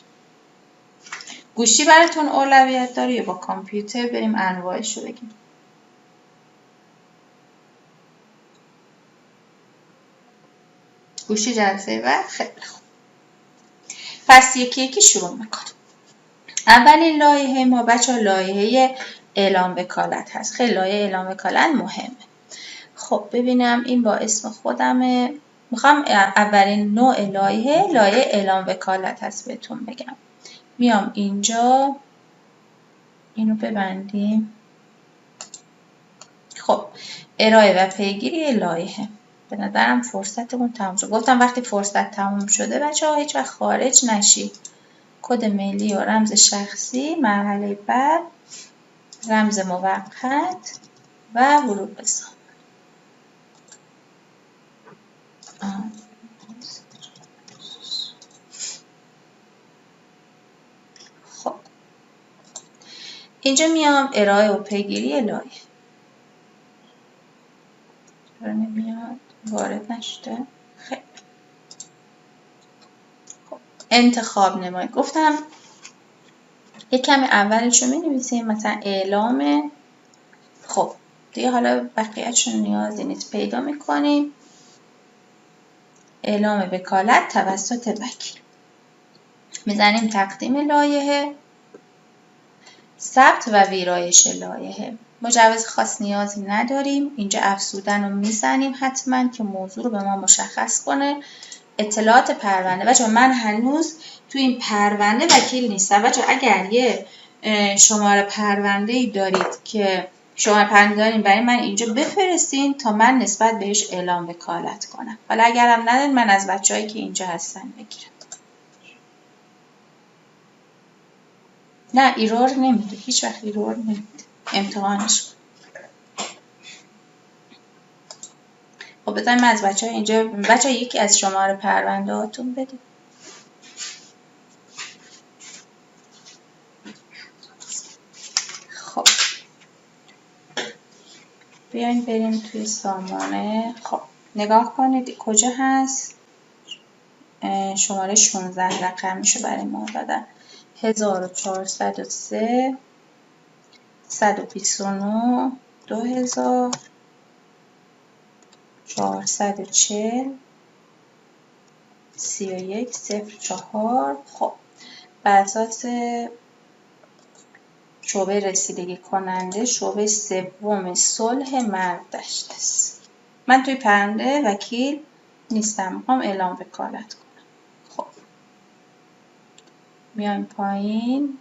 گوشی براتون اولویت داره یا با کامپیوتر بریم انواعش رو بگیم؟ گوشی جلسه بعد. خیلی خوب، پس یکی یکی شروع میکنیم. اولین لایحه ما بچه‌ها لایحه اعلام وکالت هست. خیلی لایحه اعلام وکالت مهمه. خب ببینم این با اسم خودمه. میخوام اولین نوع لایحه اعلام وکالت هست بهتون بگم. میام اینجا اینو ببندیم. خب ارائه و پیگیری لایحه. به نظرم فرصتمون تموم شد. گفتم وقتی فرصت تموم شده بچه‌ها هیچ وقت خارج نشید. کد ملی و رمز شخصی، مرحله بعد رمز موقت و ورود به سامانه. خب اینجا میام ارائه و پیگیری لایحه. نمیاد وارد نشده. خیلی خب انتخاب نمایی. گفتم یک کمی اولش رو می‌نویسیم مثلا اعلام. خب دیگه حالا بقیه‌شون نیازی نیست، پیدا می‌کنیم. اعلام وکالت توسط وکیل. میزنیم تقدیم لایحه، ثبت و ویرایش لایحه. مجوز خاص نیازی نداریم. اینجا افزودن رو میزنیم حتما که موضوع رو به ما مشخص کنه. اطلاعات پرونده. بچه‌ها من هنوز تو این پرونده وکیل نیستم. بچه‌ها اگر یه شماره پرونده‌ای دارید که شماره پرونده دارین برای من اینجا بفرستین تا من نسبت بهش اعلام وکالت کنم. حالا اگرم ندارین من از بچه‌هایی که اینجا هستن بگیرم. نه ایرور نمیده، هیچ وقت ایرور نمیده. امتحانش کن. خب بذاریم از بچه‌ها اینجا بچه‌ها یکی از شماره پرونده هاتون بدید. خب بیاین بریم توی سامانه. خب نگاه کنید کجا هست. شماره 16 رقمیشو برای ما دادن. 1403 129 2000 440 31 04. خب بر اساس شعبه رسیدگی کننده شعبه سوم صلح مرودشت است. من توی پرونده وکیل نیستم، میخوام اعلام وکالت کنم. خب میایم پایین،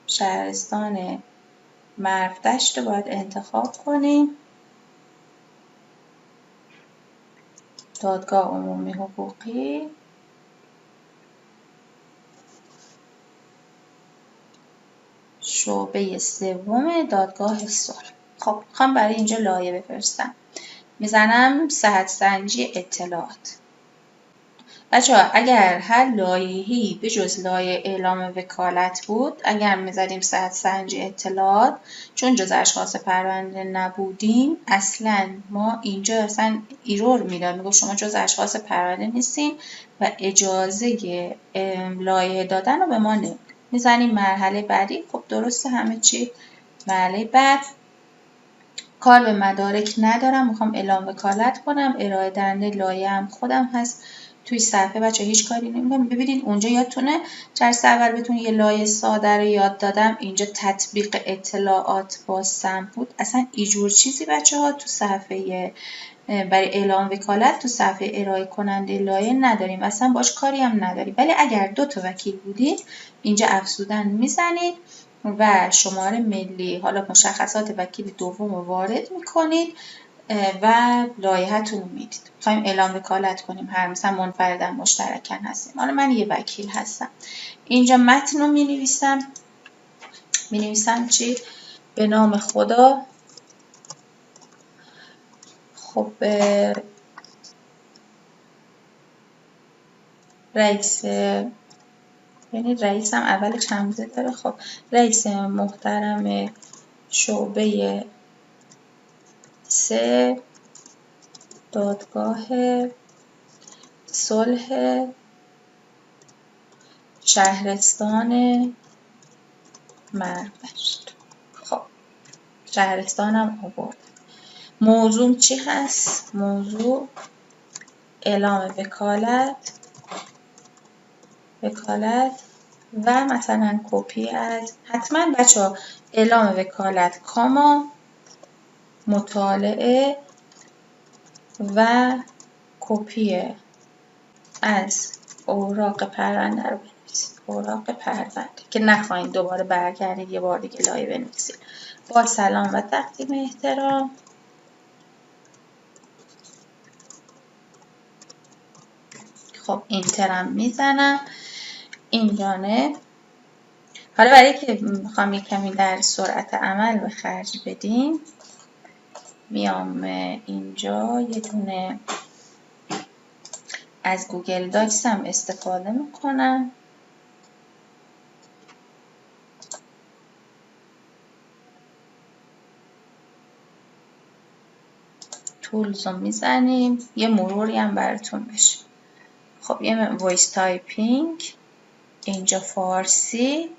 شهرستان مرودشت رو باید انتخاب کنیم. دادگاه عمومی حقوقی. شعبه سوم دادگاه صلح. خب میخوام برای اینجا لایحه بفرستم. میزنم صحت سنجی اطلاعات. بچه‌ها اگر هر لایحه‌ای به جز لایحه اعلام وکالت بود، اگر می‌زدیم صحت سنجی اطلاعات، چون جز اشخاص پرونده نبودیم، اصلا ما اینجا اصلا ایرور میداد، میگفت شما جز اشخاص پرونده نیستین و اجازه لایحه دادن رو به ما نمیدید. میزنیم مرحله بعدی. خب درسته همه چی. مرحله بعد کار به مدارک ندارم، میخوام اعلام وکالت کنم، ارائه دهنده لایحه هم خودم هست. توی صفحه بچه هیچ کاری نمیکنم. ببینید اونجا یادتونه جلسه اول بهتون یه لایحه ساده رو یاد دادم، اینجا تطبیق اطلاعات با سهم بود. اصلا اینجور چیزی بچه ها تو صفحه برای اعلام وکالت تو صفحه ارائه کننده لایحه نداریم، اصلا باش کاری هم نداریم. ولی اگر 2 تا وکیل بودید اینجا افزودن میزنید و شماره ملی، حالا مشخصات وکیل دوم رو وارد میکنید و لایحه‌تون رو میدید. میخوایم اعلام وکالت کنیم، هر مثلا منفردن مشترکن هستیم. حالا من یه وکیل هستم. اینجا متن رو مینویسم چی؟ به نام خدا. خب رئیس، یعنی رئیسم اولش همزه داره. خب رئیس محترم شعبه 3 دادگاه صلح شهرستان مردشت. خب شهرستانم آورد. موضوع چی هست؟ موضوع اعلام وکالت و مثلا کپی از، حتما بچه اعلام وکالت کاما مطالعه و کپی از اوراق پرونده رو بنویسید. اوراق پرونده که نخواهید دوباره برگردید یه بار دیگه لایحه بنویسید. با سلام و تقدیم احترام. خب اینترم میزنم. این جانب حالا برای که میخوام یک کمی در سرعت عمل به خرج بدیم، میام اینجا یه دونه از گوگل داکس هم استفاده میکنم. تولز رو میزنیم، یه مروری هم براتون بشه. خب یه وایس تایپینگ، اینجا فارسی،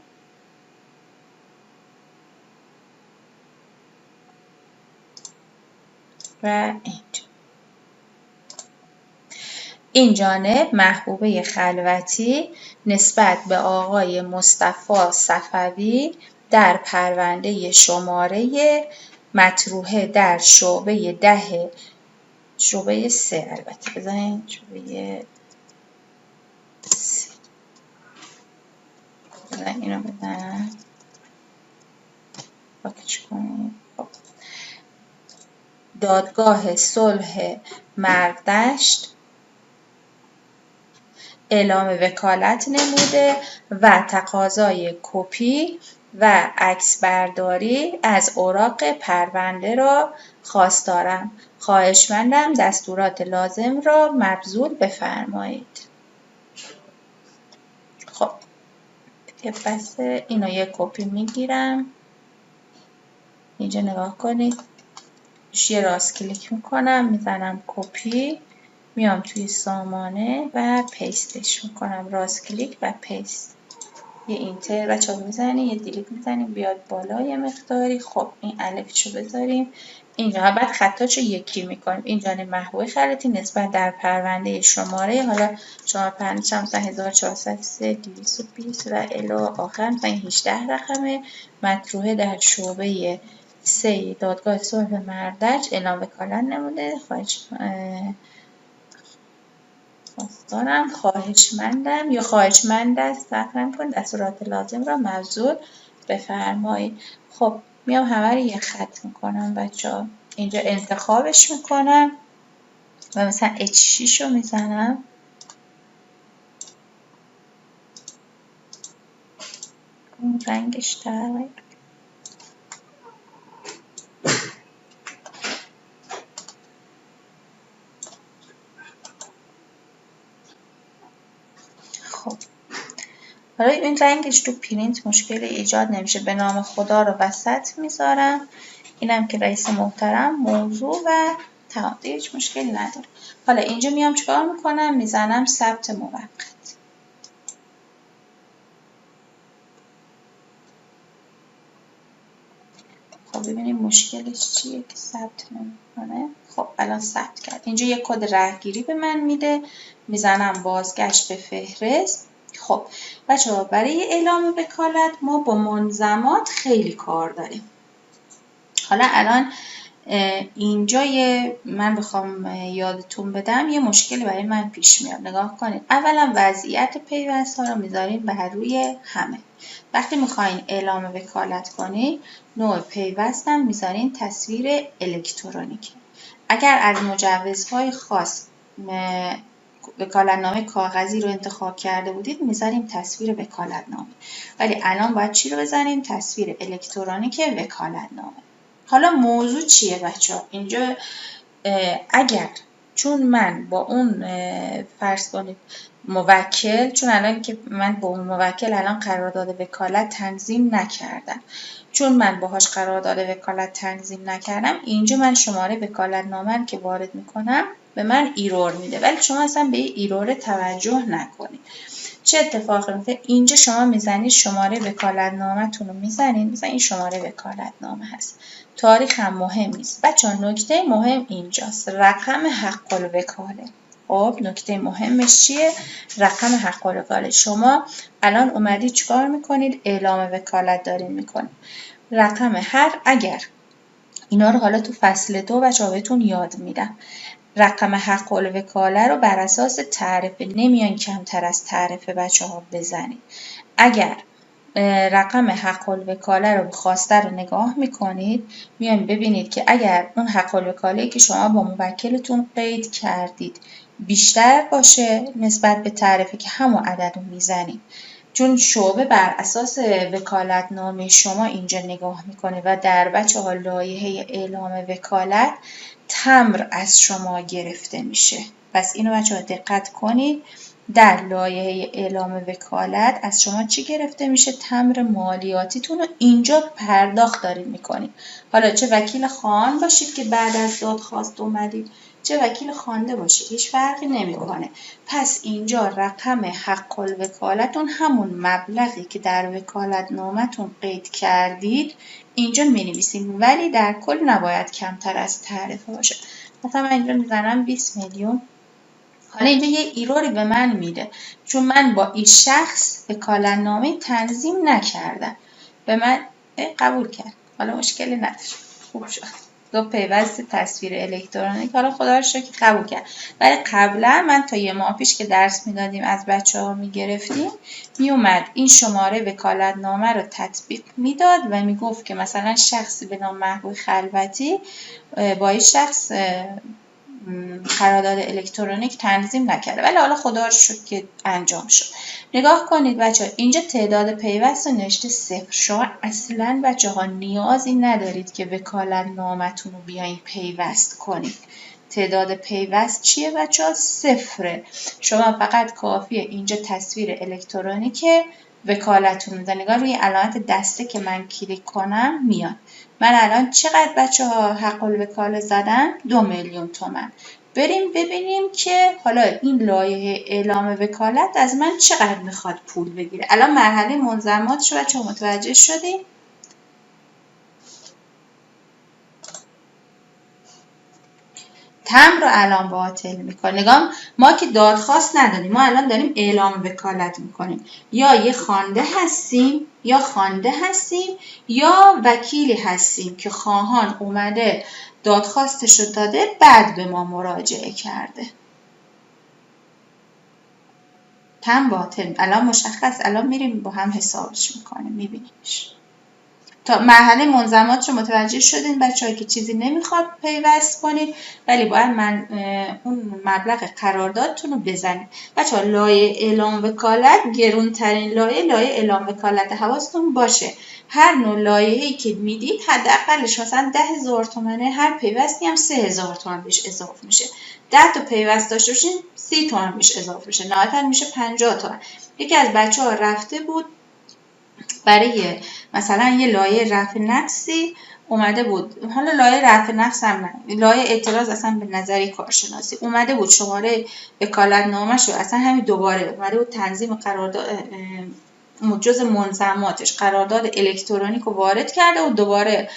و این جانب محبوبه خلوتی نسبت به آقای مصطفی صفوی در پرونده شماره مطروحه در شعبه 10 شعبه 3 البته بزنین شعبه 3 بزنین اینو بزنن پاکش کنیم. دادگاه صلح مردشت اعلام وکالت نموده و تقاضای کپی و عکسبرداری از اوراق پرونده را خواستارم. خواهشمندم دستورات لازم را مبذول بفرمایید. خب پس اینو یه کپی میگیرم. اینجا نگاه کنید. یه راست کلیک میکنم، میزنم کپی، میام توی سامانه و پیستش میکنم. راست کلیک و پیست. یه اینتر بچه ها میزنیم، یه دیلیت میزنیم بیاد بالا یه مقداری. خب این الفشو بذاریم اینجا. بعد خطاشو یکی میکنیم. اینجا محبوب خلوتی نسبت در پرونده شماره، حالا شماره پرونده مثلا 1403 220 و الی آخر مثلا 18 رقمه، مطروحه در شعبه 3 دادگاه صلح مردج اعلام وکالت نموده. خواهشمندم یا خواهشمند است صحبت کن دستورات لازم را مبذول بفرمایید. خب میام همه رو یه خط میکنم بچه ها. اینجا انتخابش میکنم و مثلا H6 رو میزنم. رنگش در حالا این رنگش تو پرینت مشکلی ایجاد نمیشه. به نام خدا رو وسط میذارم، اینم که رئیس محترم موضوع و تمام، هیچ مشکلی نداره. حالا اینجا میام چیکار میکنم؟ میزنم ثبت موقت. خب ببینیم مشکلش چیه که ثبت نمیکنه. خب الان ثبت کرد. اینجا یک کد رهگیری به من میده، میزنم بازگشت به فهرست. خب بچه‌ها برای اعلام وکالت ما با ملزمات خیلی کار داریم. حالا الان اینجا من بخوام یادتون بدم یه مشکلی برای من پیش میاد. نگاه کنید. اولا وضعیت پیوست ها رو میذاریم بر روی همه. وقتی میخواین اعلام وکالت کنید نوع پیوست هم میذارین تصویر الکترونیکی. اگر از مجوزهای خاص وکالتنامه کاغذی رو انتخاب کرده بودید میذاریم تصویر وکالتنامه، ولی الان باید چی رو بزنیم؟ تصویر الکترونیک وکالتنامه. حالا موضوع چیه بچه‌ها؟ اینجا اگر چون من با اون فرض کنید موکل، چون الان که من با اون موکل الان قرارداد وکالت تنظیم نکردم، چون من باهاش قرارداد وکالت تنظیم نکردم، اینجا من شماره وکالتنامه که وارد میکنم به من ایرور میده، ولی شما اصلا به این ایرور توجه نکنید. چه اتفاقی میفته؟ اینجا شما میزنید شماره وکالتنامه‌تون رو میزنید، مثلا این شماره وکالتنامه هست. تاریخ هم مهم نیست. بچه‌ها نکته مهم اینجاست، رقم حق الوکاله. خب نکته مهمش چیه؟ رقم حق الوکاله. شما الان اومدید چیکار میکنید؟ اعلام وکالت دارین میکنید. رقم اگر اینا رو حالا تو فصل 2 بچه‌ها بهتون یاد میدم. رقم حق الوکاله رو بر اساس تعرفه نمیان کمتر از تعرفه بچه‌ها بزنید. اگر رقم حق الوکاله رو خواسته رو نگاه میکنید میان ببینید که اگر اون حق الوکاله‌ای که شما با موکلتون قید کردید بیشتر باشه نسبت به تعرفه که همون عدد رو میزنید، چون شعبه بر اساس وکالتنامه شما اینجا نگاه میکنه و در بچه‌ها لایحه اعلام وکالت تمبر از شما گرفته میشه. پس اینو بچه‌ها دقت کنید، در لایحه اعلام وکالت از شما چی گرفته میشه؟ تمبر مالیاتیتون رو اینجا پرداخت دارید میکنید. حالا چه وکیل خواهان باشید که بعد از دادخواست اومدید، چه وکیل خوانده باشید، هیچ فرقی نمیکنه. پس اینجا رقم حق الوکالتون همون مبلغی که در وکالتنامه‌تون قید کردید اینجا می‌نویسیم، ولی در کل نباید کمتر از تعرفه باشه. مثلا من اینجا میزنم 20 میلیون. حالا اینجا یه ایروری به من میده، چون من با این شخص وکالتنامه تنظیم نکردم. به من قبول کرد. حالا مشکلی نداره. خوب شد. دو پیوست تصویر الکترونیک. حالا خدا رو شکر قبول کرد. ولی قبلا من تا یه ماه پیش که درس میدادیم از بچه‌ها میگرفتیم، میومد این شماره وکالتنامه رو تطبیق میداد و میگفت که مثلا شخصی به نام محبوب خلوتی با این شخص قرارداد الکترونیک تنظیم نکرده، ولی حالا خدا رو شکر که انجام شد. نگاه کنید بچه‌ها اینجا تعداد پیوست رو نوشته 0. شما اصلا بچه‌ها نیازی ندارید که وکالتنامه‌تون رو بیاین پیوست کنید. تعداد پیوست چیه بچه‌ها؟ 0. شما فقط کافیه اینجا تصویر الکترونیک وکالتتون رو نگاه روی علامت دسته که من کلیک کنم میاد. من الان چقدر بچه‌ها حق الوکاله زدم؟ 2 میلیون تومان. بریم ببینیم که حالا این لایحه اعلام وکالت از من چقدر میخواد پول بگیره. الان مرحله ملزماتش رو بچه‌ها متوجه شدیم؟ تمبر رو الان باطل میکنه. نگاه ما که دادخواست نداریم، ما الان داریم اعلام وکالت میکنیم. یا یه خوانده هستیم یا وکیلی هستیم که خواهان اومده دادخواستش رو داده بعد به ما مراجعه کرده. تمبر باطل الان مشخص، الان میریم با هم حسابش میکنیم میبینیمش. تا مرحله منظمات رو متوجه شدین بچه‌ها که چیزی نمیخواد پیوست کنید، ولی باید اون مبلغ قراردادتون رو بزنید. بچه‌ها لایه اعلام وکالت گرونترین لایه اعلام وکالت، حواستون باشه هر نوع لایحه‌ای که میدید حداقلش مثلا 10,000 تومانه، هر پیوستی هم 3,000 تومان بهش اضافه میشه. 10 تا پیوست داشته باشین 30 تومان بهش اضافه میشه، نهایتاً میشه 50 تومان. یکی از بچه‌ها رفته بود برای مثلا یه لایه رفع نقصی اومده بود، حالا لایه رفع نقص هم نه، لایه اعتراض اصلا به نظری کارشناسی، اومده بود شماره وکالتنامه‌شو اصلا همین دوباره اومده بود تنظیم قرارداد جز منظماتش قرارداد الکترونیک رو وارد کرده و دوباره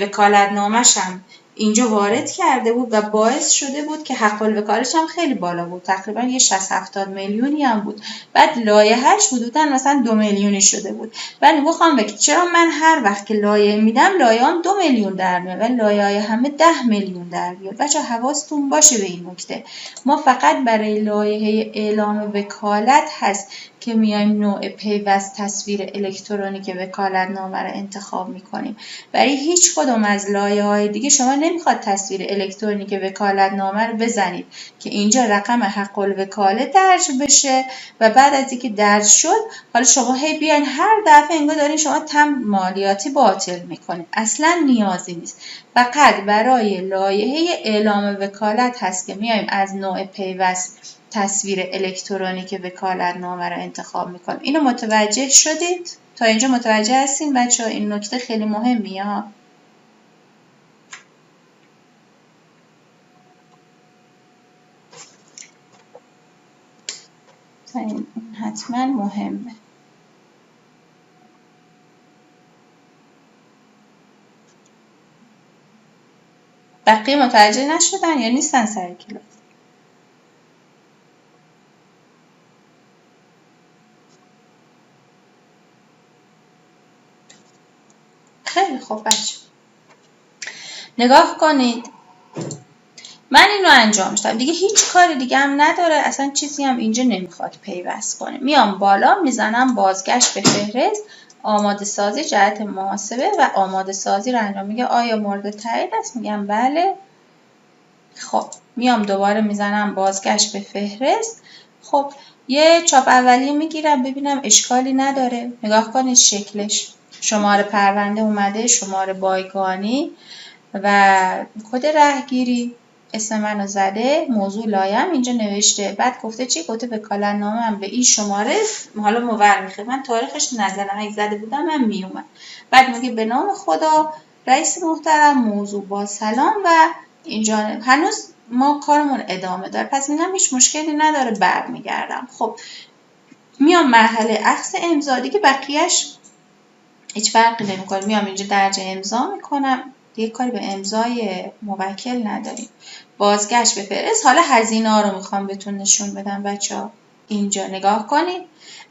وکالتنامه‌ش هم اینجا وارد کرده بود و باعث شده بود که حق الوکالتش هم خیلی بالا بود، تقریبا یه 60-70 میلیونی هم بود. بعد لایحه‌اش حدوداً مثلا 2 میلیونی شده بود. ولی میخوام بگم چرا من هر وقت که لایحه میدم لایحه‌ام 2 میلیون در میاد ولی لایحه‌های همه 10 میلیون در میاد. بچه‌ها حواستون باشه به این نکته. ما فقط برای لایحه اعلام وکالت هست که میایم نوع پیوست تصویر الکترونیک وکالتنامه رو انتخاب میکنیم. برای هیچ کدوم از لایه‌های دیگه شما نمیخواد تصویر الکترونیک وکالتنامه رو بزنید که اینجا رقم حق الوکاله درج بشه و بعد از اینکه درج شد حالا شما هی بیاین هر دفعه انگار دارین شما تمبر مالیاتی باطل میکنید. اصلا نیازی نیست. فقط برای لایحه اعلام وکالت هست که میایم از نوع پیوست تصویر الکترونیک وکالتنامه رو انتخاب میکنیم. اینو متوجه شدید؟ تا اینجا متوجه هستین بچه‌ها؟ این نکته خیلی مهمیه ها. این حتما مهمه. بقیه متوجه نشدن یا نیستن سر کلاس؟ خیلی خوب بچه نگاه کنید، من اینو انجام شدم دیگه، هیچ کاری دیگه هم نداره، اصلا چیزی هم اینجا نمیخواد پیوست کنه. میام بالا میزنم بازگشت به فهرست، آماده سازی جهت محاسبه و آماده سازی رو انجام. میگه آیا مورد تایید است؟ میگم بله. خب میام دوباره میزنم بازگشت به فهرست. خب یه چاپ اولیه میگیرم ببینم اشکالی نداره. نگاه کنید شکلش، شماره پرونده اومده، شماره بایگانی و کد رهگیری، اسم منو زده، موضوع لایم اینجا نوشته، بعد گفته چی؟ گفته وکالتنامه هم به این شماره، حالا مور میخواد، من تاریخش نزدم، اگه زده بودم من میومد. بعد میگه به نام خدا رئیس محترم، موضوع با سلام و اینجا هنوز ما کارمون ادامه داره، پس میگم هیچ مشکلی نداره، برمیگردم. خب میام مرحله اخذ امضا دیگه، بقیهش هیچ فرقی نمیکنه. میام اینجا درج امضا میکنم، دیگه کاری به امضای موکل نداریم. بازگشت به فهرست. حالا هزینه ها رو میخوام بهتون نشون بدم بچه‌ها. اینجا نگاه کنید،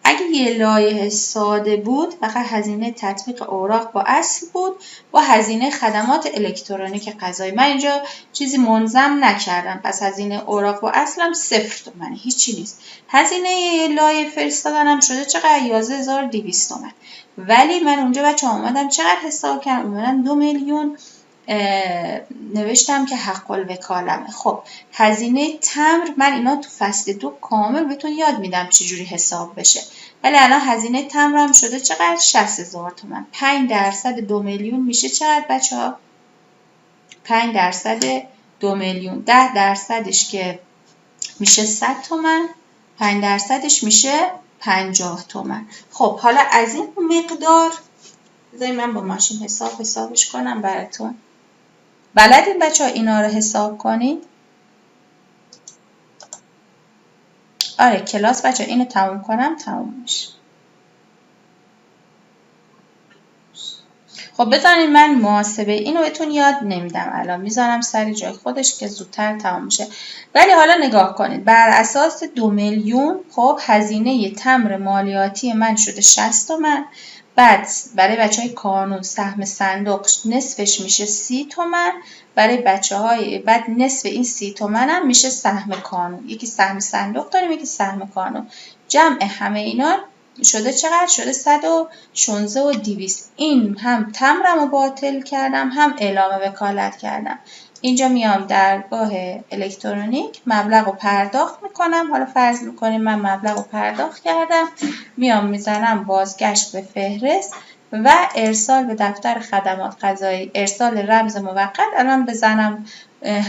اگه یه لایحه ساده بود فقط هزینه تطبیق اوراق با اصل بود با هزینه خدمات الکترونیک قضایی، من اینجا چیزی منظم نکردم، پس هزینه اوراق با اصلم 0 تومنه، هیچی نیست. هزینه لایحه فرستادنم شده چقدر؟ 11,200 تومن. ولی من اونجا بچه اومدم چقدر حساب کردم؟ اومدم 2 میلیون نوشتم که حق الوکالمه. خب هزینه تمبر، من اینا تو فصل 2 کامل بهتون یاد میدم چجوری حساب بشه، ولی الان هزینه تمبرم شده چقدر؟ 60,000 تومان. 5% 2 میلیون میشه چقدر بچه ها؟ 5% 2 میلیون، 10%ش که میشه 100 تومان، 5%ش میشه 50 تومان. خب حالا از این مقدار بذارید من با ماشین حسابش کنم براتون. بلدین بچه ها اینا رو حساب کنید؟ آره کلاس بچه ها اینو تموم کنم تموم میشه. خب بذارین من محاسبه اینو بهتون یاد نمیدم، الان میذارم سر جای خودش که زودتر تموم شه. ولی حالا نگاه کنید، بر اساس 2 میلیون خب هزینه تمبر مالیاتی من شده 60 تومن، بعد برای بچه های کانون سهم صندوق نصفش میشه 30 تومن، برای بچه های بعد نصف این 30 تومن هم میشه سهم کانون، یکی سهم صندوق داریم یکی سهم کانون، جمع همه اینا شده چقدر؟ شده 116 و 200. این هم تمرم رو باطل کردم، هم اعلام وکالت کردم. اینجا میام درگاه الکترونیک، مبلغ رو پرداخت میکنم. حالا فرض میکنیم من مبلغ رو پرداخت کردم، میام میزنم بازگشت به فهرست و ارسال به دفتر خدمات قضایی، ارسال رمز موقت. الان بزنم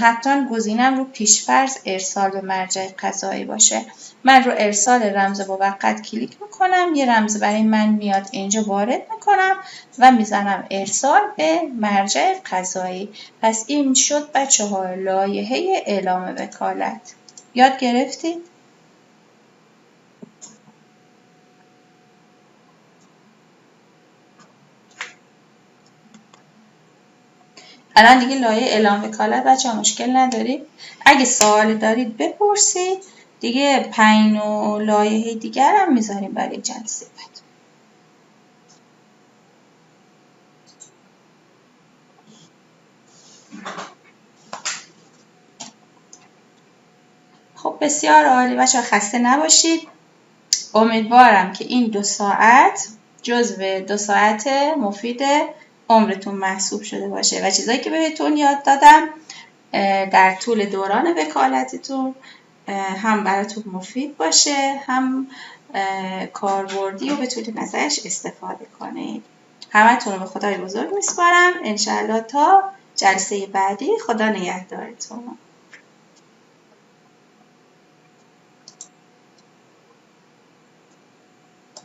حتما گزینم رو پیشفرض ارسال به مرجع قضایی باشه. من رو ارسال رمز موقت کلیک میکنم، یه رمز برای من میاد، اینجا وارد میکنم و میزنم ارسال به مرجع قضایی. پس این شد بچه‌ها لایحه اعلام وکالت. یاد گرفتید؟ الان دیگه لایحه اعلام وکالت بچه‌ها مشکل ندارید؟ اگه سوال دارید بپرسید. دیگه 5 نوع لایحه دیگر هم میذاریم برای جلسه بعد. خب بسیار عالی بچه‌ها، خسته نباشید. امیدوارم که این 2 ساعت جزو 2 ساعت مفید عمرتون محسوب شده باشه و چیزایی که بهتون یاد دادم در طول دوران وکالتتون هم براتون مفید باشه، هم کاربردی و بتونید ازش استفاده کنید. همتون رو به خدای بزرگ میسپارم. انشالله تا جلسه بعدی. خدا نگهدارتون.